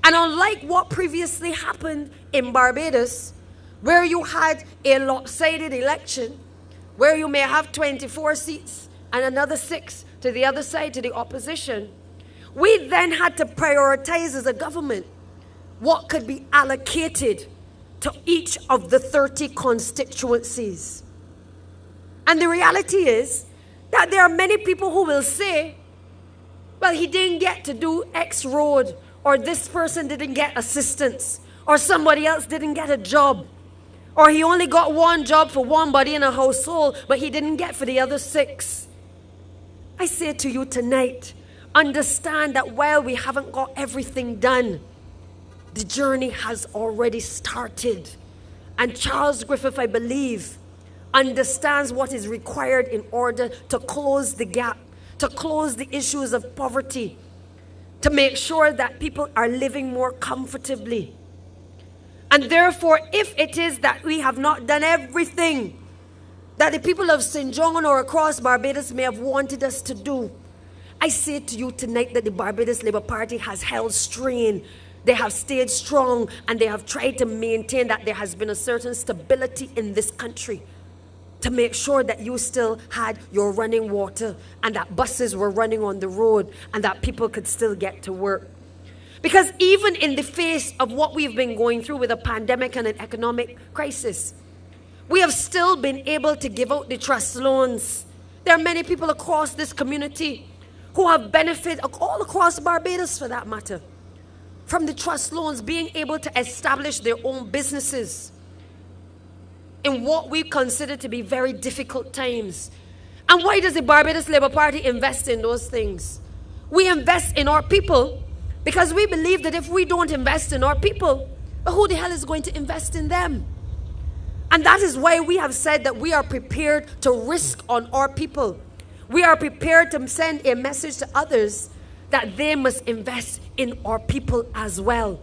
And unlike what previously happened in Barbados, where you had a lopsided election, where you may have 24 seats and another 6 to the other side, to the opposition, we then had to prioritize as a government what could be allocated to each of the 30 constituencies. And the reality is that there are many people who will say, well, he didn't get to do X road, or this person didn't get assistance, or somebody else didn't get a job, or he only got one job for one body in a household, but he didn't get for the other 6. I say to you tonight, understand that while we haven't got everything done, the journey has already started. And Charles Griffith, I believe, understands what is required in order to close the gap, to close the issues of poverty, to make sure that people are living more comfortably. And therefore, if it is that we have not done everything that the people of St. John or across Barbados may have wanted us to do, I say to you tonight that the Barbados Labour Party has held strain. They have stayed strong, and they have tried to maintain that there has been a certain stability in this country, to make sure that you still had your running water and that buses were running on the road and that people could still get to work. Because even in the face of what we've been going through with a pandemic and an economic crisis, we have still been able to give out the trust loans. There are many people across this community who have benefited, all across Barbados for that matter, from the trust loans, being able to establish their own businesses in what we consider to be very difficult times. And why does the Barbados Labour Party invest in those things? We invest in our people because we believe that if we don't invest in our people, who the hell is going to invest in them? And that is why we have said that we are prepared to risk on our people. We are prepared to send a message to others that they must invest in our people as well.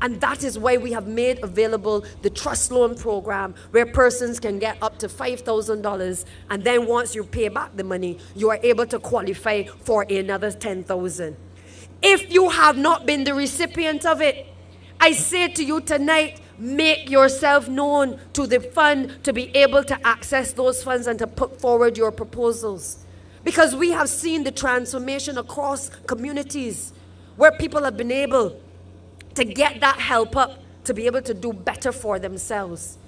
And that is why we have made available the trust loan program, where persons can get up to $5,000, and then once you pay back the money, you are able to qualify for another $10,000. If you have not been the recipient of it, I say to you tonight, make yourself known to the fund to be able to access those funds and to put forward your proposals. Because we have seen the transformation across communities where people have been able to get that help up to be able to do better for themselves.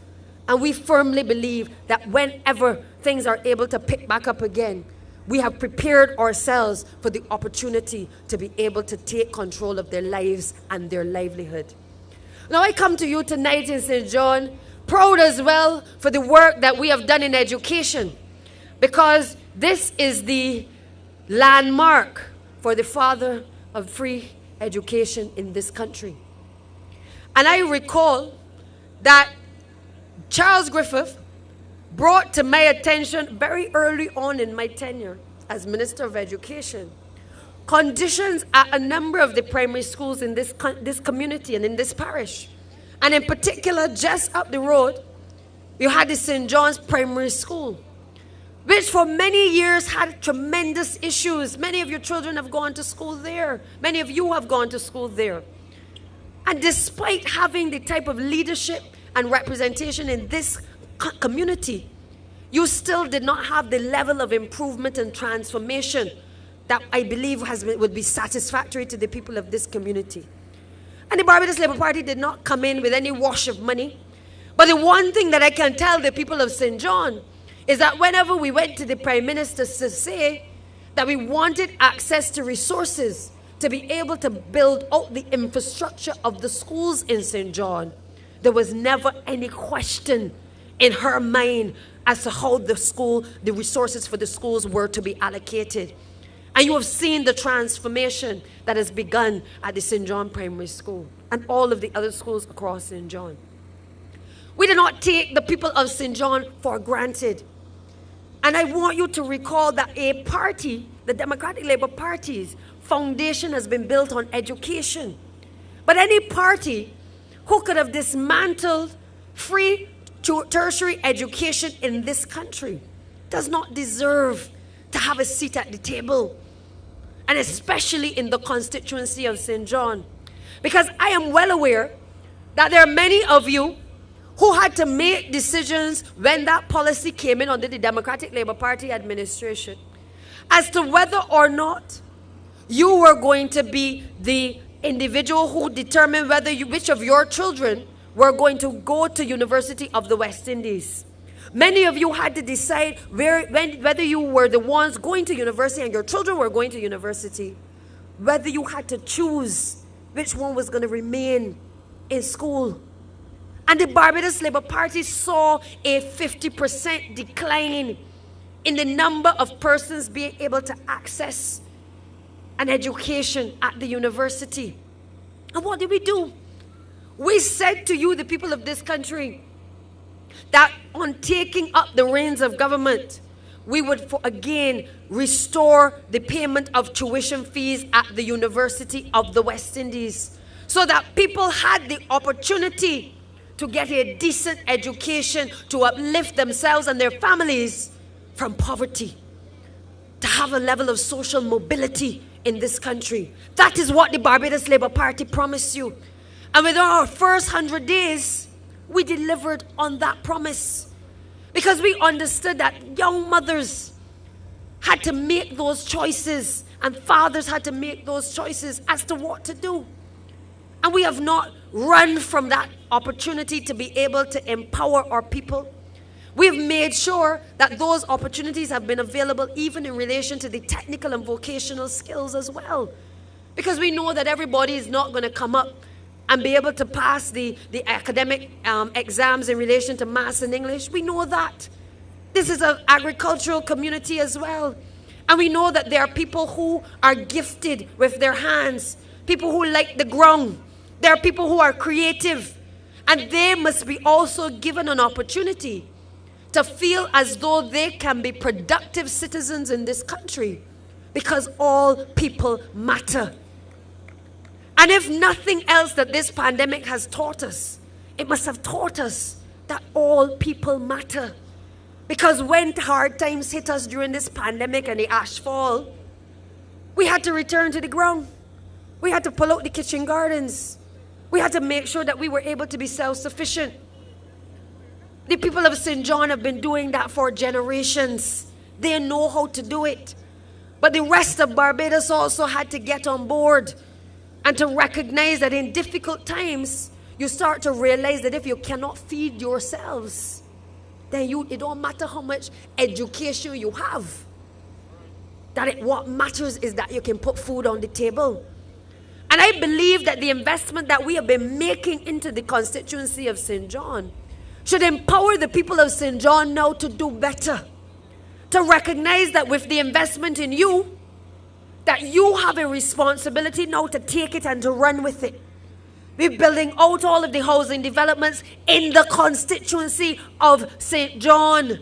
And we firmly believe that whenever things are able to pick back up again, we have prepared ourselves for the opportunity to be able to take control of their lives and their livelihood. Now I come to you tonight in St. John, proud as well for the work that we have done in education, because this is the landmark for the father of free education in this country. And I recall that Charles Griffith brought to my attention very early on in my tenure as Minister of Education conditions at a number of the primary schools in this community and in this parish. And in particular, just up the road, you had the St. John's Primary School, which for many years had tremendous issues. Many of your children have gone to school there. Many of you have gone to school there. And despite having the type of leadership and representation in this community, you still did not have the level of improvement and transformation that I believe would be satisfactory to the people of this community. And the Barbados Labour Party did not come in with any wash of money. But the one thing that I can tell the people of St. John is that whenever we went to the Prime Minister to say that we wanted access to resources to be able to build out the infrastructure of the schools in St. John, there was never any question in her mind as to how the resources for the schools were to be allocated. And you have seen the transformation that has begun at the St. John Primary School and all of the other schools across St. John. We do not take the people of St. John for granted. And I want you to recall that a party, the Democratic Labour Party's foundation has been built on education. But any party who could have dismantled free tertiary education in this country does not deserve to have a seat at the table, and especially in the constituency of St. John. Because I am well aware that there are many of you who had to make decisions when that policy came in under the Democratic Labour Party administration as to whether or not you were going to be the individual who determined which of your children were going to go to University of the West Indies. Many of you had to decide whether you were the ones going to university and your children were going to university, whether you had to choose which one was going to remain in school. And the Barbados Labour Party saw a 50% decline in the number of persons being able to access an education at the university. And what did we do? We said to you, the people of this country, that on taking up the reins of government, we would again restore the payment of tuition fees at the University of the West Indies, so that people had the opportunity to get a decent education, to uplift themselves and their families from poverty, to have a level of social mobility in this country. That is what the Barbados Labour Party promised you. And within our first 100 days, we delivered on that promise, because we understood that young mothers had to make those choices and fathers had to make those choices as to what to do. And we have not run from that opportunity to be able to empower our people. We've made sure that those opportunities have been available even in relation to the technical and vocational skills as well, because we know that everybody is not going to come up and be able to pass the academic exams in relation to maths and English. We know that. This is an agricultural community as well. And we know that there are people who are gifted with their hands, people who like the ground. There are people who are creative. And they must be also given an opportunity to feel as though they can be productive citizens in this country, because all people matter. And if nothing else that this pandemic has taught us, it must have taught us that all people matter. Because when hard times hit us during this pandemic and the ash fall, we had to return to the ground. We had to pull out the kitchen gardens. We had to make sure that we were able to be self-sufficient. The people of St. John have been doing that for generations. They know how to do it. But the rest of Barbados also had to get on board and to recognize that in difficult times, you start to realize that if you cannot feed yourselves, then it don't matter how much education you have. What matters is that you can put food on the table. And I believe that the investment that we have been making into the constituency of St. John should empower the people of St. John now to do better. To recognize that with the investment in you, that you have a responsibility now to take it and to run with it. We're building out all of the housing developments in the constituency of St. John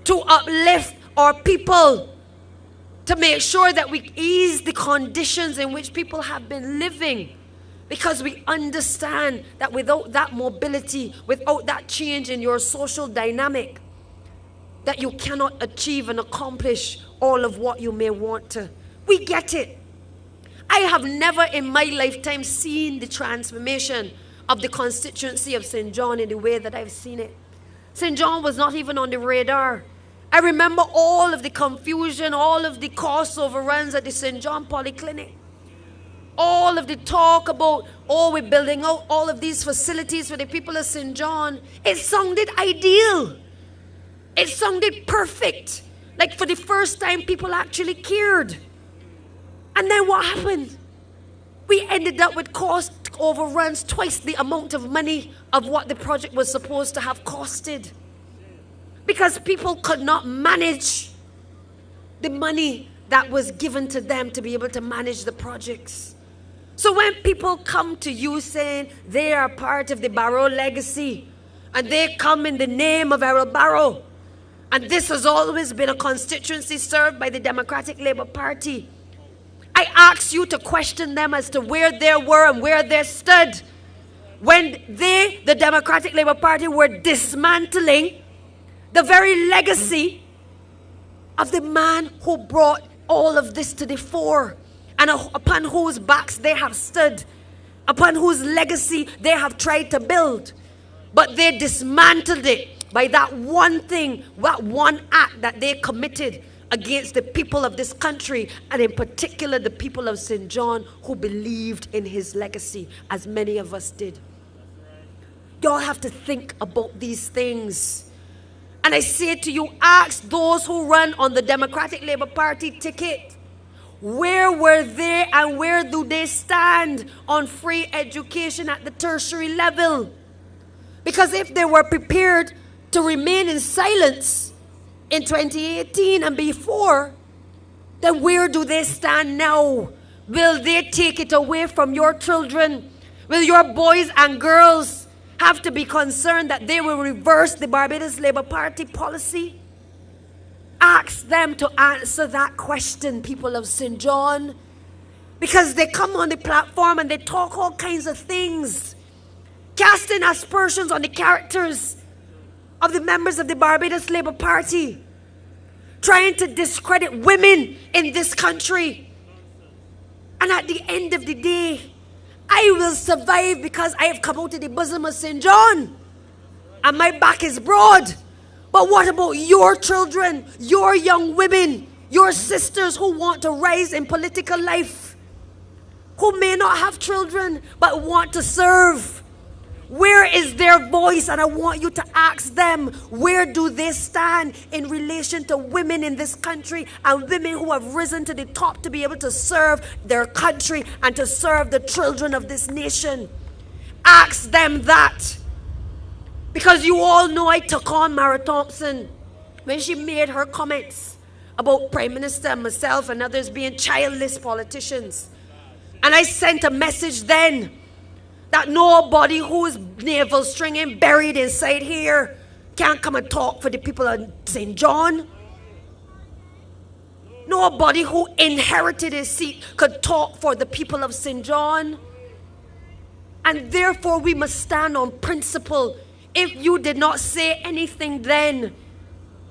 to uplift our people, to make sure that we ease the conditions in which people have been living, because we understand that without that mobility, without that change in your social dynamic, that you cannot achieve and accomplish all of what you may want to. We get it. I have never in my lifetime seen the transformation of the constituency of St. John in the way that I've seen it. St. John was not even on the radar. I remember all of the confusion, all of the cost overruns at the St. John Polyclinic. All of the talk about, we're building out all of these facilities for the people of St. John. It sounded ideal. It sounded perfect. Like for the first time, people actually cared. And then what happened? We ended up with cost overruns twice the amount of money of what the project was supposed to have costed. Because people could not manage the money that was given to them to be able to manage the projects. So when people come to you saying they are part of the Barrow legacy, and they come in the name of Errol Barrow, and this has always been a constituency served by the Democratic Labour Party, I ask you to question them as to where they were and where they stood when they, the Democratic Labour Party, were dismantling the very legacy of the man who brought all of this to the fore, and upon whose backs they have stood, upon whose legacy they have tried to build. But they dismantled it by that one thing, that one act that they committed against the people of this country, and in particular the people of St. John who believed in his legacy, as many of us did. Y'all have to think about these things. And I say to you, ask those who run on the Democratic Labour Party ticket, where were they and where do they stand on free education at the tertiary level? Because if they were prepared to remain in silence in 2018 and before, then where do they stand now? Will they take it away from your children? Will your boys and girls have to be concerned that they will reverse the Barbados Labour Party policy? Ask them to answer that question, people of St. John. Because they come on the platform and they talk all kinds of things, casting aspersions on the characters of the members of the Barbados Labour Party, trying to discredit women in this country. And at the end of the day, I will survive because I have come out of the bosom of St. John and my back is broad. But what about your children, your young women, your sisters who want to rise in political life, who may not have children but want to serve? Where is their voice? And I want you to ask them, where do they stand in relation to women in this country and women who have risen to the top to be able to serve their country and to serve the children of this nation? Ask them that. Because you all know I took on Mara Thompson when she made her comments about Prime Minister and myself and others being childless politicians. And I sent a message then that nobody who's navel stringing buried inside here can't come and talk for the people of St. John. Nobody who inherited his seat could talk for the people of St. John. And therefore we must stand on principle. If you did not say anything then,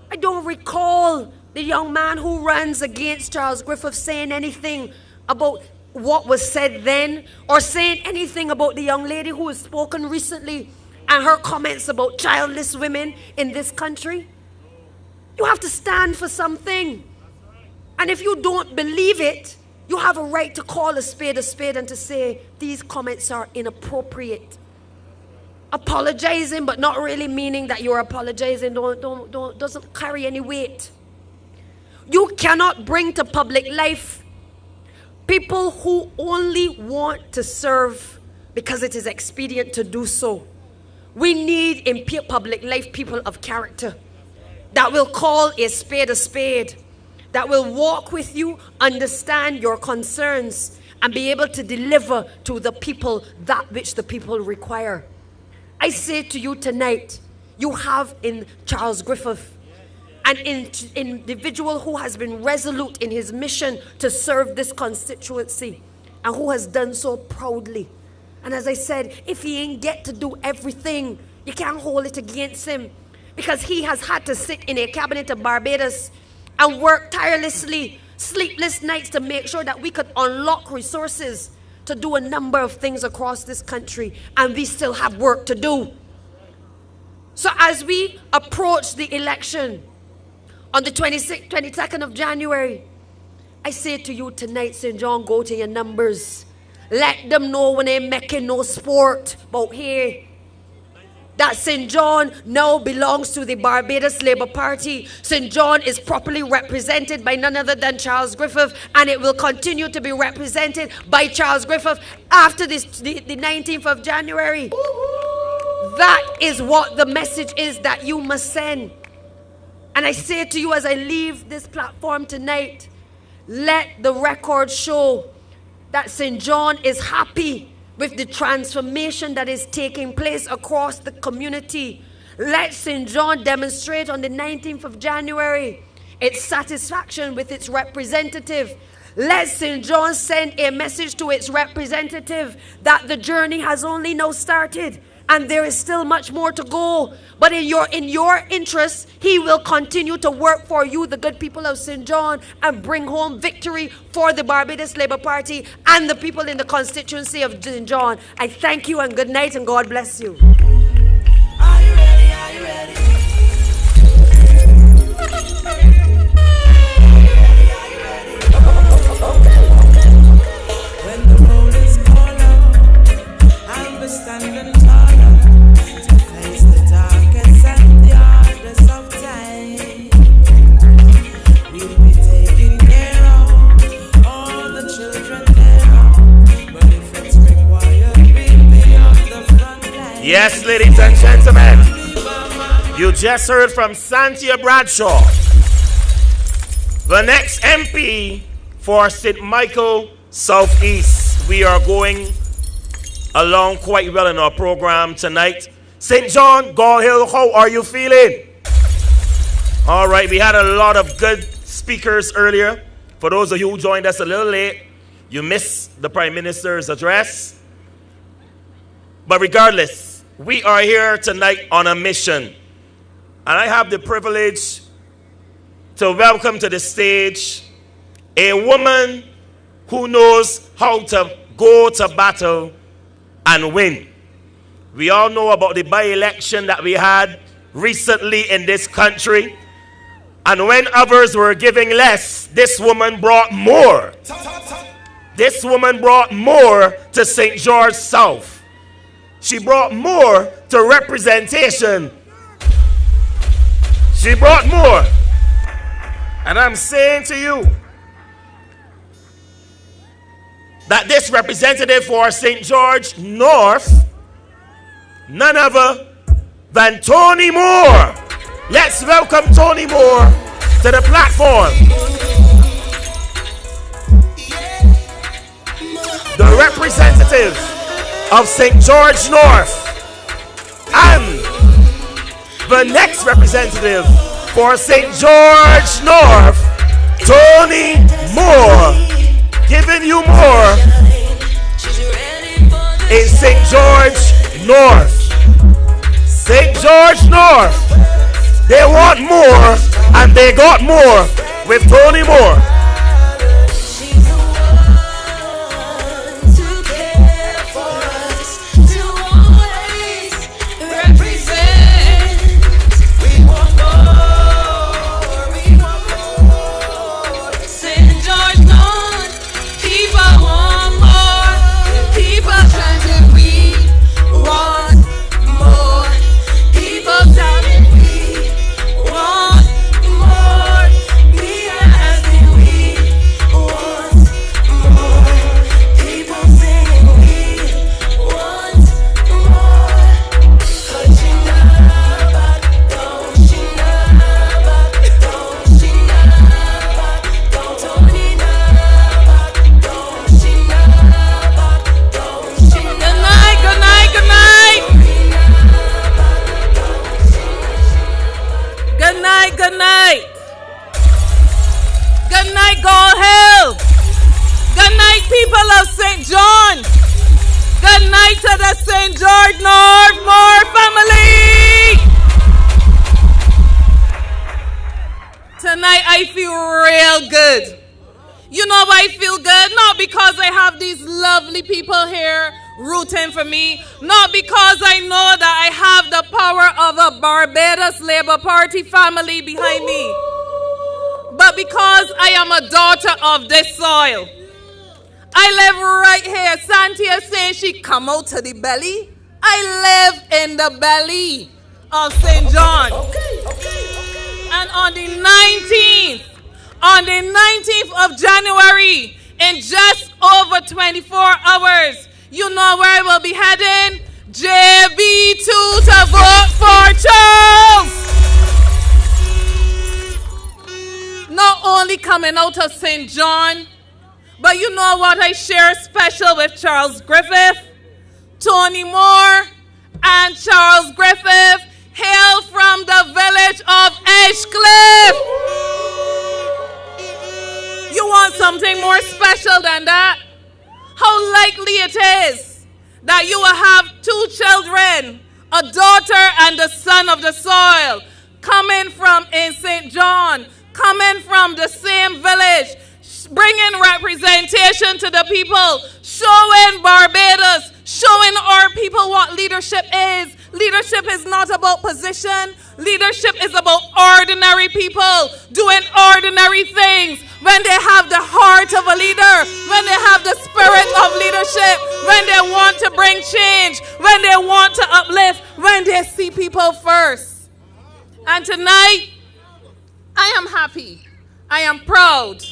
I don't recall the young man who runs against Charles Griffith saying anything about what was said then, or saying anything about the young lady who has spoken recently and her comments about childless women in this country. You have to stand for something. And if you don't believe it, you have a right to call a spade and to say these comments are inappropriate. Apologizing but not really meaning that you're apologizing doesn't carry any weight. You cannot bring to public life people who only want to serve because it is expedient to do so. We need in public life people of character that will call a spade, that will walk with you, understand your concerns, and be able to deliver to the people that which the people require. I say to you tonight, you have in Charles Griffith an individual who has been resolute in his mission to serve this constituency and who has done so proudly. And as I said, if he ain't get to do everything, you can't hold it against him, because he has had to sit in a cabinet of Barbados and work tirelessly, sleepless nights to make sure that we could unlock resources to do a number of things across this country, and we still have work to do. So as we approach the election on the 22nd of January, I say to you tonight, St. John, go to your numbers. Let them know when they're making no sport about here that St. John now belongs to the Barbados Labour Party. St. John is properly represented by none other than Charles Griffith, and it will continue to be represented by Charles Griffith after the 19th of January. That is what the message is that you must send. And I say to you as I leave this platform tonight, let the record show that St. John is happy with the transformation that is taking place across the community. Let St. John demonstrate on the 19th of January its satisfaction with its representative. Let St. John send a message to its representative that the journey has only now started and there is still much more to go. But in your interest, he will continue to work for you, the good people of St. John, and bring home victory for the Barbados Labour Party and the people in the constituency of St. John. I thank you and good night and God bless you. Are you ready? Are you ready? When the road is colder, I'll be standing taller to face the darkest and the hardest of time. We'll be taking care of all the children thereof, but if it's required, we'll be on the front line. Yes, ladies and gentlemen, you just heard from Cynthia Bradshaw, the next MP for St. Michael Southeast. We are going along quite well in our program tonight. St. John, Gall Hill, how are you feeling? All right, we had a lot of good speakers earlier. For those of you who joined us a little late, you missed the Prime Minister's address. But regardless, we are here tonight on a mission. And I have the privilege to welcome to the stage a woman who knows how to go to battle and win. We all know about the by-election that we had recently in this country. And when others were giving less, this woman brought more. This woman brought more to St. George South. She brought more to representation. She brought more. And I'm saying to you that this representative for St. George North, none other than Tony Moore. Let's welcome Tony Moore to the platform. The representative of St. George North and the next representative for St. George North, Tony Tony Moore giving you more in St. George North. St. George North. They want more, and they got more with Tony Moore. For me, not because I know that I have the power of a Barbados Labour Party family behind me, but because I am a daughter of this soil. I live right here. Santia saying she come out to the belly. I live in the belly of St. John. And on the 19th of January, in just over 24 hours, you know where I will be heading? JB2 to vote for Charles. Not only coming out of St. John, but you know what I share special with Charles Griffith? Tony Moore and Charles Griffith hail from the village of Edgecliff. You want something more special than that? How likely it is that you will have two children, a daughter and the son of the soil, coming from in St. John, coming from the same village, bringing representation to the people, showing Barbados, showing our people what leadership is. Leadership is not about position. Leadership is about ordinary people doing ordinary things. When they have the heart of a leader, when they have the spirit of leadership, when they want to bring change, when they want to uplift, when they see people first. And tonight, I am happy. I am proud,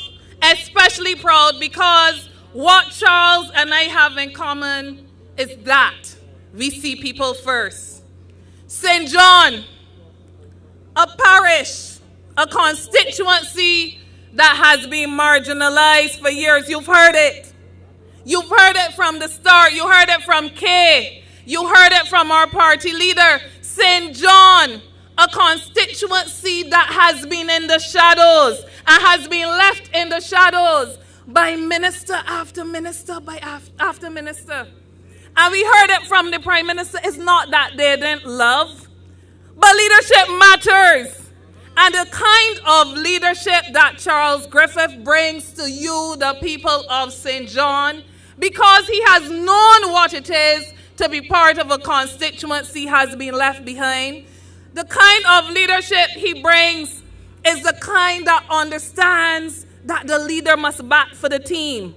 especially proud because what Charles and I have in common is that we see people first. St. John, a parish, a constituency that has been marginalized for years. You've heard it. You've heard it from the start. You heard it from Kay. You heard it from our party leader. St. John, a constituency that has been in the shadows and has been left in the shadows by minister after minister after minister. And we heard it from the Prime Minister. It's not that they didn't love, but leadership matters. And the kind of leadership that Charles Griffith brings to you, the people of St. John, because he has known what it is to be part of a constituency has been left behind. The kind of leadership he brings is the kind that understands that the leader must bat for the team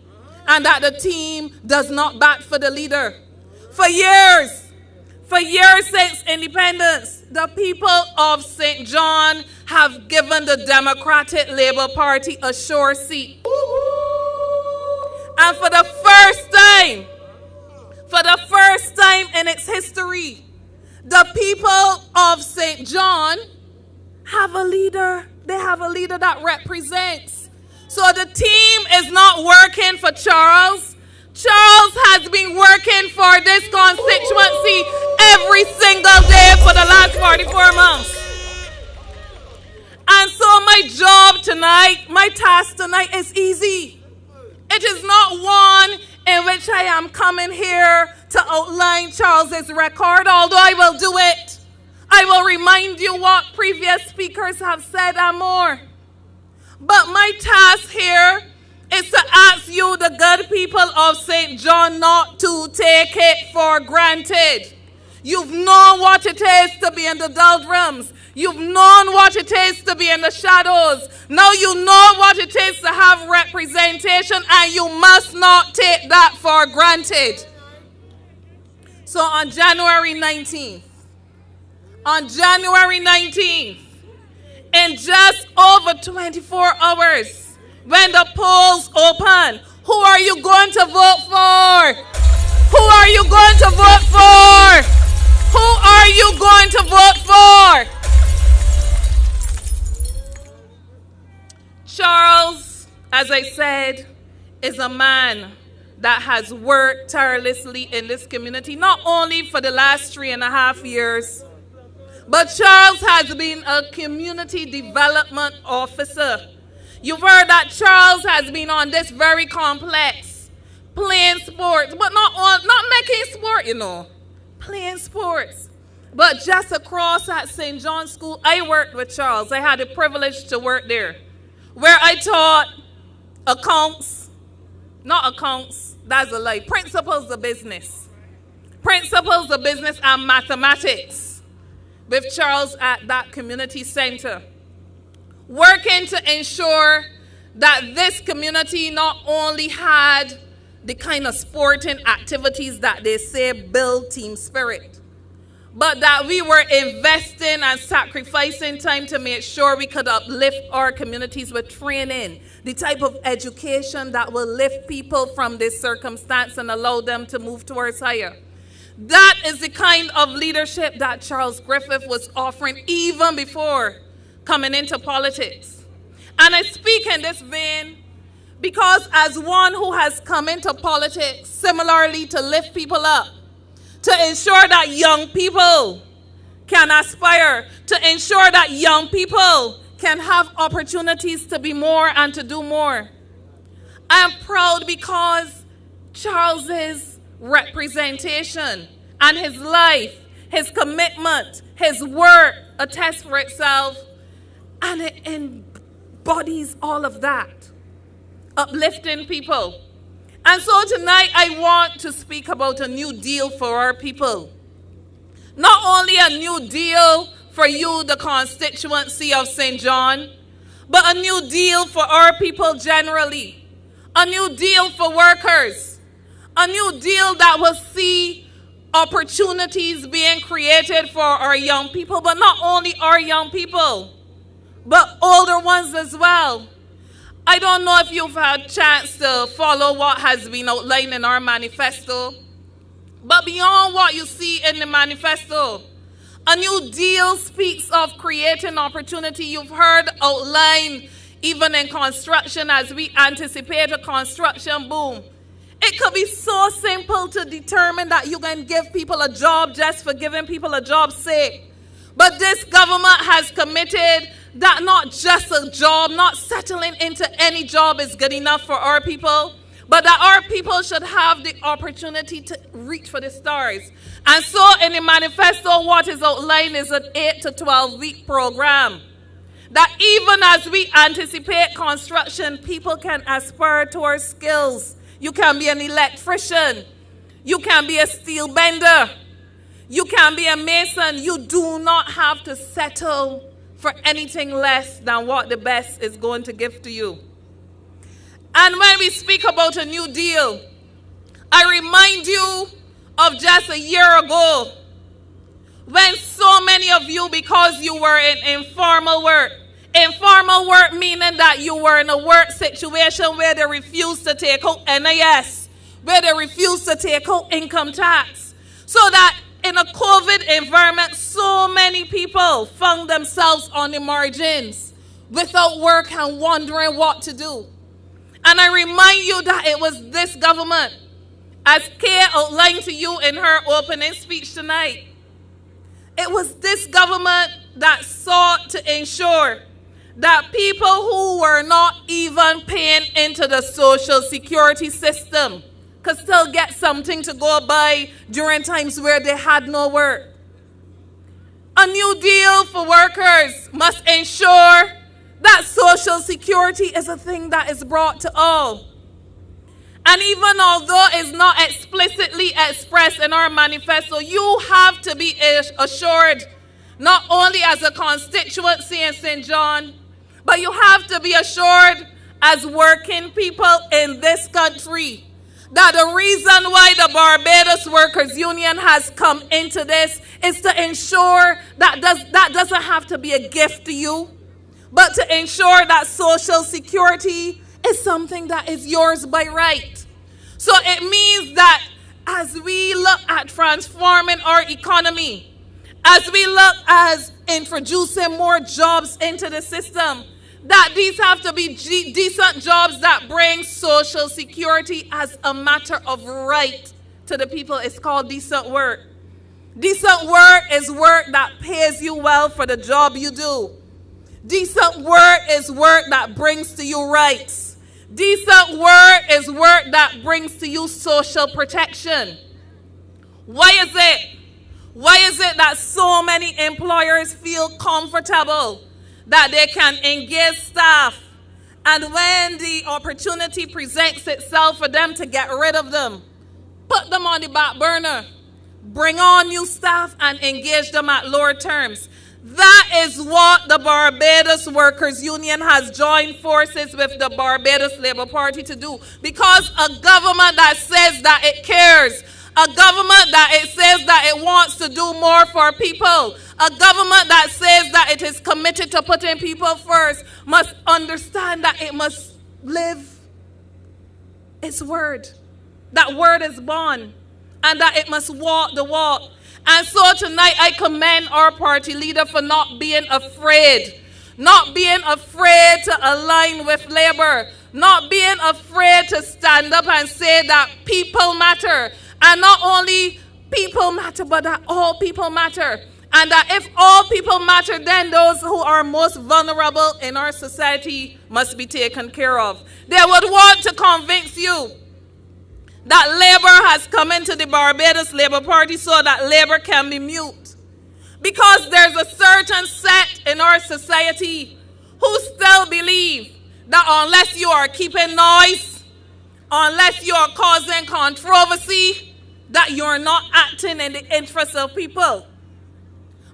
and that the team does not bat for the leader. For years since independence, the people of St. John have given the Democratic Labour Party a sure seat. And for the first time in its history, the people of St. John have a leader. They have a leader that represents. So the team is not working for Charles. Charles has been working for this constituency every single day for the last 44 months. And so my job tonight, my task tonight is easy. It is not one in which I am coming here to outline Charles's record, although I will do it. I will remind you what previous speakers have said and more. But my task here is to ask you, the good people of St. John, not to take it for granted. You've known what it is to be in the doldrums. You've known what it is to be in the shadows. Now you know what it is to have representation, and you must not take that for granted. So on January 19th, in just over 24 hours, when the polls open, who are you going to vote for? Who are you going to vote for? Who are you going to vote for? Charles, as I said, is a man that has worked tirelessly in this community, not only for the last 3.5 years, but Charles has been a community development officer. You've heard that Charles has been on this very complex, playing sports, but not making sport, playing sports. But just across at St. John's School, I worked with Charles. I had the privilege to work there, where I taught that's a lie, principles of business and mathematics with Charles at that community center, working to ensure that this community not only had the kind of sporting activities that they say build team spirit, but that we were investing and sacrificing time to make sure we could uplift our communities with training, the type of education that will lift people from this circumstance and allow them to move towards higher. That is the kind of leadership that Charles Griffith was offering even before coming into politics. And I speak in this vein because as one who has come into politics similarly to lift people up, to ensure that young people can aspire, to ensure that young people can have opportunities to be more and to do more. I am proud because Charles's representation and his life, his commitment, his work attests for itself, and it embodies all of that, uplifting people. And so tonight I want to speak about a new deal for our people. Not only a new deal for you, the constituency of St. John, but a new deal for our people generally. A new deal for workers. A new deal that will see opportunities being created for our young people, but not only our young people, but older ones as well. I don't know if you've had a chance to follow what has been outlined in our manifesto, but beyond what you see in the manifesto, a new deal speaks of creating opportunity. You've heard outlined even in construction as we anticipate a construction boom. It could be so simple to determine that you can give people a job just for giving people a job's sake. But this government has committed that not just a job, not settling into any job is good enough for our people, but that our people should have the opportunity to reach for the stars. And so in the manifesto, what is outlined is an 8 to 12 week program. That even as we anticipate construction, people can aspire towards skills. You can be an electrician. You can be a steel bender. You can be a mason. You do not have to settle for anything less than what the best is going to give to you. And when we speak about a new deal, I remind you of just a year ago when so many of you, because you were in informal work meaning that you were in a work situation where they refused to take out NIS, where they refused to take out income tax, so that in a COVID environment, so many people found themselves on the margins without work and wondering what to do. And I remind you that it was this government, as Kay outlined to you in her opening speech tonight, it was this government that sought to ensure that people who were not even paying into the social security system could still get something to go by during times where they had no work. A new deal for workers must ensure that social security is a thing that is brought to all. And even although it's not explicitly expressed in our manifesto, you have to be assured, not only as a constituency in St. John, but you have to be assured as working people in this country that the reason why the Barbados Workers Union has come into this is to ensure that that doesn't have to be a gift to you, but to ensure that social security is something that is yours by right. So it means that as we look at transforming our economy, as we look at introducing more jobs into the system, that these have to be decent jobs that bring social security as a matter of right to the people. It's called decent work. Decent work is work that pays you well for the job you do. Decent work is work that brings to you rights. Decent work is work that brings to you social protection. Why is it? Why is it that so many employers feel comfortable that they can engage staff, and when the opportunity presents itself for them to get rid of them, put them on the back burner, bring on new staff and engage them at lower terms? That is what the Barbados Workers Union has joined forces with the Barbados Labour Party to do, because a government that says that it cares, a government that it says that it wants to do more for people, a government that says that it is committed to putting people first, must understand that it must live its word. That word is born, and that it must walk the walk. And so tonight I commend our party leader for not being afraid to align with Labour, not being afraid to stand up and say that people matter. And not only people matter, but that all people matter. And that if all people matter, then those who are most vulnerable in our society must be taken care of. They would want to convince you that Labour has come into the Barbados Labour Party so that Labour can be mute. Because there's a certain set in our society who still believe that unless you are keeping noise, unless you are causing controversy, that you're not acting in the interest of people.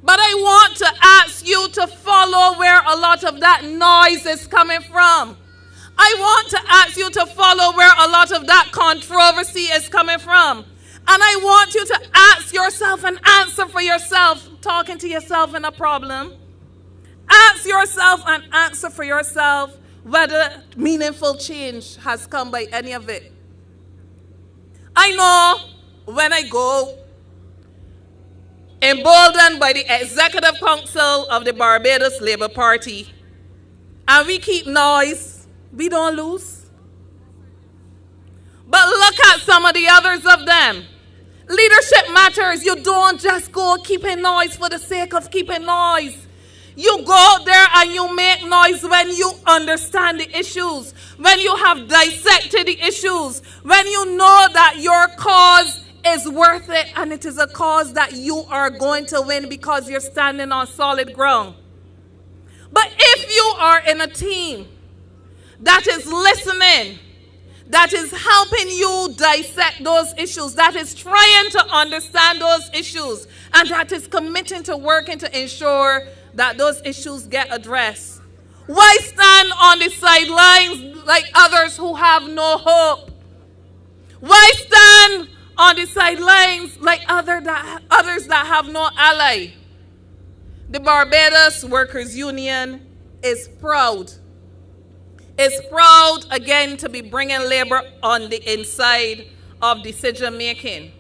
But I want to ask you to follow where a lot of that noise is coming from. I want to ask you to follow where a lot of that controversy is coming from. And I want you to ask yourself and answer for yourself, talking to yourself in a problem. Ask yourself and answer for yourself whether meaningful change has come by any of it. I know when I go, emboldened by the Executive Council of the Barbados Labour Party, and we keep noise, we don't lose. But look at some of the others of them. Leadership matters. You don't just go keeping noise for the sake of keeping noise. You go out there and you make noise when you understand the issues, when you have dissected the issues, when you know that your cause is worth it and it is a cause that you are going to win because you're standing on solid ground. But if you are in a team that is listening, that is helping you dissect those issues, that is trying to understand those issues, and that is committing to working to ensure that those issues get addressed, why stand on the sidelines like others who have no hope? Why stand on the sidelines like others that have no ally? The Barbados Workers Union is proud. It's proud again to be bringing Labour on the inside of decision making.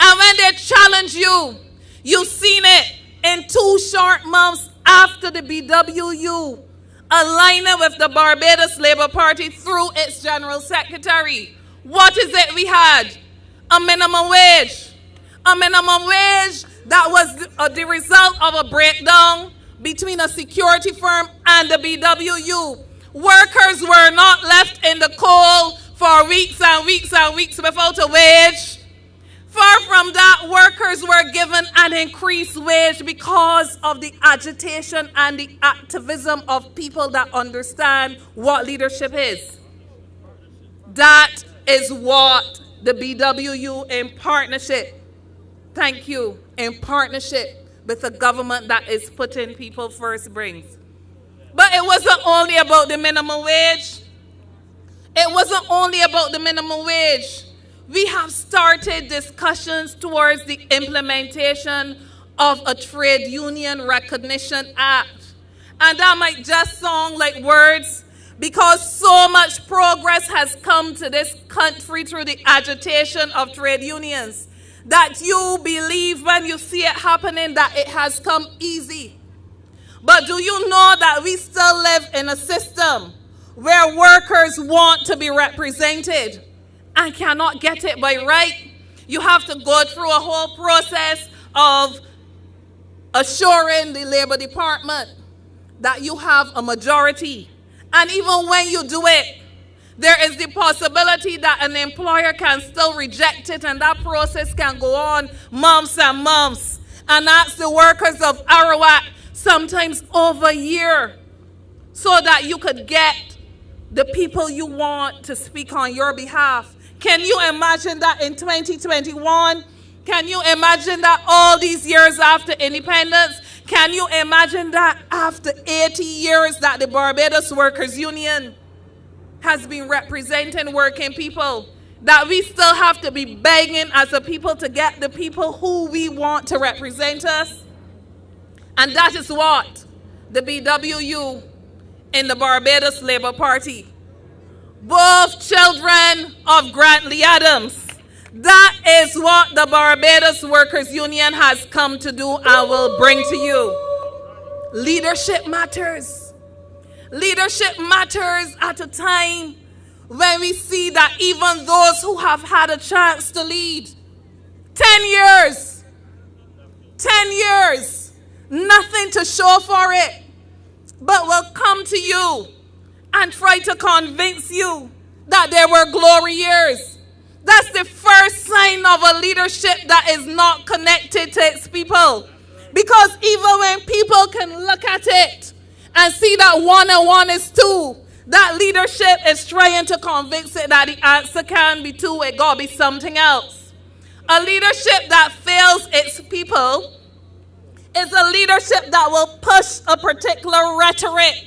And when they challenge you, you've seen it in 2 short months after the BWU aligning with the Barbados Labour Party through its General Secretary. What is it we had? A minimum wage. A minimum wage that was the result of a breakdown between a security firm and the BWU. Workers were not left in the cold for weeks and weeks and weeks without a wage. Far from that, workers were given an increased wage because of the agitation and the activism of people that understand what leadership is. That is what the BWU in partnership, thank you, in partnership with a government that is putting people first brings. But it wasn't only about the minimum wage. It wasn't only about the minimum wage. We have started discussions towards the implementation of a Trade Union Recognition Act. And that might just sound like words, because so much progress has come to this country through the agitation of trade unions that you believe when you see it happening that it has come easy. But do you know that we still live in a system where workers want to be represented and cannot get it by right? You have to go through a whole process of assuring the Labor Department that you have a majority. And even when you do it, there is the possibility that an employer can still reject it, and that process can go on months and months. And that's the workers of Arawak, sometimes over a year, so that you could get the people you want to speak on your behalf. Can you imagine that in 2021? Can you imagine that all these years after independence? Can you imagine that after 80 years that the Barbados Workers Union has been representing working people, that we still have to be begging as a people to get the people who we want to represent us? And that is what the BWU in the Barbados Labour Party, both children of Grant Lee Adams, that is what the Barbados Workers Union has come to do and will bring to you. Leadership matters. Leadership matters at a time when we see that even those who have had a chance to lead, 10 years, nothing to show for it, but will come to you and try to convince you that there were glory years. That's the first sign of a leadership that is not connected to its people. Because even when people can look at it and see that 1 and 1 is 2, that leadership is trying to convince it that the answer can be 2, it got to be something else. A leadership that fails its people is a leadership that will push a particular rhetoric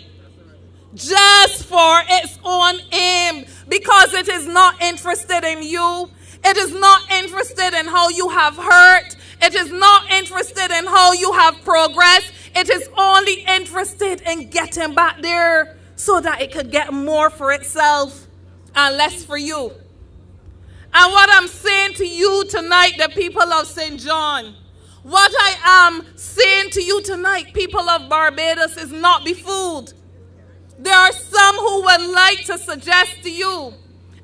just for its own aim, because it is not interested in you. It is not interested in how you have hurt. It is not interested in how you have progressed. It is only interested in getting back there so that it could get more for itself and less for you. And what I'm saying to you tonight, the people of St. John, what I am saying to you tonight, people of Barbados, is not be fooled. There are some who would like to suggest to you,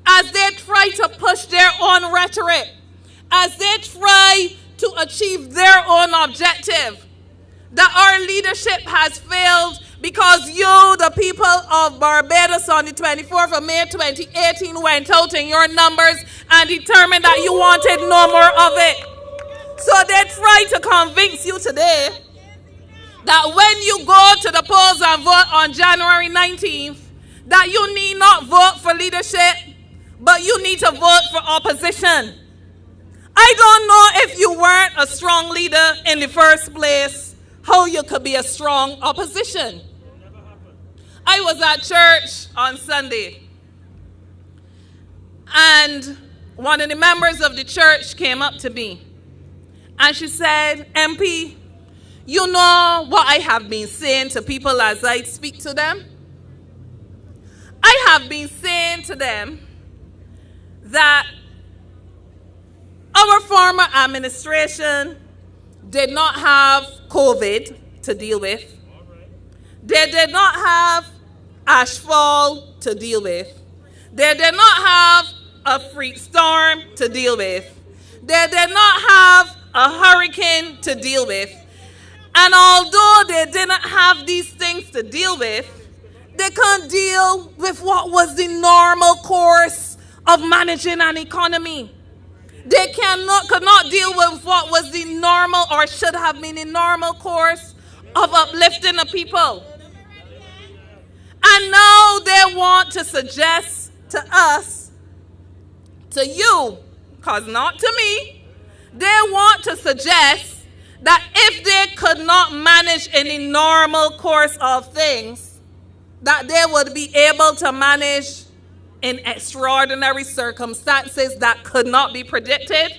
as they try to push their own rhetoric, as they try to achieve their own objective, that our leadership has failed because you, the people of Barbados, on the 24th of May 2018, went out in your numbers and determined that you wanted no more of it. So they try to convince you today that when you go to the polls and vote on January 19th, that you need not vote for leadership, but you need to vote for opposition. I don't know, if you weren't a strong leader in the first place, how you could be a strong opposition. I was at church on Sunday, and one of the members of the church came up to me, and she said, MP, you know what I have been saying to people as I speak to them? I have been saying to them that our former administration did not have COVID to deal with. They did not have ashfall to deal with. They did not have a freak storm to deal with. They did not have a hurricane to deal with. And although they didn't have these things to deal with, they can't deal with what was the normal course of managing an economy. They could not deal with what was the normal or should have been the normal course of uplifting the people. And now they want to suggest to us, to you, because not to me, they want to suggest that if they could not manage any normal course of things, that they would be able to manage in extraordinary circumstances that could not be predicted.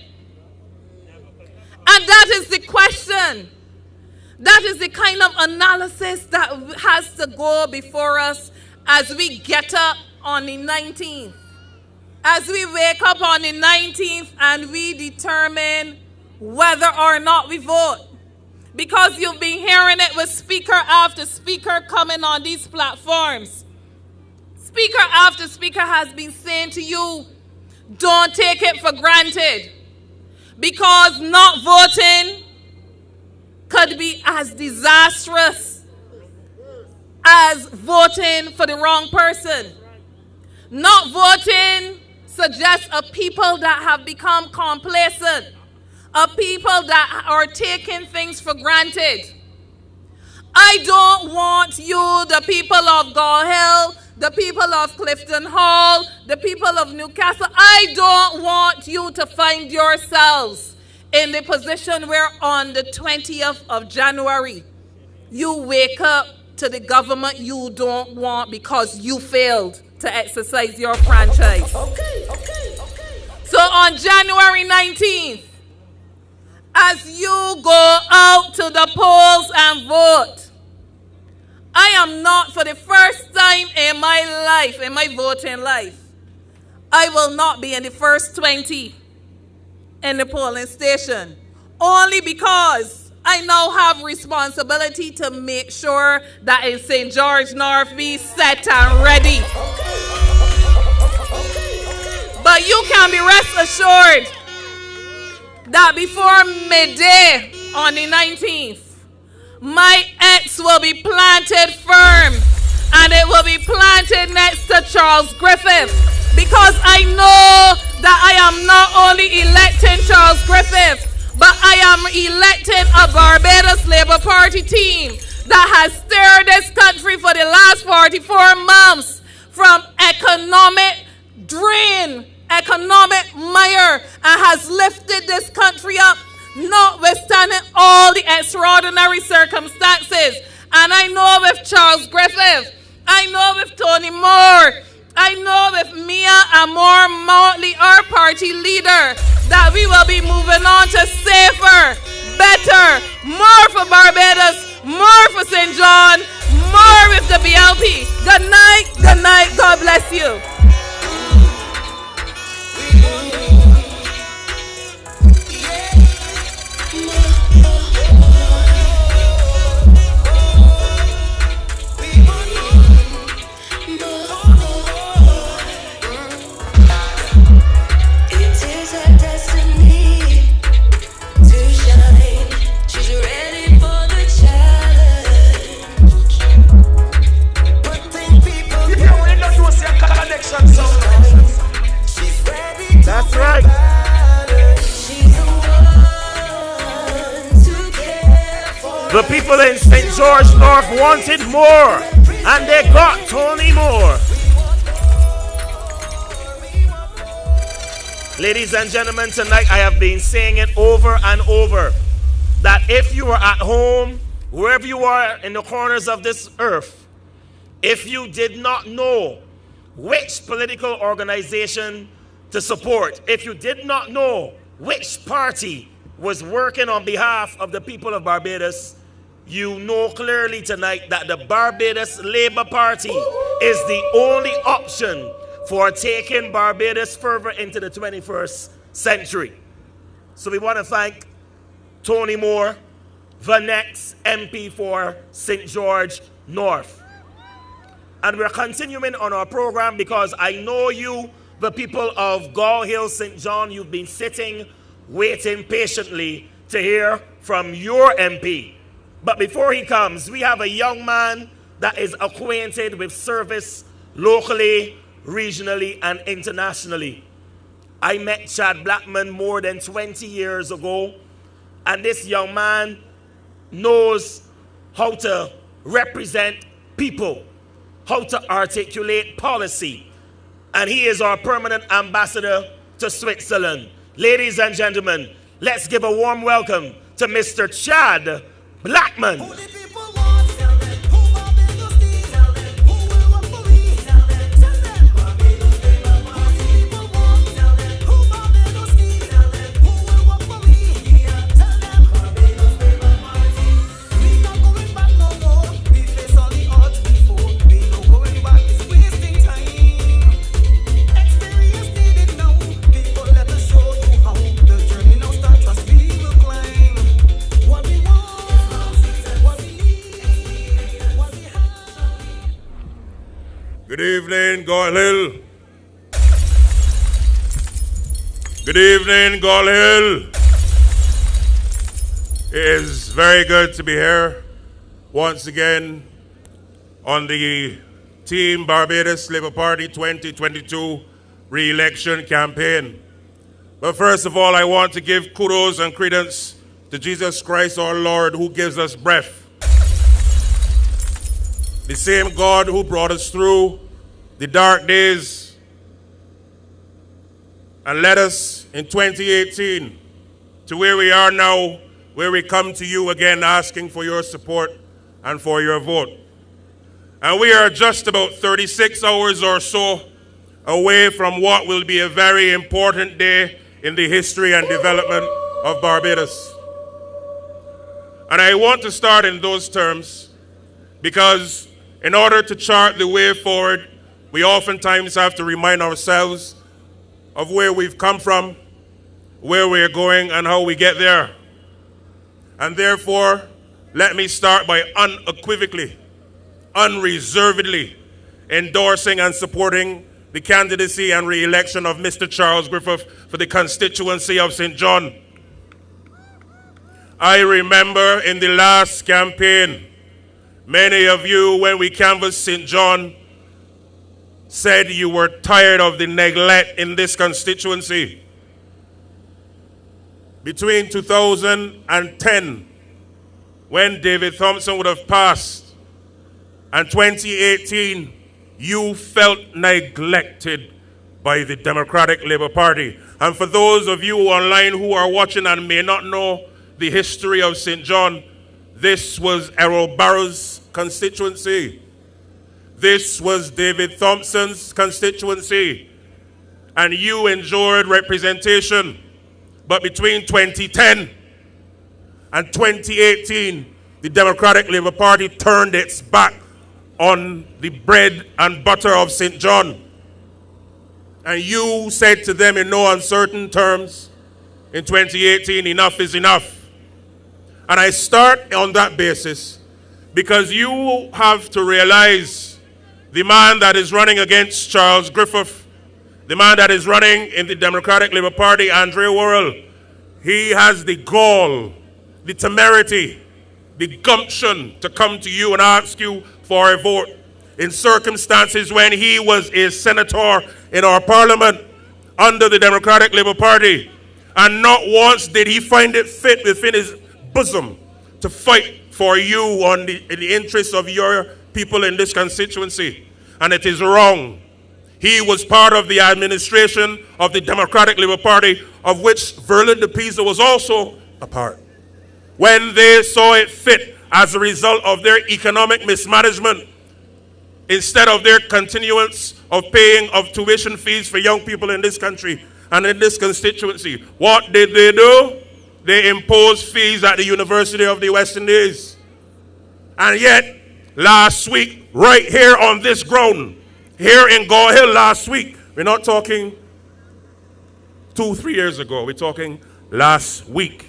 And that is the question. That is the kind of analysis that has to go before us as we get up on the 19th. As we wake up on the 19th and we determine whether or not we vote. Because you've been hearing it with speaker after speaker coming on these platforms. Speaker after speaker has been saying to you, don't take it for granted. Because not voting could be as disastrous as voting for the wrong person. Not voting suggests a people that have become complacent, a people that are taking things for granted. I don't want you, the people of Gall Hill, the people of Clifton Hall, the people of Newcastle, I don't want you to find yourselves in the position where on the 20th of January, you wake up to the government you don't want because you failed to exercise your franchise. Okay. So on January 19th, as you go out to the polls and vote, I am not, for the first time in my life, in my voting life, I will not be in the first 20 in the polling station. Only because I now have responsibility to make sure that in St. George North we set and ready. But you can be rest assured that before midday on the 19th, my X will be planted firm, and it will be planted next to Charles Griffith, because I know that I am not only electing Charles Griffith, but I am electing a Barbados Labour Party team that has steered this country for the last 44 months from economic drain, economic mire, and has lifted this country up, notwithstanding all the extraordinary circumstances. And I know with Charles Griffith, I know with Tony Moore, I know with Mia Amor Motley, our party leader, that we will be moving on to safer, better, more for Barbados, more for St. John, more with the BLP. Good night, God bless you. That's right. The people in St. George North wanted more, and they got Tony Moore. Ladies and gentlemen, tonight I have been saying it over and over, that if you are at home, wherever you are in the corners of this earth, if you did not know which political organization to support, if you did not know which party was working on behalf of the people of Barbados, you know clearly tonight that the Barbados Labour Party is the only option for taking Barbados further into the 21st century. So we want to thank Tony Moore, the next MP for St. George North. And we're continuing on our program because I know you, the people of Gall Hill, St. John, you've been sitting, waiting patiently to hear from your MP. But before he comes, we have a young man that is acquainted with service locally, regionally, and internationally. I met Chad Blackman more than 20 years ago, and this young man knows how to represent people, how to articulate policy, and he is our permanent ambassador to Switzerland. Ladies and gentlemen, let's give a warm welcome to Mr. Chad Blackman. Who the people want? Tell them. Who Barbados need? Tell them. Who will work for we? Tell them. Tell them. Barbados Labour Party. Who the people want? Tell them. Who Barbados need? Tell them. Who will work for we? Tell them. Barbados Labour Party. We not going back no more. We face all the odds before. We no going back. It's wasting time. Experience needed now. People, let us show you how the journey now start. Trust we will climb. What we want, what we need, what we have. Good evening, Gall Hill. Good evening, Gall Hill. It is very good to be here once again on the Team Barbados Labour Party 2022 re-election campaign. But first of all, I want to give kudos and credence to Jesus Christ our Lord, who gives us breath. The same God who brought us through the dark days and led us in 2018 to where we are now, where we come to you again asking for your support and for your vote. And we are just about 36 hours or so away from what will be a very important day in the history and development of Barbados. And I want to start in those terms because in order to chart the way forward, we oftentimes have to remind ourselves of where we've come from, where we're going, and how we get there. And therefore, let me start by unequivocally, unreservedly endorsing and supporting the candidacy and re-election of Mr. Charles Griffith for the constituency of St. John. I remember in the last campaign, many of you, when we canvassed St. John, said you were tired of the neglect in this constituency. Between 2010, when David Thompson would have passed, and 2018, you felt neglected by the Democratic Labour Party. And for those of you online who are watching and may not know the history of St. John, this was Errol Barrow's constituency. This was David Thompson's constituency. And you enjoyed representation. But between 2010 and 2018, the Democratic Labour Party turned its back on the bread and butter of St. John. And you said to them in no uncertain terms in 2018, enough is enough. And I start on that basis because you have to realize the man that is running against Charles Griffith, the man that is running in the Democratic Labour Party, Andre Worrell, he has the gall, the temerity, the gumption to come to you and ask you for a vote in circumstances when he was a senator in our parliament under the Democratic Labour Party. And not once did he find it fit within his bosom to fight for you on the interests of your people in this constituency. And it is wrong. He was part of the administration of the Democratic Labour Party, of which Verlin de Pisa was also a part. When they saw it fit as a result of their economic mismanagement, instead of their continuance of paying of tuition fees for young people in this country and in this constituency, what did they do? They imposed fees at the University of the West Indies. And yet, last week, right here on this ground, here in Gall Hill last week, we're not talking 2-3 years ago, we're talking last week.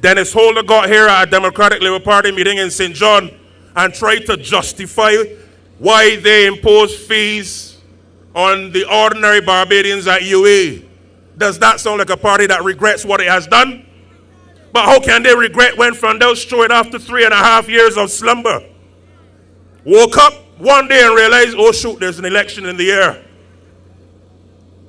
Dennis Holder got here at a Democratic Labour Party meeting in St. John and tried to justify why they imposed fees on the ordinary Barbadians at UA. Does that sound like a party that regrets what it has done? But how can they regret when Frandel Stewart, after 3.5 years of slumber, woke up one day and realized, oh shoot, there's an election in the air.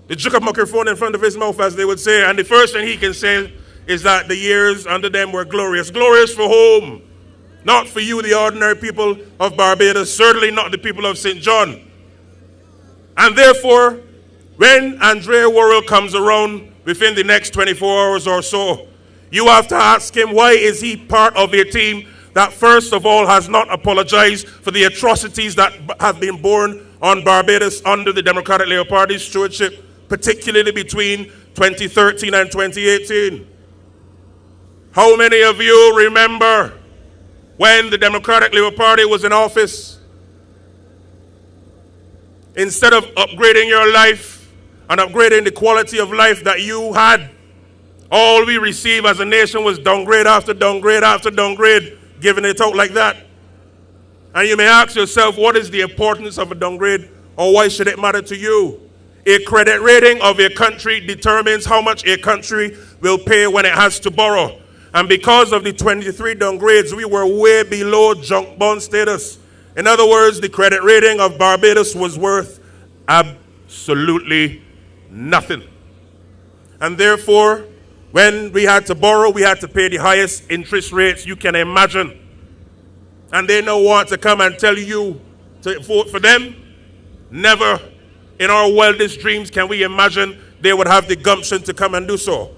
They took a microphone in front of his mouth, as they would say, and the first thing he can say is that the years under them were glorious. Glorious for whom? Not for you, the ordinary people of Barbados, certainly not the people of St. John. And therefore, when Andrea Worrell comes around within the next 24 hours or so, you have to ask him, why is he part of a team that first of all has not apologized for the atrocities that have been borne on Barbados under the Democratic Labour Party's stewardship, particularly between 2013 and 2018? How many of you remember when the Democratic Labour Party was in office? Instead of upgrading your life and upgrading the quality of life that you had, all we received as a nation was downgrade after downgrade after downgrade, giving it out like that. And you may ask yourself, what is the importance of a downgrade, or why should it matter to you? A credit rating of a country determines how much a country will pay when it has to borrow. And because of the 23 downgrades, we were way below junk bond status. In other words, the credit rating of Barbados was worth absolutely nothing. And therefore, when we had to borrow, we had to pay the highest interest rates you can imagine. And they now want to come and tell you to vote for them? Never in our wildest dreams can we imagine they would have the gumption to come and do so.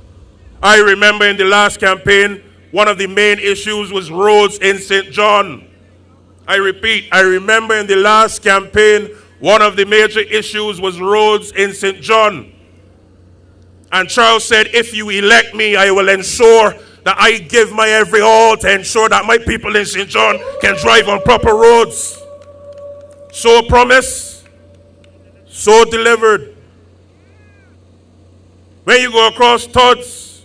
I remember in the last campaign, one of the main issues was roads in St. John. I repeat, I remember in the last campaign, one of the major issues was roads in St. John. And Charles said, if you elect me, I will ensure that I give my every all to ensure that my people in St. John can drive on proper roads. So promised, so delivered. When you go across Todd's,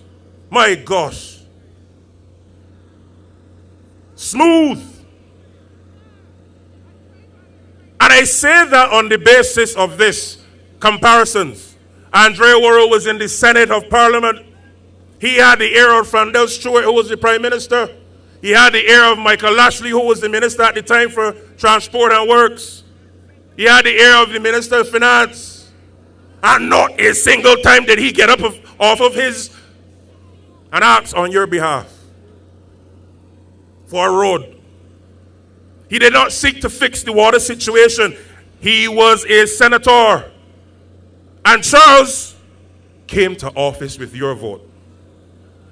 my gosh, smooth. And I say that on the basis of this comparisons. Andrea Worrell was in the Senate of Parliament. He had the ear of Frandel Stewart, who was the Prime Minister. He had the ear of Michael Lashley, who was the Minister at the time for Transport and Works. He had the ear of the Minister of Finance. And not a single time did he get up off of his and ask on your behalf for a road. He did not seek to fix the water situation. He was a senator. And Charles came to office with your vote.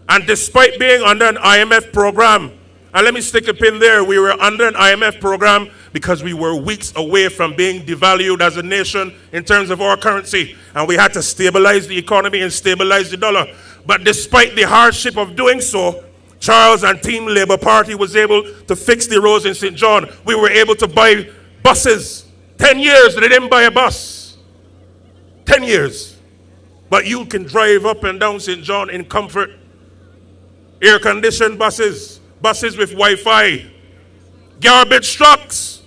And despite being under an IMF program, and let me stick a pin there, we were under an IMF program because we were weeks away from being devalued as a nation in terms of our currency. And we had to stabilize the economy and stabilize the dollar. But despite the hardship of doing so, Charles and Team Labour Party was able to fix the roads in St. John. We were able to buy buses. 10 years they didn't buy a bus. 10 years. But you can drive up and down St. John in comfort. Air-conditioned buses. Buses with Wi-Fi. Garbage trucks.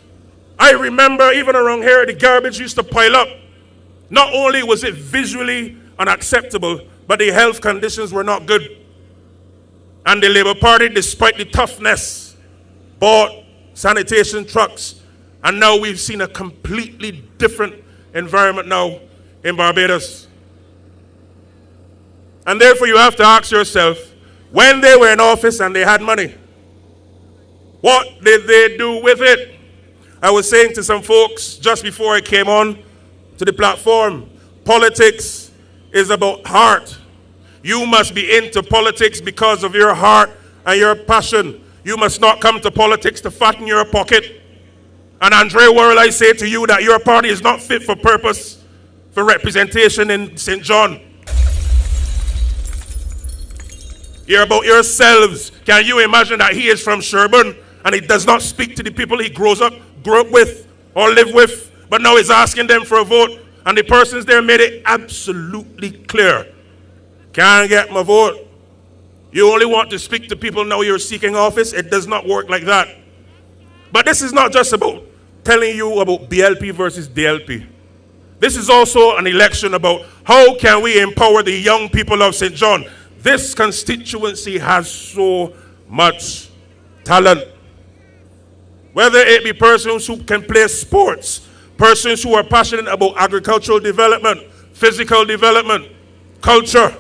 I remember even around here, the garbage used to pile up. Not only was it visually unacceptable, but the health conditions were not good. And the Labour Party, despite the toughness, bought sanitation trucks. And now we've seen a completely different environment now in Barbados. And therefore you have to ask yourself, when they were in office and they had money, what did they do with it? I was saying to some folks just before I came on to the platform, politics is about heart. You must be into politics because of your heart and your passion. You must not come to politics to fatten your pocket. And Andrea Worrell, I say to you that your party is not fit for purpose for representation in St. John. You're about yourselves. Can you imagine that he is from Sherburne and he does not speak to the people he grew up with or live with, but now he's asking them for a vote, and the persons there made it absolutely clear. Can't get my vote. You only want to speak to people now you're seeking office. It does not work like that. But this is not just about telling you about BLP versus DLP. This is also an election about how can we empower the young people of St. John. this constituency has so much talent. Whether it be persons who can play sports, persons who are passionate about agricultural development, physical development, culture.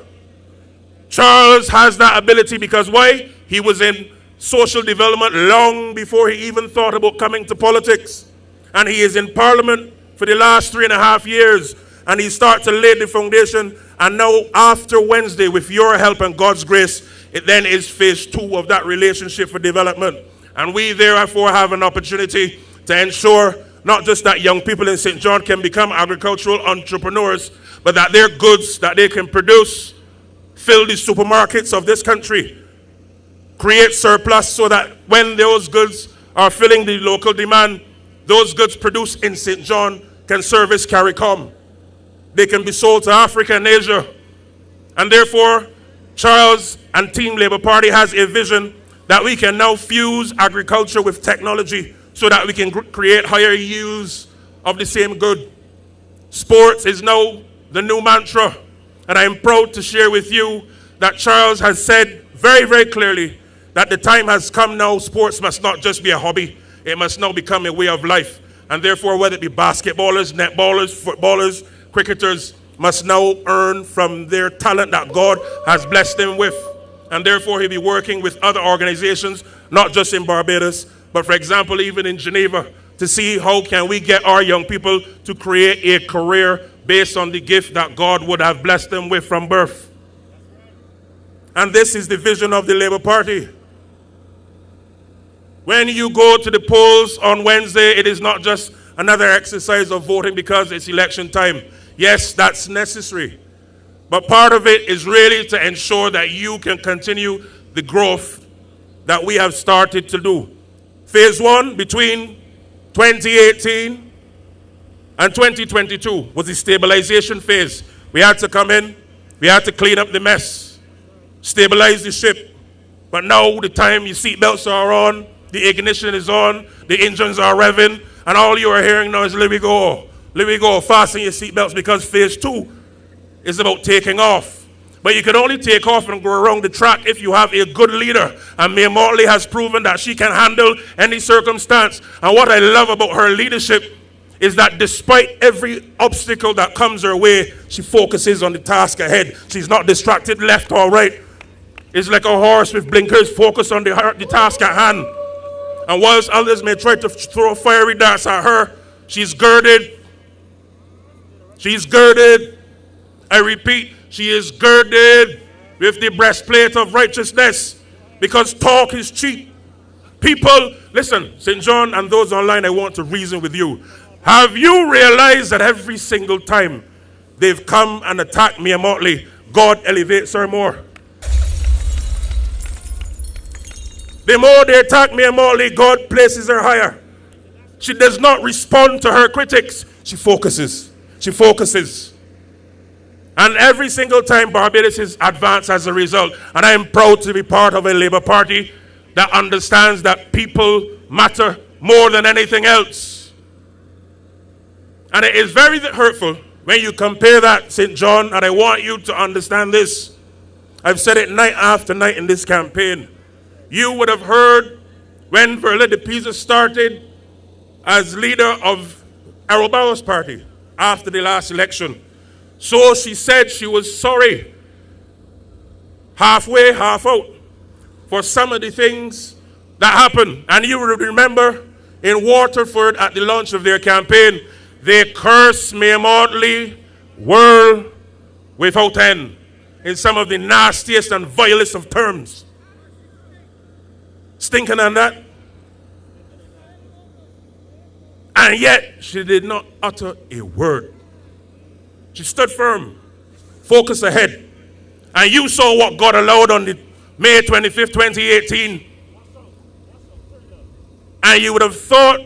Charles has that ability because why? He was in social development long before he even thought about coming to politics. And he is in Parliament for the last 3.5 years. And he starts to lay the foundation. And now after Wednesday, with your help and God's grace, it then is phase 2 of that relationship for development. And we therefore have an opportunity to ensure not just that young people in St. John can become agricultural entrepreneurs, but that their goods that they can produce fill the supermarkets of this country, create surplus so that when those goods are filling the local demand, those goods produced in St. John can service CARICOM. They can be sold to Africa and Asia. And therefore, Charles and Team Labour Party has a vision that we can now fuse agriculture with technology so that we can create higher yields of the same good. Sports is now the new mantra. And I am proud to share with you that Charles has said very, very clearly that the time has come now. Sports must not just be a hobby. It must now become a way of life. And therefore, whether it be basketballers, netballers, footballers, cricketers, must now earn from their talent that God has blessed them with. And therefore, he'll be working with other organizations, not just in Barbados, but for example, even in Geneva, to see how can we get our young people to create a career based on the gift that God would have blessed them with from birth. And this is the vision of the Labour Party. When you go to the polls on Wednesday, it is not just another exercise of voting because it's election time. Yes, that's necessary. But part of it is really to ensure that you can continue the growth that we have started to do. Phase 1 between 2018 and 2022 was the stabilization phase. We had to come in, we had to clean up the mess, stabilize the ship. But now the time your seatbelts are on, the ignition is on, the engines are revving, and all you are hearing now is let me go, fasten your seatbelts, because phase 2 is about taking off. But you can only take off and go around the track if you have a good leader. And Mia Mortley has proven that she can handle any circumstance. And what I love about her leadership is that despite every obstacle that comes her way, she focuses on the task ahead. She's not distracted left or right. It's like a horse with blinkers, focused on the task at hand. And whilst others may try to throw fiery darts at her, she's girded. She's girded. I repeat, she is girded with the breastplate of righteousness, because talk is cheap. People, listen, St. John and those online, I want to reason with you. Have you realized that every single time they've come and attacked Mia Mortley, God elevates her more? The more they attack Mia Mortley, God places her higher. She does not respond to her critics. She focuses. She focuses. And every single time Barbados is advanced as a result. And I am proud to be part of a Labour Party that understands that people matter more than anything else. And it is very hurtful when you compare that, St. John, and I want you to understand this. I've said it night after night in this campaign. You would have heard when Verla de Pisa started as leader of Errol Barrow's party after the last election. So she said she was sorry, halfway, half out, for some of the things that happened. And you will remember in Waterford at the launch of their campaign, they cursed Mia Mortley world without end in some of the nastiest and vilest of terms. Stinking on that. And yet she did not utter a word. She stood firm, focused ahead. And you saw what God allowed on the May 25th, 2018. And you would have thought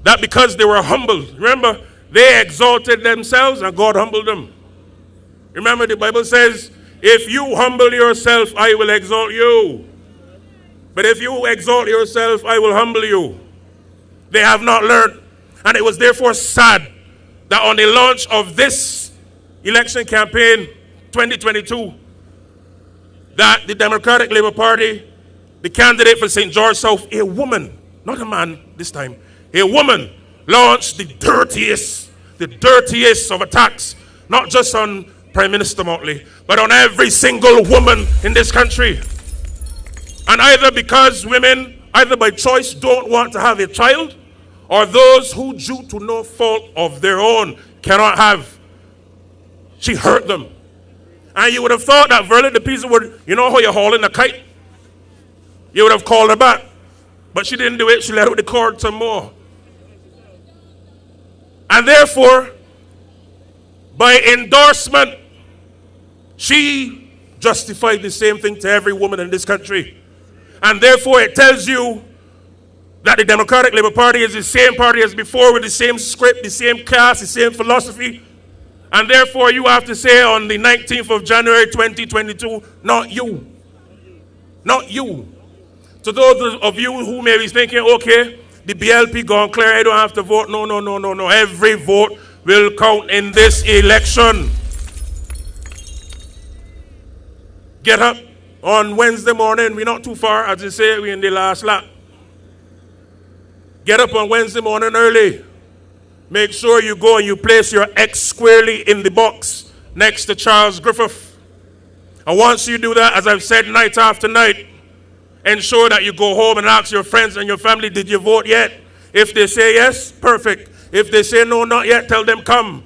that because they were humble, remember, they exalted themselves and God humbled them. Remember, the Bible says, if you humble yourself, I will exalt you. But if you exalt yourself, I will humble you. They have not learned. And it was therefore sad that on the launch of this election campaign 2022, that the Democratic Labour Party, the candidate for St. George South, a woman, not a man this time, a woman launched the dirtiest of attacks, not just on Prime Minister Motley, but on every single woman in this country. And either because women, either by choice, don't want to have a child, or those who, due to no fault of their own, cannot have, she hurt them. And you would have thought that Verla de Pisa would, you know how you're hauling a kite? You would have called her back. But she didn't do it. She let out the cord some more. And therefore, by endorsement, she justified the same thing to every woman in this country. And therefore, it tells you that the Democratic Labour Party is the same party as before, with the same script, the same cast, the same philosophy. And therefore, you have to say on the 19th of January 2022, not you. Not you. To those of you who may be thinking, okay, the BLP gone clear, I don't have to vote. No. Every vote will count in this election. Get up on Wednesday morning. We're not too far, as you say, we're in the last lap. Get up on Wednesday morning early. Make sure you go and you place your X squarely in the box next to Charles Griffith. And once you do that, as I've said night after night, ensure that you go home and ask your friends and your family, did you vote yet? If they say yes, perfect. If they say no, not yet, tell them come.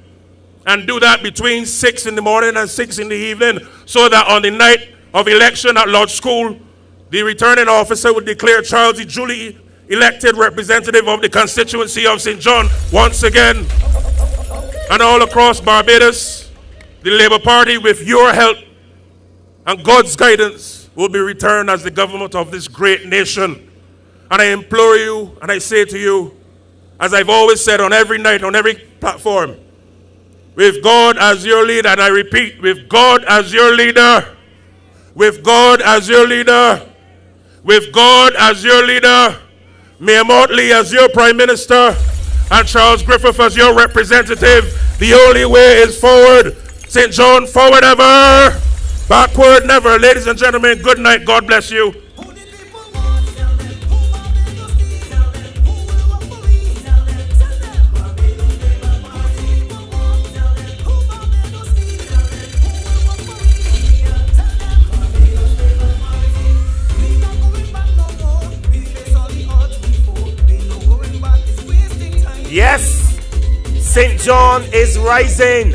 And do that between 6 in the morning and 6 in the evening, so that on the night of election at Lodge School, the returning officer would declare Charles the duly elected representative of the constituency of St. John once again. And all across Barbados, the Labour Party, with your help and God's guidance, will be returned as the government of this great nation. And I implore you, and I say to you, as I've always said on every night, on every platform, with God as your leader, and I repeat, with God as your leader, with God as your leader, with God as your leader, Mayor Motley as your Prime Minister, and Charles Griffith as your representative, the only way is forward. St. John, forward ever, backward never. Ladies and gentlemen, good night. God bless you. Yes, St. John is rising.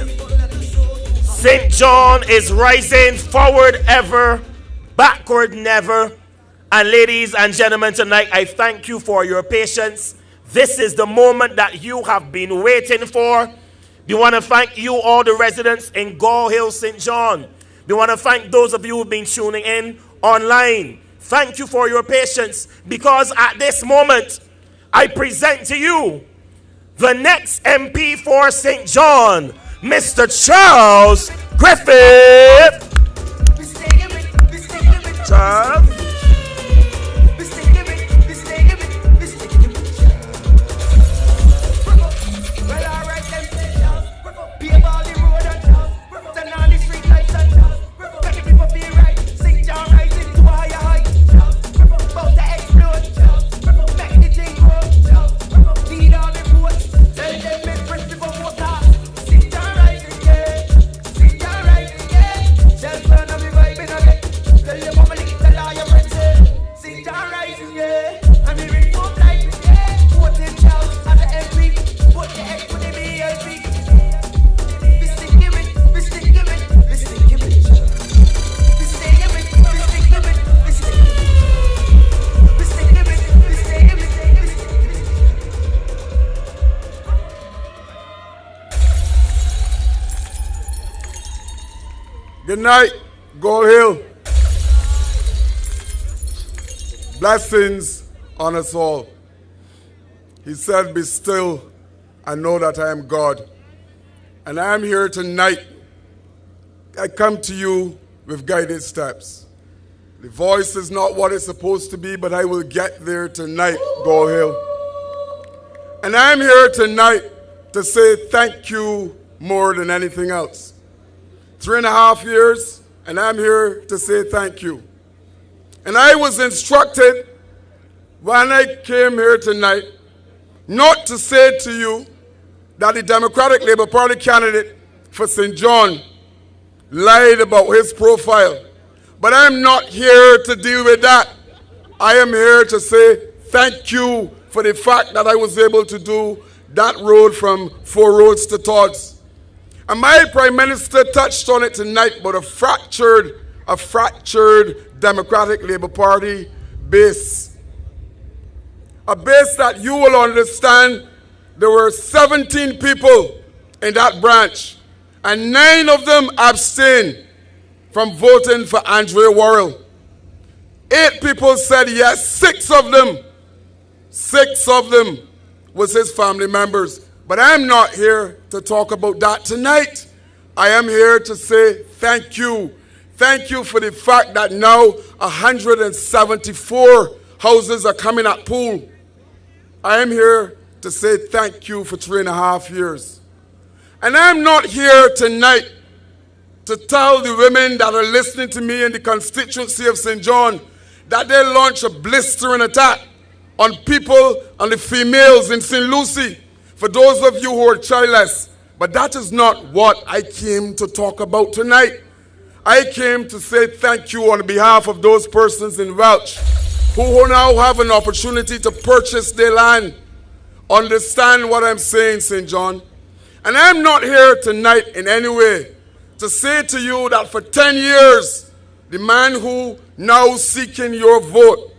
St. John is rising, forward ever, backward never. And ladies and gentlemen, tonight I thank you for your patience. This is the moment that you have been waiting for. We want to thank you, all the residents in Gall Hill, St. John. We want to thank those of you who've been tuning in online. Thank you for your patience, because at this moment, I present to you the next MP for St. John, Mr. Charles Griffith. Charles. Good night, Gall Hill. Blessings on us all. He said, be still and know that I am God. And I am here tonight. I come to you with guided steps. The voice is not what it's supposed to be, but I will get there tonight, Gall Hill. And I am here tonight to say thank you more than anything else. 3.5 years, And I'm here to say thank you. And I was instructed when I came here tonight not to say to you that the Democratic Labour Party candidate for St. John lied about his profile. But I'm not here to deal with that. I am here to say thank you for the fact that I was able to do that road from Four Roads to Todd's. And my Prime Minister touched on it tonight about a fractured Democratic Labour Party base. A base that you will understand there were 17 people in that branch, and 9 of them abstained from voting for Andrea Worrell. 8 people said yes, 6 of them was his family members. But I'm not here to talk about that tonight. I am here to say thank you. Thank you for the fact that now 174 houses are coming at pool. I am here to say thank you for 3.5 years. And I'm not here tonight to tell the women that are listening to me in the constituency of St. John that they launch a blistering attack on people, on the females in St. Lucie, for those of you who are childless. But that is not what I came to talk about tonight. I came to say thank you on behalf of those persons in Welch who now have an opportunity to purchase their land. Understand what I'm saying, St. John. And I'm not here tonight in any way to say to you that for 10 years, the man who now seeking your vote,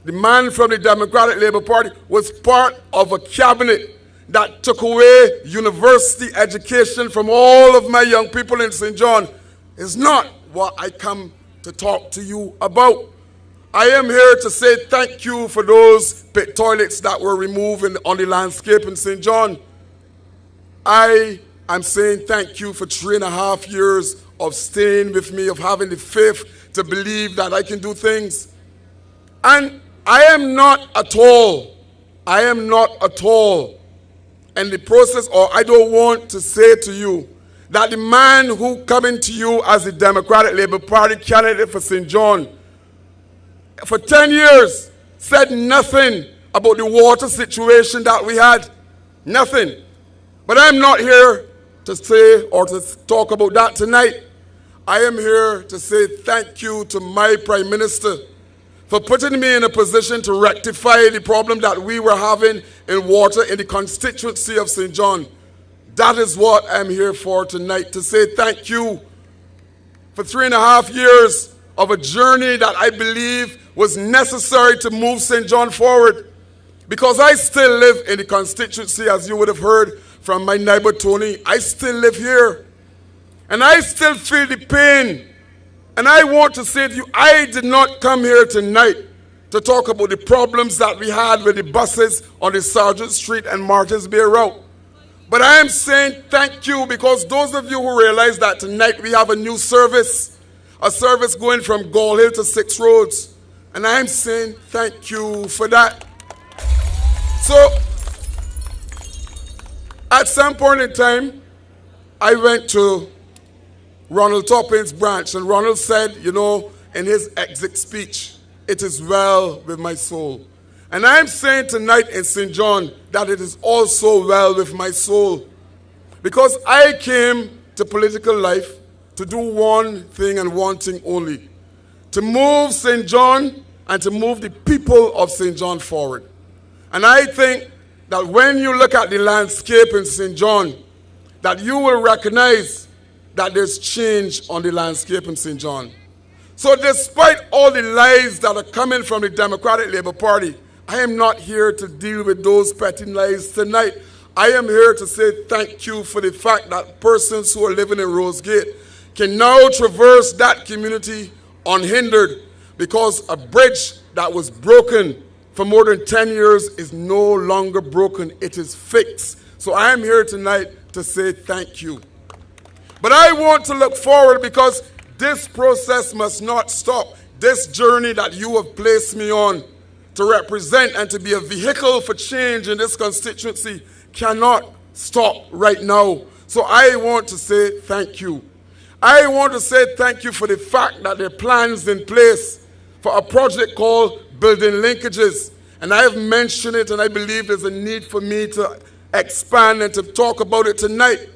the man from the Democratic Labour Party, was part of a cabinet that took away university education from all of my young people in St. John, is not what I come to talk to you about. I am here to say thank you for those pit toilets that were removed on the landscape in St. John. I am saying thank you for 3.5 years of staying with me, of having the faith to believe that I can do things. And I am not at all in the process, or I don't want to say to you that the man who coming to you as the Democratic Labour Party candidate for St. John for 10 years said nothing about the water situation that we had. Nothing. But I'm not here to say or to talk about that tonight. I am here to say thank you to my Prime Minister for putting me in a position to rectify the problem that we were having in water in the constituency of St. John. That is what I'm here for tonight, to say thank you for 3.5 years of a journey that I believe was necessary to move St. John forward. Because I still live in the constituency, as you would have heard from my neighbor Tony. I still live here. And I still feel the pain. And I want to say to you, I did not come here tonight to talk about the problems that we had with the buses on the Sergeant Street and Martins Bay route. But I am saying thank you, because those of you who realize that tonight we have a new service, a service going from Gall Hill to 6 Roads. And I am saying thank you for that. So, at some point in time, I went to Ronald Toppin's branch, and Ronald said, you know, in his exit speech, it is well with my soul. And I'm saying tonight in St. John that it is also well with my soul. Because I came to political life to do one thing and one thing only: to move St. John and to move the people of St. John forward. And I think that when you look at the landscape in St. John, that you will recognize that there's change on the landscape in St. John. So despite all the lies that are coming from the Democratic Labour Party, I am not here to deal with those petty lies tonight. I am here to say thank you for the fact that persons who are living in Rosegate can now traverse that community unhindered, because a bridge that was broken for more than 10 years is no longer broken. It is fixed. So I am here tonight to say thank you. But I want to look forward, because this process must not stop. This journey that you have placed me on to represent and to be a vehicle for change in this constituency cannot stop right now. So I want to say thank you. I want to say thank you for the fact that there are plans in place for a project called Building Linkages. And I have mentioned it, and I believe there's a need for me to expand and to talk about it tonight.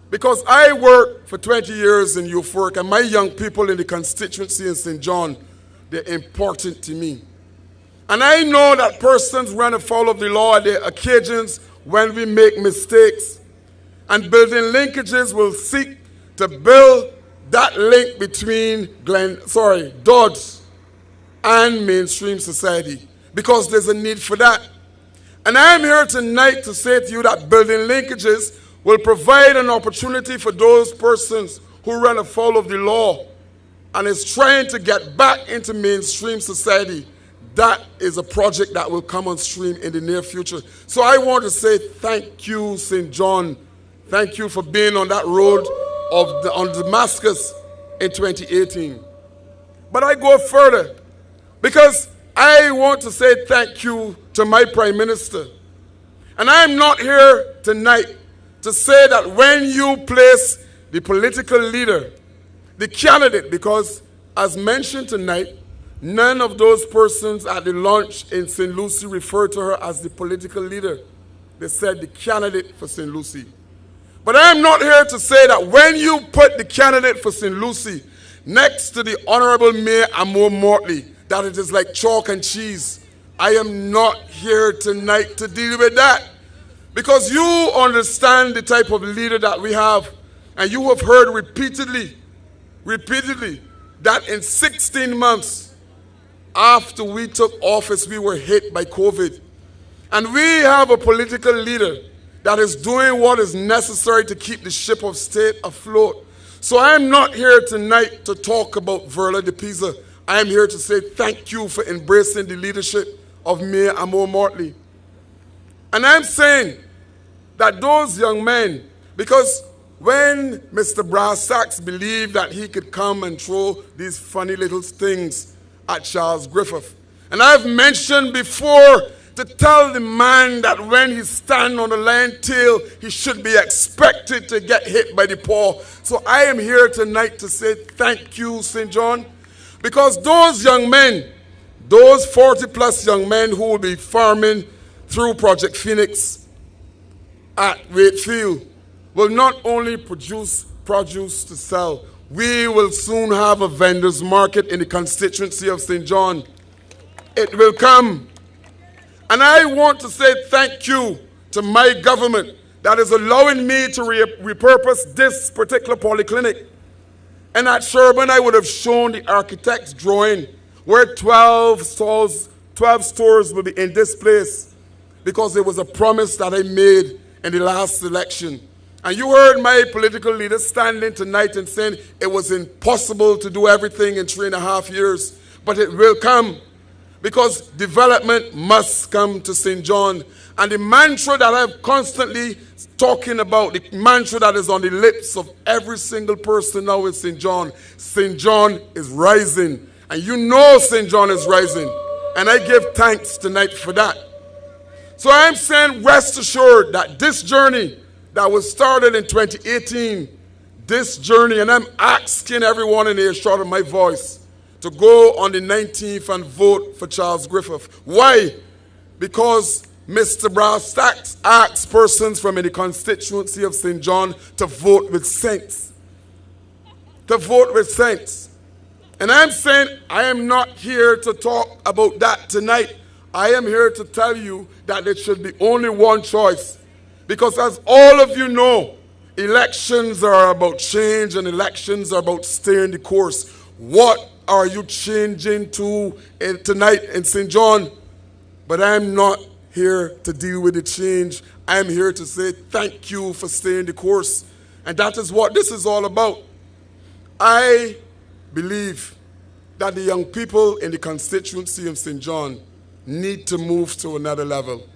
Because I worked for 20 years in youth work, and my young people in the constituency in St. John, they're important to me. And I know that persons run afoul of the law at the occasions when we make mistakes. And Building Linkages will seek to build that link between Dodds and mainstream society, because there's a need for that. And I am here tonight to say to you that Building Linkages will provide an opportunity for those persons who run afoul of the law and is trying to get back into mainstream society. That is a project that will come on stream in the near future. So I want to say thank you, St. John. Thank you for being on that road on Damascus in 2018. But I go further, because I want to say thank you to my Prime Minister. And I am not here tonight to say that when you place the political leader, the candidate, because as mentioned tonight, none of those persons at the launch in St. Lucie referred to her as the political leader. They said the candidate for St. Lucie. But I am not here to say that when you put the candidate for St. Lucie next to the Honorable Mayor Amor Mortley, that it is like chalk and cheese. I am not here tonight to deal with that. Because you understand the type of leader that we have, and you have heard repeatedly, that in 16 months after we took office, we were hit by COVID. And we have a political leader that is doing what is necessary to keep the ship of state afloat. So I am not here tonight to talk about Verla de Pisa. I am here to say thank you for embracing the leadership of Mayor Amor Mortley. And I'm saying that those young men, because when Mr. Brass Sacks believed that he could come and throw these funny little things at Charles Griffith, and I've mentioned before to tell the man that when he stands on the lion tail, he should be expected to get hit by the paw. So I am here tonight to say thank you, St. John, because those young men, those 40-plus young men who will be farming through Project Phoenix at Wakefield will not only produce produce to sell, we will soon have a vendor's market in the constituency of St. John. It will come. And I want to say thank you to my government that is allowing me to repurpose this particular polyclinic. And at Sherburne, I would have shown the architect's drawing where 12 stores will be in this place, because it was a promise that I made in the last election. And you heard my political leaders standing tonight and saying it was impossible to do everything in 3.5 years. But it will come, because development must come to St. John. And the mantra that I'm constantly talking about, the mantra that is on the lips of every single person now in St. John is rising. And you know St. John is rising. And I give thanks tonight for that. So I'm saying, rest assured that this journey that was started in 2018, this journey, and I'm asking everyone in earshot of my voice to go on the 19th and vote for Charles Griffith. Why? Because Mr. Brass Sacks asked persons from the constituency of St. John to vote with sense. To vote with sense. And I'm saying I am not here to talk about that tonight. I am here to tell you that there should be only one choice. Because as all of you know, elections are about change and elections are about staying the course. What are you changing to tonight in St. John? But I'm not here to deal with the change. I'm here to say thank you for staying the course. And that is what this is all about. I believe that the young people in the constituency of St. John need to move to another level.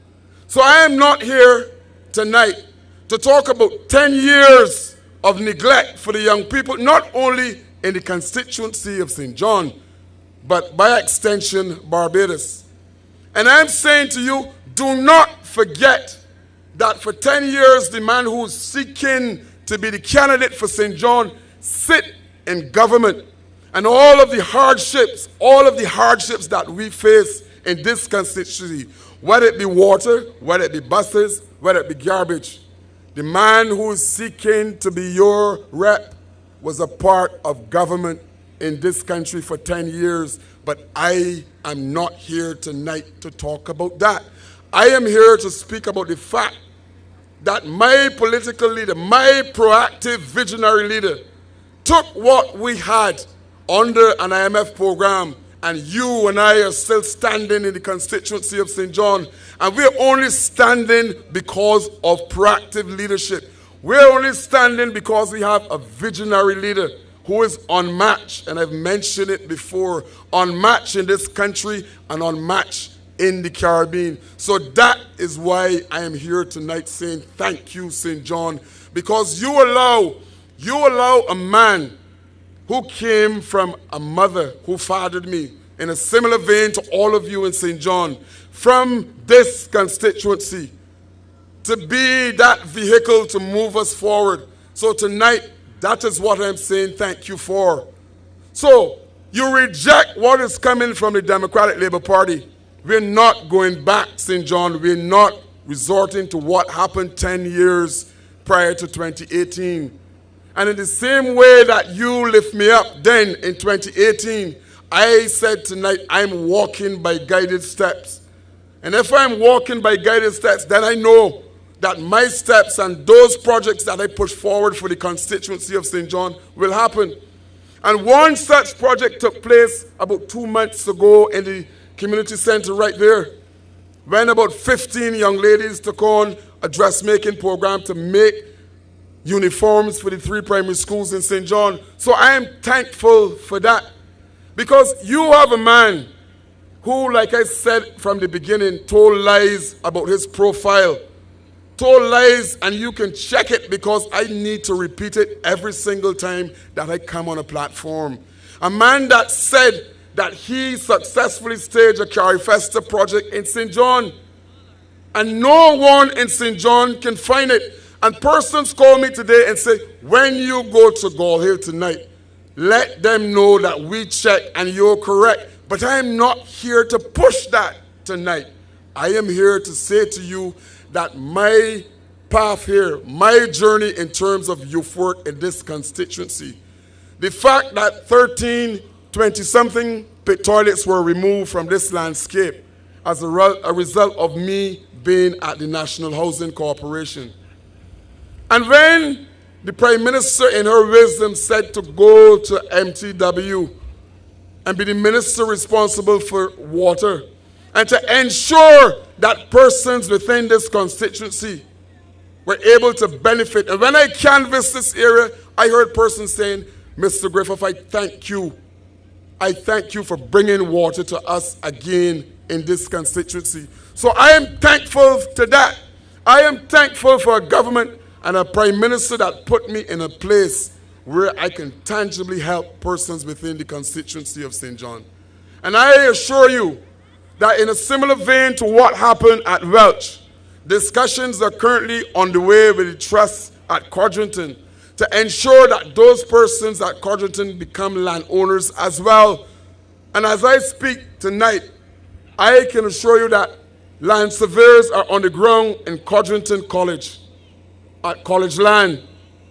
So I am not here tonight to talk about 10 years of neglect for the young people, not only in the constituency of St. John, but by extension, Barbados. And I'm saying to you, do not forget that for 10 years, the man who's seeking to be the candidate for St. John sit in government and all of the hardships that we face in this constituency, whether it be water, whether it be buses, whether it be garbage, the man who is seeking to be your rep was a part of government in this country for 10 years, but I am not here tonight to talk about that. I am here to speak about the fact that my political leader, my proactive visionary leader, took what we had under an IMF program, and you and I are still standing in the constituency of St. John, and we're only standing because of proactive leadership. We're only standing because we have a visionary leader who is unmatched, and I've mentioned it before, unmatched in this country and unmatched in the Caribbean. So that is why I am here tonight saying thank you, St. John, because you allow a man who came from a mother who fathered me, in a similar vein to all of you in St. John, from this constituency, to be that vehicle to move us forward. So tonight, that is what I'm saying thank you for. So, you reject what is coming from the Democratic Labour Party. We're not going back, St. John. We're not resorting to what happened 10 years prior to 2018. And in the same way that you lift me up then in 2018, I said tonight I'm walking by guided steps. And if I'm walking by guided steps, then I know that my steps and those projects that I push forward for the constituency of St. John will happen. And one such project took place about 2 months ago in the community center right there, when about 15 young ladies took on a dressmaking program to make uniforms for the 3 primary schools in St. John. So I am thankful for that, because you have a man who, like I said from the beginning, told lies about his profile. Told lies, and you can check it because I need to repeat it every single time that I come on a platform. A man that said that he successfully staged a Carifesta project in St. John, and no one in St. John can find it. And persons call me today and say, when you go to Gall Hill tonight, let them know that we check and you're correct. But I am not here to push that tonight. I am here to say to you that my path here, my journey in terms of youth work in this constituency, the fact that 20-something pit toilets were removed from this landscape as a result of me being at the National Housing Corporation. And when the Prime Minister in her wisdom said to go to MTW and be the minister responsible for water, and to ensure that persons within this constituency were able to benefit. And when I canvassed this area, I heard persons saying, Mr. Griffith, I thank you. I thank you for bringing water to us again in this constituency. So I am thankful to that. I am thankful for a government and a Prime Minister that put me in a place where I can tangibly help persons within the constituency of St. John. And I assure you that in a similar vein to what happened at Welch, discussions are currently underway with the trust at Codrington to ensure that those persons at Codrington become landowners as well. And as I speak tonight, I can assure you that land surveyors are on the ground in Codrington College, at college land,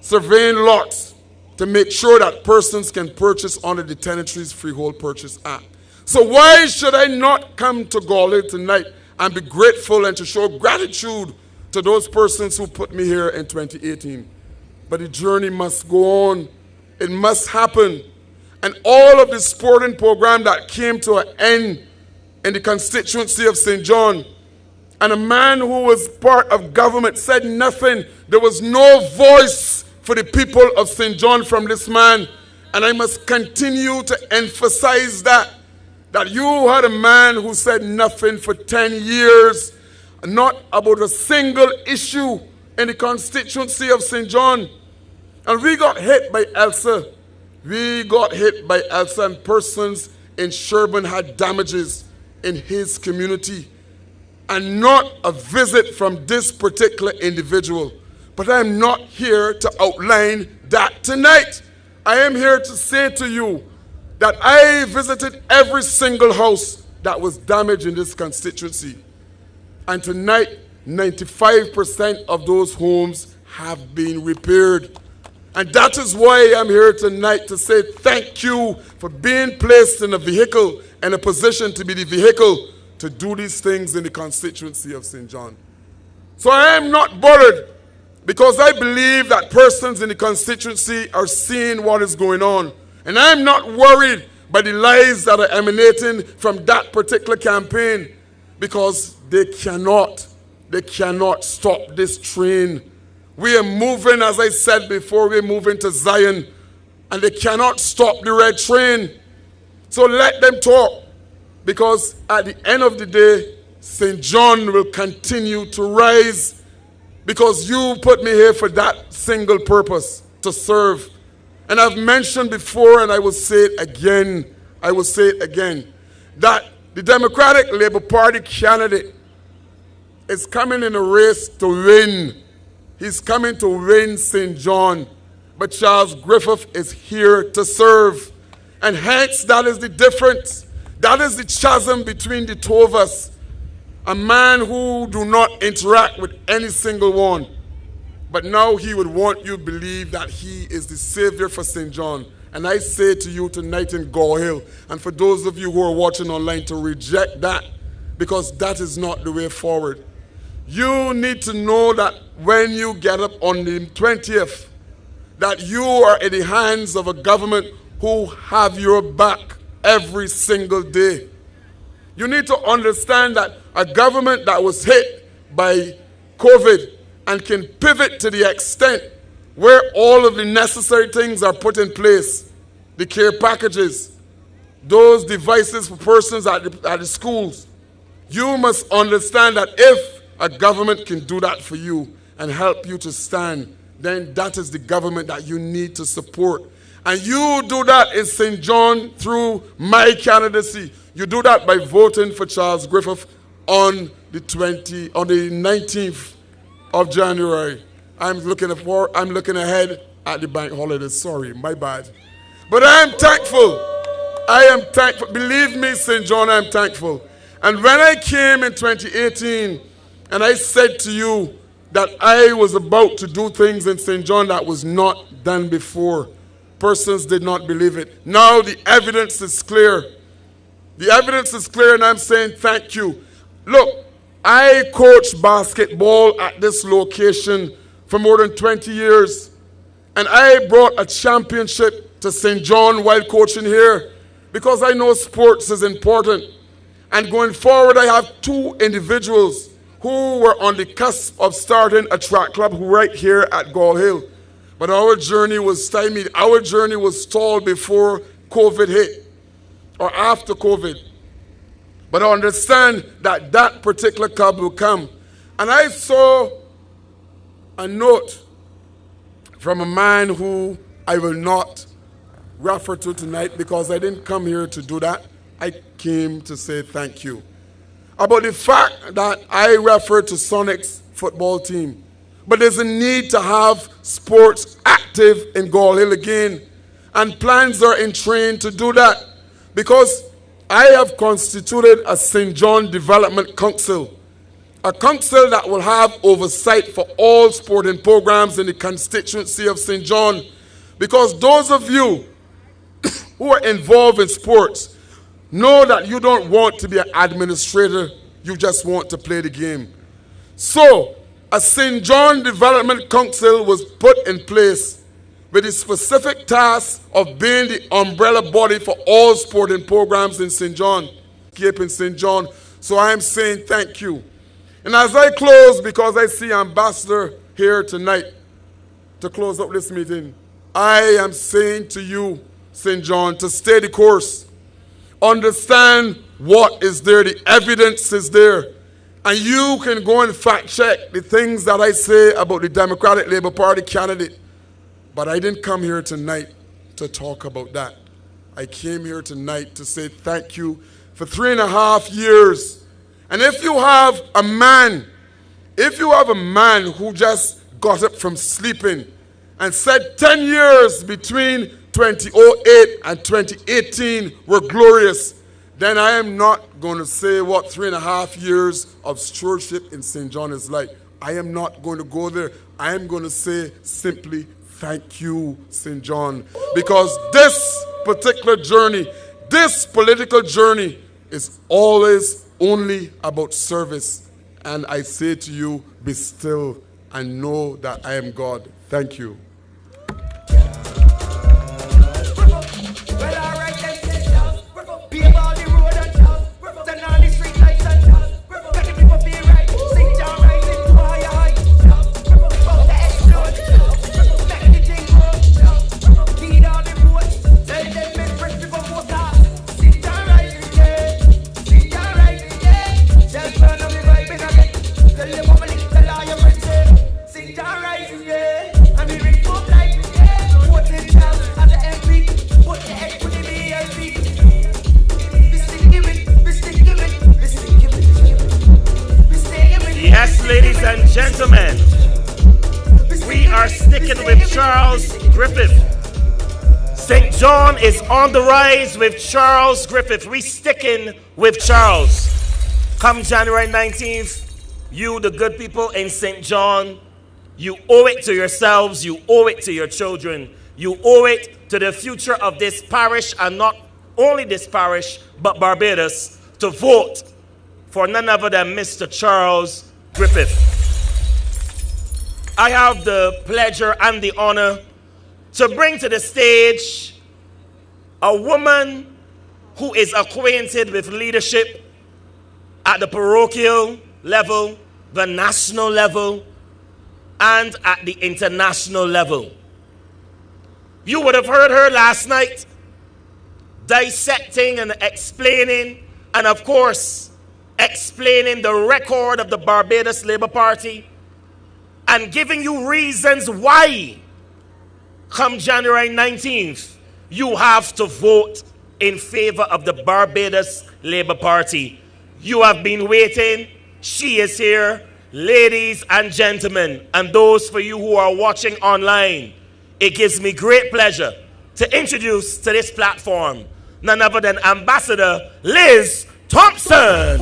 surveying lots to make sure that persons can purchase under the Tenantries Freehold Purchase Act. So why should I not come to Gall Hill tonight and be grateful and to show gratitude to those persons who put me here in 2018? But the journey must go on. It must happen. And all of the sporting program that came to an end in the constituency of St. John, and a man who was part of government said nothing. There was no voice for the people of St. John from this man. And I must continue to emphasize that you had a man who said nothing for 10 years, not about a single issue in the constituency of St. John. And we got hit by Elsa. We got hit by Elsa, and persons in Sherburne had damages in his community. And not a visit from this particular individual. But I'm not here to outline that tonight. I am here to say to you that I visited every single house that was damaged in this constituency. And tonight, 95% of those homes have been repaired. And that is why I'm here tonight to say thank you for being placed in a vehicle and a position to be the vehicle to do these things in the constituency of St. John. So I am not bothered because I believe that persons in the constituency are seeing what is going on. And I'm not worried by the lies that are emanating from that particular campaign because they cannot stop this train. We are moving, as I said before, we're moving to Zion, and they cannot stop the red train. So let them talk, because at the end of the day, St. John will continue to rise, because you put me here for that single purpose, to serve. And I've mentioned before, and I will say it again, that the Democratic Labour Party candidate is coming in a race to win. He's coming to win St. John. But Charles Griffith is here to serve. And hence, that is the difference. That is the chasm between the two of us. A man who do not interact with any single one. But now he would want you to believe that he is the savior for St. John. And I say to you tonight in Gall Hill, and for those of you who are watching online, to reject that, because that is not the way forward. You need to know that when you get up on the 20th, that you are in the hands of a government who have your back every single day. You need to understand that a government that was hit by COVID and can pivot to the extent where all of the necessary things are put in place, the care packages, those devices for persons at the schools. You must understand that if a government can do that for you and help you to stand, then that is the government that you need to support. And you do that in St. John through my candidacy. You do that by voting for Charles Griffith on the 19th of January. I'm looking ahead at the bank holidays. Sorry, my bad. But I am thankful. I am thankful. Believe me, St. John, I am thankful. And when I came in 2018, and I said to you that I was about to do things in St. John that was not done before, persons did not believe it. Now the evidence is clear. The evidence is clear, and I'm saying thank you. Look, I coached basketball at this location for more than 20 years, and I brought a championship to St. John while coaching here because I know sports is important. And going forward, I have two individuals who were on the cusp of starting a track club right here at Gall Hill. But our journey was stymied. Our journey was stalled before COVID hit or after COVID. But I understand that that particular club will come. And I saw a note from a man who I will not refer to tonight because I didn't come here to do that. I came to say thank you. About the fact that I refer to Sonic's football team. But there's a need to have sports active in Gall Hill again. And plans are in train to do that. Because I have constituted a St. John Development Council. A council that will have oversight for all sporting programs in the constituency of St. John. Because those of you who are involved in sports know that you don't want to be an administrator, you just want to play the game. So, a St. John Development Council was put in place with the specific task of being the umbrella body for all sporting programs in St. John, in St. John. So I am saying thank you. And as I close, because I see Ambassador here tonight to close up this meeting, I am saying to you, St. John, to stay the course. Understand what is there. The evidence is there. And you can go and fact check the things that I say about the Democratic Labour Party candidate. But I didn't come here tonight to talk about that. I came here tonight to say thank you for 3.5 years. And if you have a man who just got up from sleeping and said 10 years between 2008 and 2018 were glorious, then I am not going to say what 3.5 years of stewardship in St. John is like. I am not going to go there. I am going to say simply, thank you, St. John. Because this particular journey, this political journey is always only about service. And I say to you, be still and know that I am God. Thank you. Yes, ladies and gentlemen, we are sticking with Charles Griffith. St. John is on the rise with Charles Griffith. We sticking with Charles. Come January 19th, you, the good people in St. John, you owe it to yourselves, you owe it to your children, you owe it to the future of this parish, and not only this parish, but Barbados, to vote for none other than Mr. Charles Griffith. I have the pleasure and the honor to bring to the stage a woman who is acquainted with leadership at the parochial level, the national level, and at the international level. You would have heard her last night dissecting and explaining, and of course, explaining the record of the Barbados Labour Party and giving you reasons why, come January 19th, you have to vote in favor of the Barbados Labour Party. You have been waiting. She is here. Ladies and gentlemen, and those for you who are watching online, it gives me great pleasure to introduce to this platform none other than Ambassador Liz Thompson.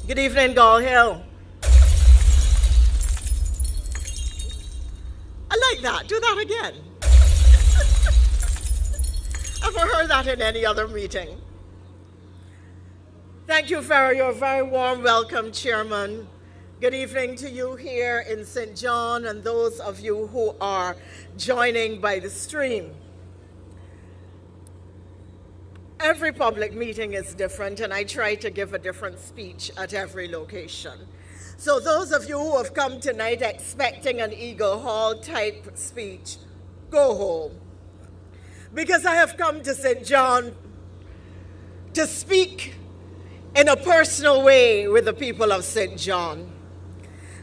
Good evening, Gall Hill. I like that. Do that again. I've never heard that in any other meeting. Thank you for your very warm welcome, Chairman. Good evening to you here in St. John and those of you who are joining by the stream. Every public meeting is different, and I try to give a different speech at every location. So those of you who have come tonight expecting an Eagle Hall type speech, go home. Because I have come to St. John to speak in a personal way with the people of St. John.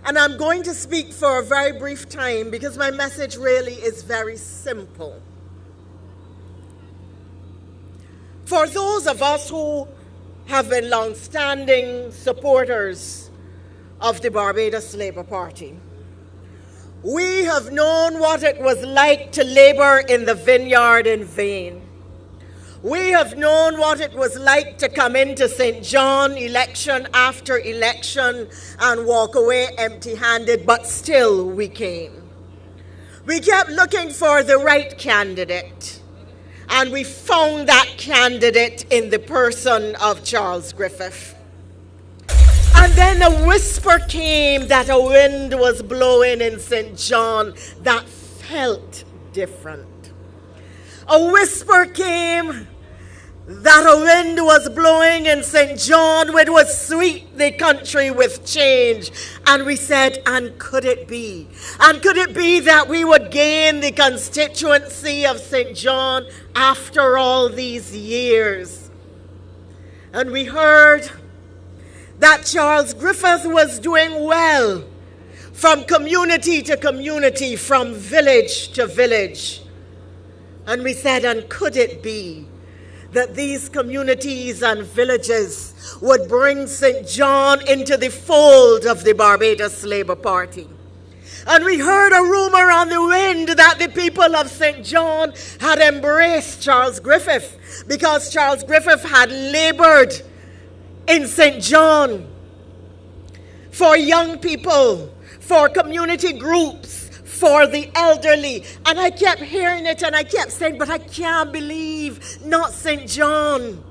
And I'm going to speak for a very brief time because my message really is very simple. For those of us who have been long-standing supporters of the Barbados Labour Party, we have known what it was like to labor in the vineyard in vain. We have known what it was like to come into St. John election after election and walk away empty-handed, but still we came. We kept looking for the right candidate, and we found that candidate in the person of Charles Griffith. And then a whisper came that a wind was blowing in St. John that felt different. A whisper came that a wind was blowing in St. John, which was sweet the country with change. And we said, and could it be? And could it be that we would gain the constituency of St. John after all these years? And we heard that Charles Griffith was doing well from community to community, from village to village. And we said, and could it be that these communities and villages would bring St. John into the fold of the Barbados Labour Party? And we heard a rumor on the wind that the people of St. John had embraced Charles Griffith because Charles Griffith had labored in St. John for young people, for community groups, for the elderly. And I kept hearing it and I kept saying, but I can't believe not St. John.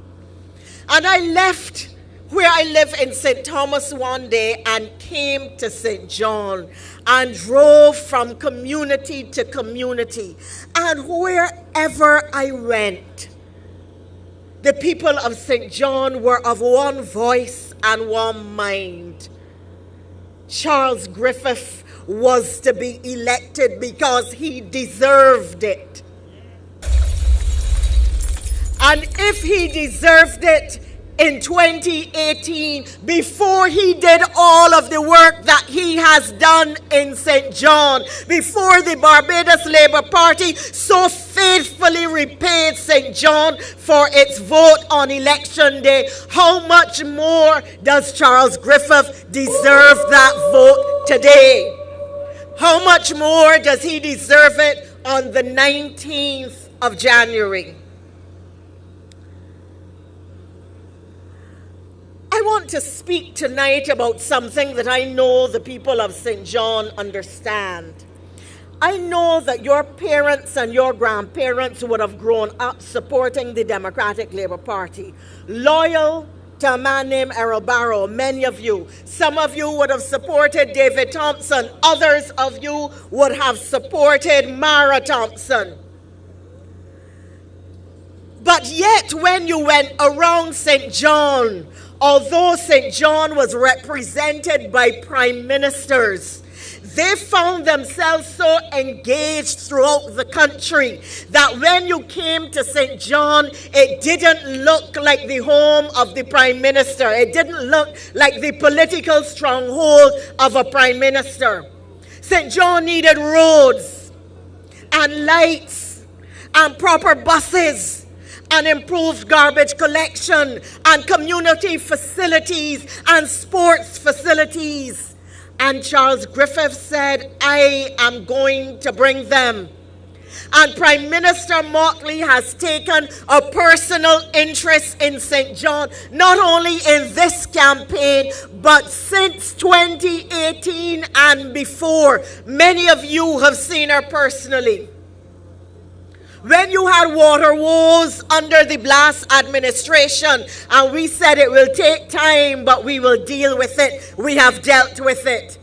And I left where I live in St. Thomas one day and came to St. John and drove from community to community. And wherever I went, the people of St. John were of one voice and one mind. Charles Griffith was to be elected because he deserved it. And if he deserved it in 2018, before he did all of the work that he has done in St. John, before the Barbados Labour Party so faithfully repaid St. John for its vote on election day, how much more does Charles Griffith deserve that vote today? How much more does he deserve it on the 19th of January? I want to speak tonight about something that I know the people of St. John understand. I know that your parents and your grandparents would have grown up supporting the Democratic Labour Party, loyal to a man named Errol Barrow. Many of you, some of you would have supported David Thompson. Others of you would have supported Mara Thompson. But yet, when you went around St. John, although St. John was represented by prime ministers, they found themselves so engaged throughout the country that when you came to St. John, it didn't look like the home of the prime minister. It didn't look like the political stronghold of a prime minister. St. John needed roads and lights and proper buses and improved garbage collection and community facilities and sports facilities. And Charles Griffith said, I am going to bring them. And Prime Minister Motley has taken a personal interest in St. John, not only in this campaign, but since 2018 and before. Many of you have seen her personally. When you had water woes under the Blast administration, and we said it will take time, but we will deal with it, we have dealt with it.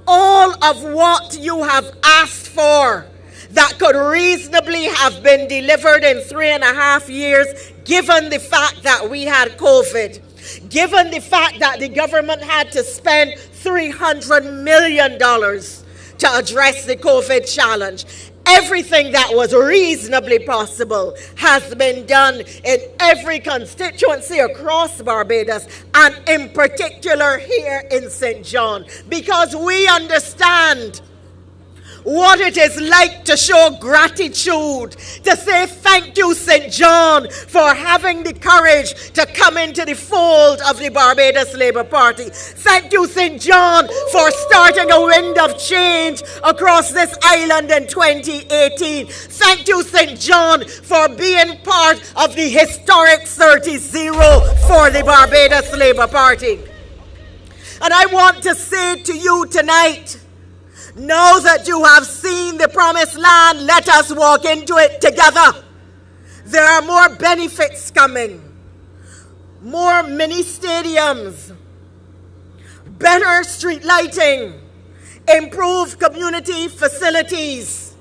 All of what you have asked for that could reasonably have been delivered in 3.5 years, given the fact that we had COVID, given the fact that the government had to spend $300 million to address the COVID challenge. Everything that was reasonably possible has been done in every constituency across Barbados, and in particular here in St. John, because we understand what it is like to show gratitude, to say thank you, St. John, for having the courage to come into the fold of the Barbados Labour Party. Thank you, St. John, for starting a wind of change across this island in 2018. Thank you, St. John, for being part of the historic 30-0 for the Barbados Labour Party. And I want to say to you tonight Now that you have seen the promised land, let us walk into it together. There are more benefits coming. More mini stadiums, better street lighting, improved community facilities,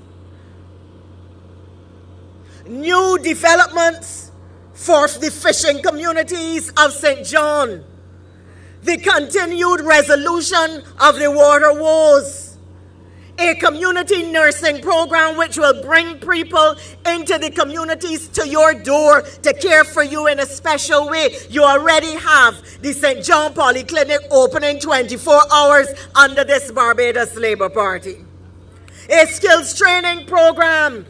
new developments for the fishing communities of St. John, the continued resolution of the water woes, a community nursing program which will bring people into the communities to your door to care for you in a special way. You already have the St. John Polyclinic opening 24 hours under this Barbados Labour Party. A skills training program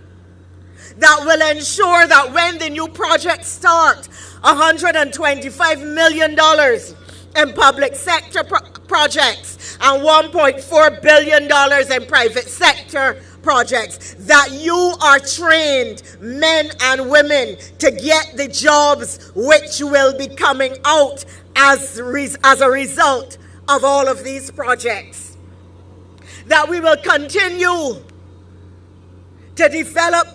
that will ensure that when the new projects start, $125 million in public sector projects and $1.4 billion in private sector projects, that you are trained men and women to get the jobs which will be coming out as a result of all of these projects. That we will continue to develop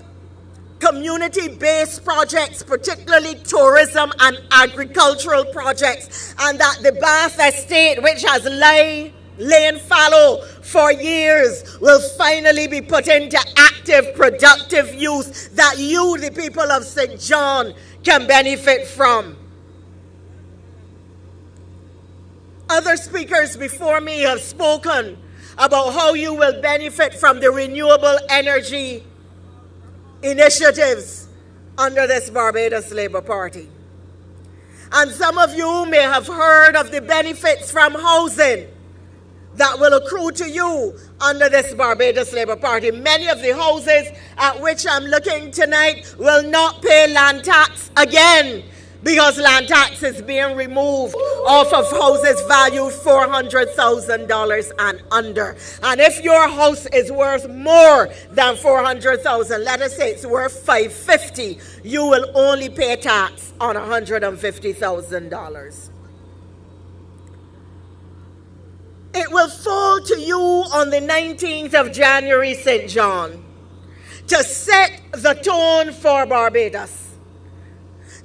community-based projects, particularly tourism and agricultural projects, and that the Bath Estate, which has lain fallow for years, will finally be put into active, productive use that you, the people of St. John, can benefit from. Other speakers before me have spoken about how you will benefit from the renewable energy initiatives under this Barbados Labour Party. And some of you may have heard of the benefits from housing that will accrue to you under this Barbados Labour Party. Many of the houses at which I'm looking tonight will not pay land tax again, because land tax is being removed off of houses valued $400,000 and under. And if your house is worth more than $400,000, let us say it's worth $550,000, you will only pay tax on $150,000. It will fall to you on the 19th of January, St. John, to set the tone for Barbados.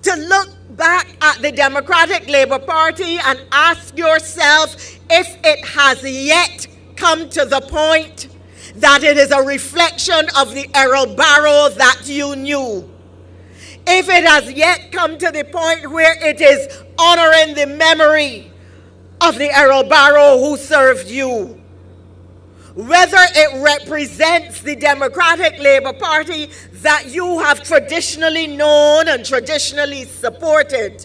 To look back at the Democratic Labour Party and ask yourself if it has yet come to the point that it is a reflection of the Errol Barrow that you knew. If it has yet come to the point where it is honoring the memory of the Errol Barrow who served you. Whether it represents the Democratic Labour Party that you have traditionally known and traditionally supported.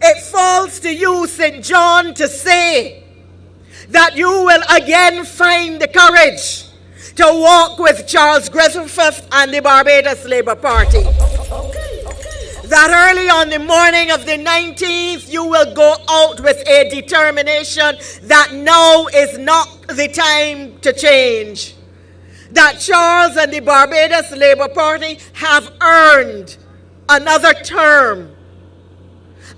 It falls to you, St. John, to say that you will again find the courage to walk with Charles Griffith and the Barbados Labour Party. That early on the morning of the 19th, you will go out with a determination that now is not the time to change. That Charles and the Barbados Labour Party have earned another term.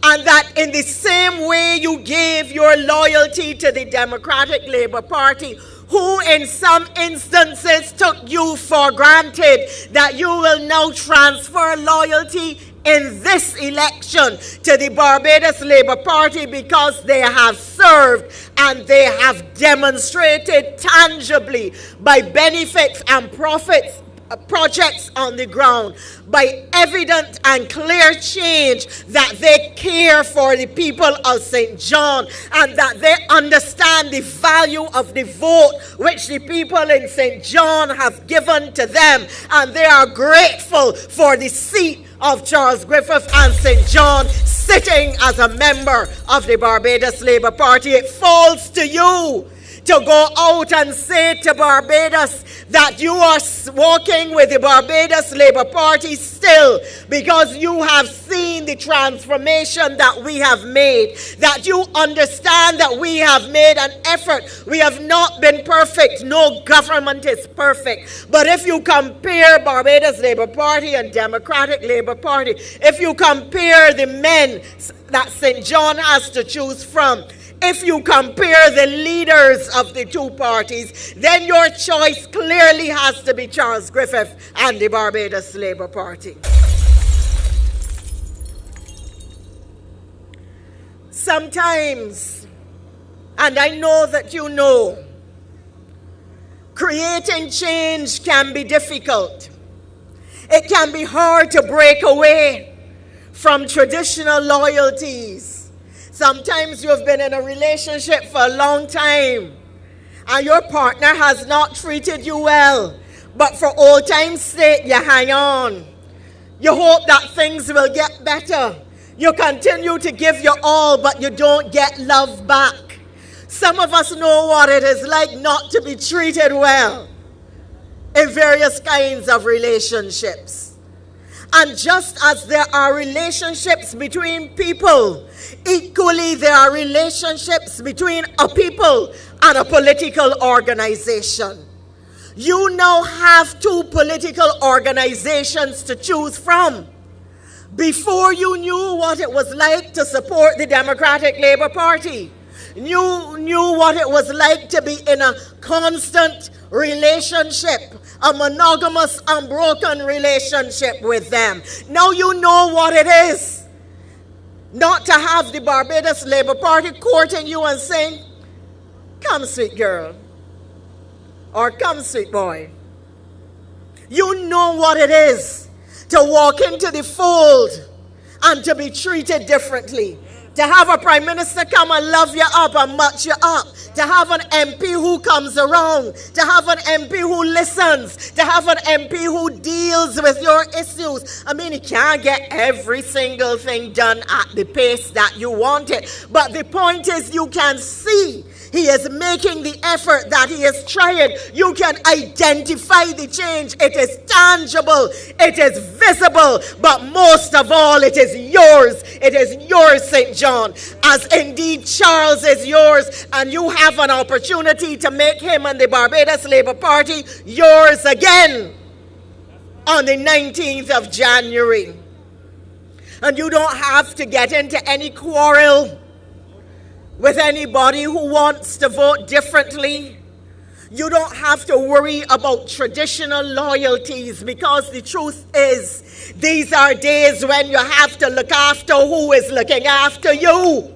And that in the same way you gave your loyalty to the Democratic Labour Party, who in some instances took you for granted, that you will now transfer loyalty in this election to the Barbados Labour Party, because they have served and they have demonstrated tangibly by benefits and profits projects on the ground, by evident and clear change, that they care for the people of St. John and that they understand the value of the vote which the people in St. John have given to them, and they are grateful for the seat of Charles Griffith and St. John sitting as a member of the Barbados Labour Party. It falls to you to go out and say to Barbados that you are walking with the Barbados Labour Party still, because you have seen the transformation that we have made, that you understand that we have made an effort. We have not been perfect. No government is perfect. But if you compare Barbados Labour Party and Democratic Labour Party, if you compare the men that St. John has to choose from, if you compare the leaders of the two parties, then your choice clearly has to be Charles Griffith and the Barbados Labour Party. Sometimes, and I know that you know, creating change can be difficult. It can be hard to break away from traditional loyalties. Sometimes you've been in a relationship for a long time and your partner has not treated you well, but for old time's sake, you hang on. You hope that things will get better. You continue to give your all, but you don't get love back. Some of us know what it is like not to be treated well in various kinds of relationships. And just as there are relationships between people, equally there are relationships between a people and a political organization. You now have two political organizations to choose from. Before you knew what it was like to support the Democratic Labour Party, you knew what it was like to be in a constant relationship, a monogamous, unbroken relationship with them. Now you know what it is not to have the Barbados Labour Party courting you and saying, "Come, sweet girl," or "Come, sweet boy." You know what it is to walk into the fold and to be treated differently. To have a prime minister come and love you up and match you up. To have an MP who comes around. To have an MP who listens. To have an MP who deals with your issues. I mean, he can't get every single thing done at the pace that you want it. But the point is, you can see he is making the effort that he is trying. You can identify the change. It is tangible. It is visible. But most of all, it is yours. It is yours, St. John, as indeed Charles is yours. And you have an opportunity to make him and the Barbados Labour Party yours again on the 19th of January. And you don't have to get into any quarrel with anybody who wants to vote differently. You don't have to worry about traditional loyalties, because the truth is, these are days when you have to look after who is looking after you.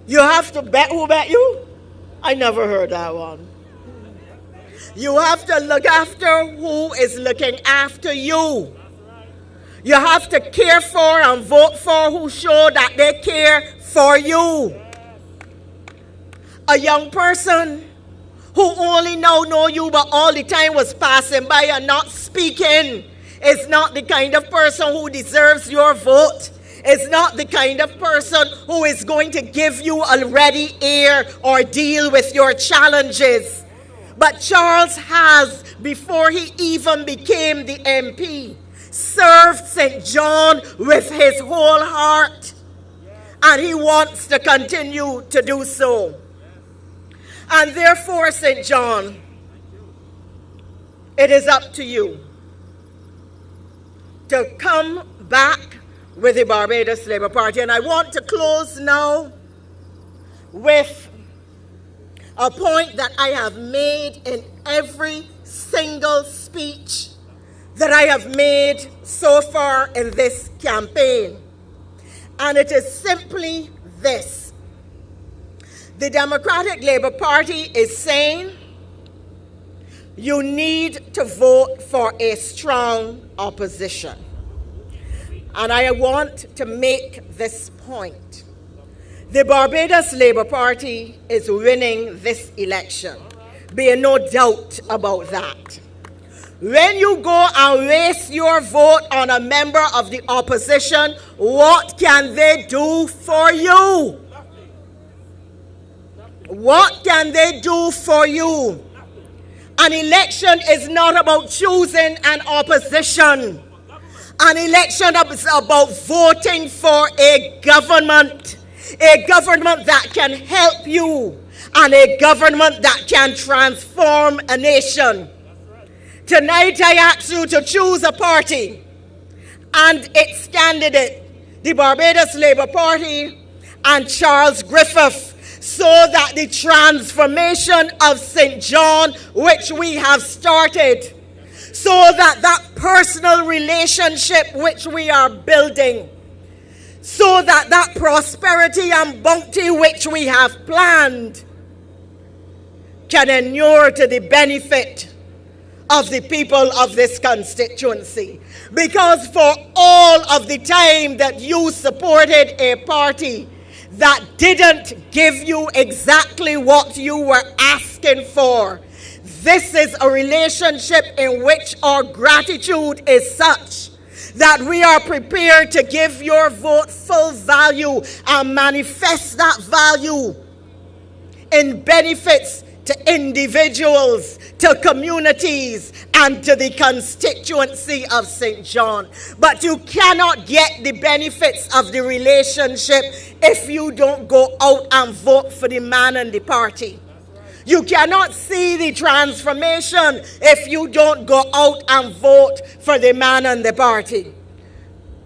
You have to bet who bet you? I never heard that one. You have to look after who is looking after you. You have to care for and vote for who show that they care for you. A young person who only now know you but all the time was passing by and not speaking is not the kind of person who deserves your vote. Is not the kind of person who is going to give you a ready ear or deal with your challenges. But Charles has, before he even became the MP, served St. John with his whole heart. And he wants to continue to do so. And therefore, St. John, it is up to you to come back with the Barbados Labour Party. And I want to close now with a point that I have made in every single speech that I have made so far in this campaign. And it is simply this. The Democratic Labour Party is saying you need to vote for a strong opposition. And I want to make this point. The Barbados Labour Party is winning this election. Be no doubt about that. When you go and waste your vote on a member of the opposition, what can they do for you? What can they do for you? An election is not about choosing an opposition. An election is about voting for a government that can help you, and a government that can transform a nation. Tonight I ask you to choose a party and its candidate, the Barbados Labour Party, and Charles Griffith, so that the transformation of St. John, which we have started, so that that personal relationship which we are building, so that that prosperity and bounty which we have planned can inure to the benefit of the people of this constituency. Because for all of the time that you supported a party that didn't give you exactly what you were asking for, this is a relationship in which our gratitude is such that we are prepared to give your vote full value and manifest that value in benefits to individuals, to communities, and to the constituency of St. John. But you cannot get the benefits of the relationship if you don't go out and vote for the man and the party. You cannot see the transformation if you don't go out and vote for the man and the party.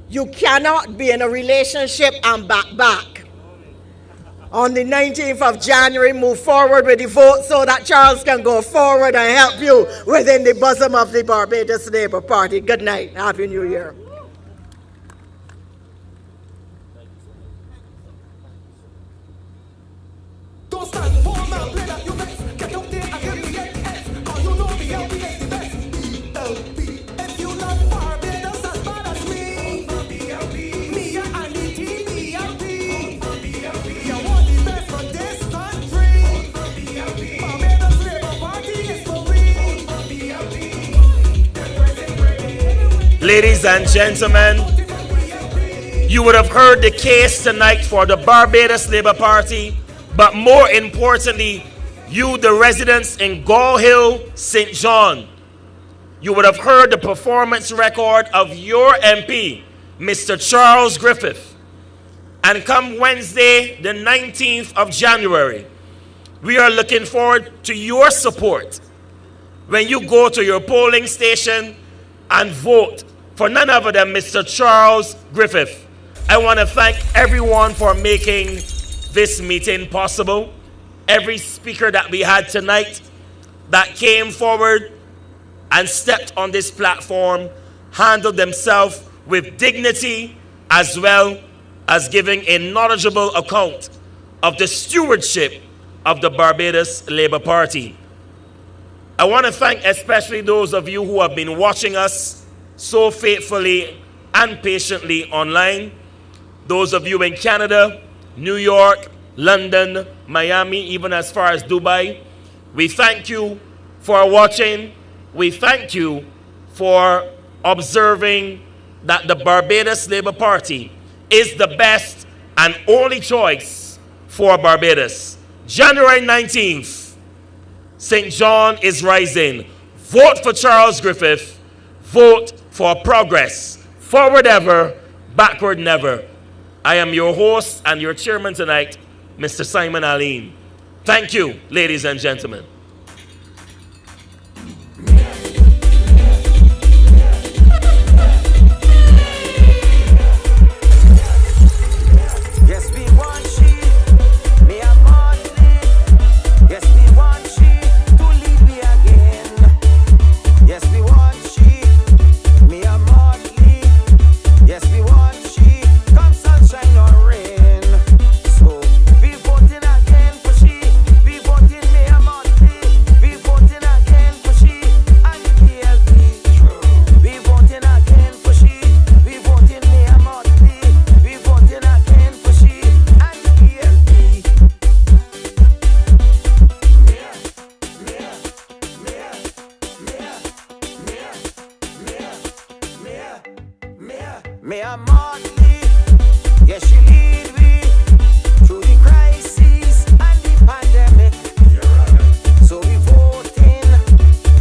You cannot be in a relationship and back. On the 19th of January, move forward with the vote so that Charles can go forward and help you within the bosom of the Barbados Labour Party. Good night. Happy New Year. Don't stand for my play that you face. Get up there and give me AS. All you know BLP is the best. BLP. If you love Barbados as bad as me, me and the team BLP. You want the best for this country. Barbados Labour Party is for we. Ladies and gentlemen, you would have heard the case tonight for the Barbados Labour Party, but more importantly, you, the residents in Gall Hill, St. John, you would have heard the performance record of your MP, Mr. Charles Griffith. And come Wednesday, the 19th of January, we are looking forward to your support when you go to your polling station and vote for none other than Mr. Charles Griffith. I want to thank everyone for making this meeting possible. Every speaker that we had tonight that came forward and stepped on this platform handled themselves with dignity, as well as giving a knowledgeable account of the stewardship of the Barbados Labour Party. I want to thank especially those of you who have been watching us so faithfully and patiently online. Those of you in Canada, New York, London, Miami, even as far as Dubai, we thank you for watching. We thank you for observing that the Barbados Labour Party is the best and only choice for Barbados. January 19th, St. John is rising. Vote for Charles Griffith. Vote for progress. Forward ever, backward never. I am your host and your chairman tonight, Mr. Simon Aline. Thank you, ladies and gentlemen. Yes, we want she, me a Marley. Yes, we want she to lead me again. Yes, we want she, me a Marley. Yes, we want she, come sunshine or rain. So we voting again for she, we voting me a Marley. We voting again for she, and the BLP. We voting again for she, we voting me a Marley. We voting again for she, and the BLP. Me a Marley, yes she lead me through the crisis and the pandemic. So we voting,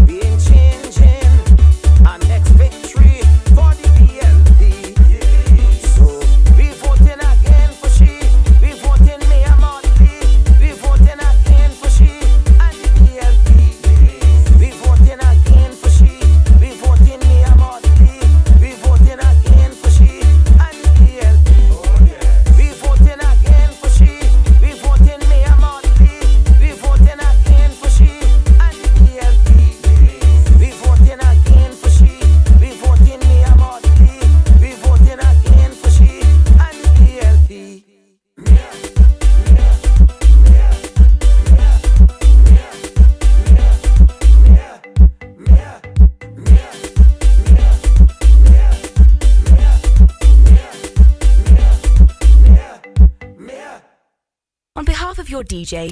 we ain't changing our next victory for the BLP. So we voting again for she, we voting me a Marley. We voting again for she and the BLP. We voting again for she, we voting me a Marley. We voting again for she and the your DJ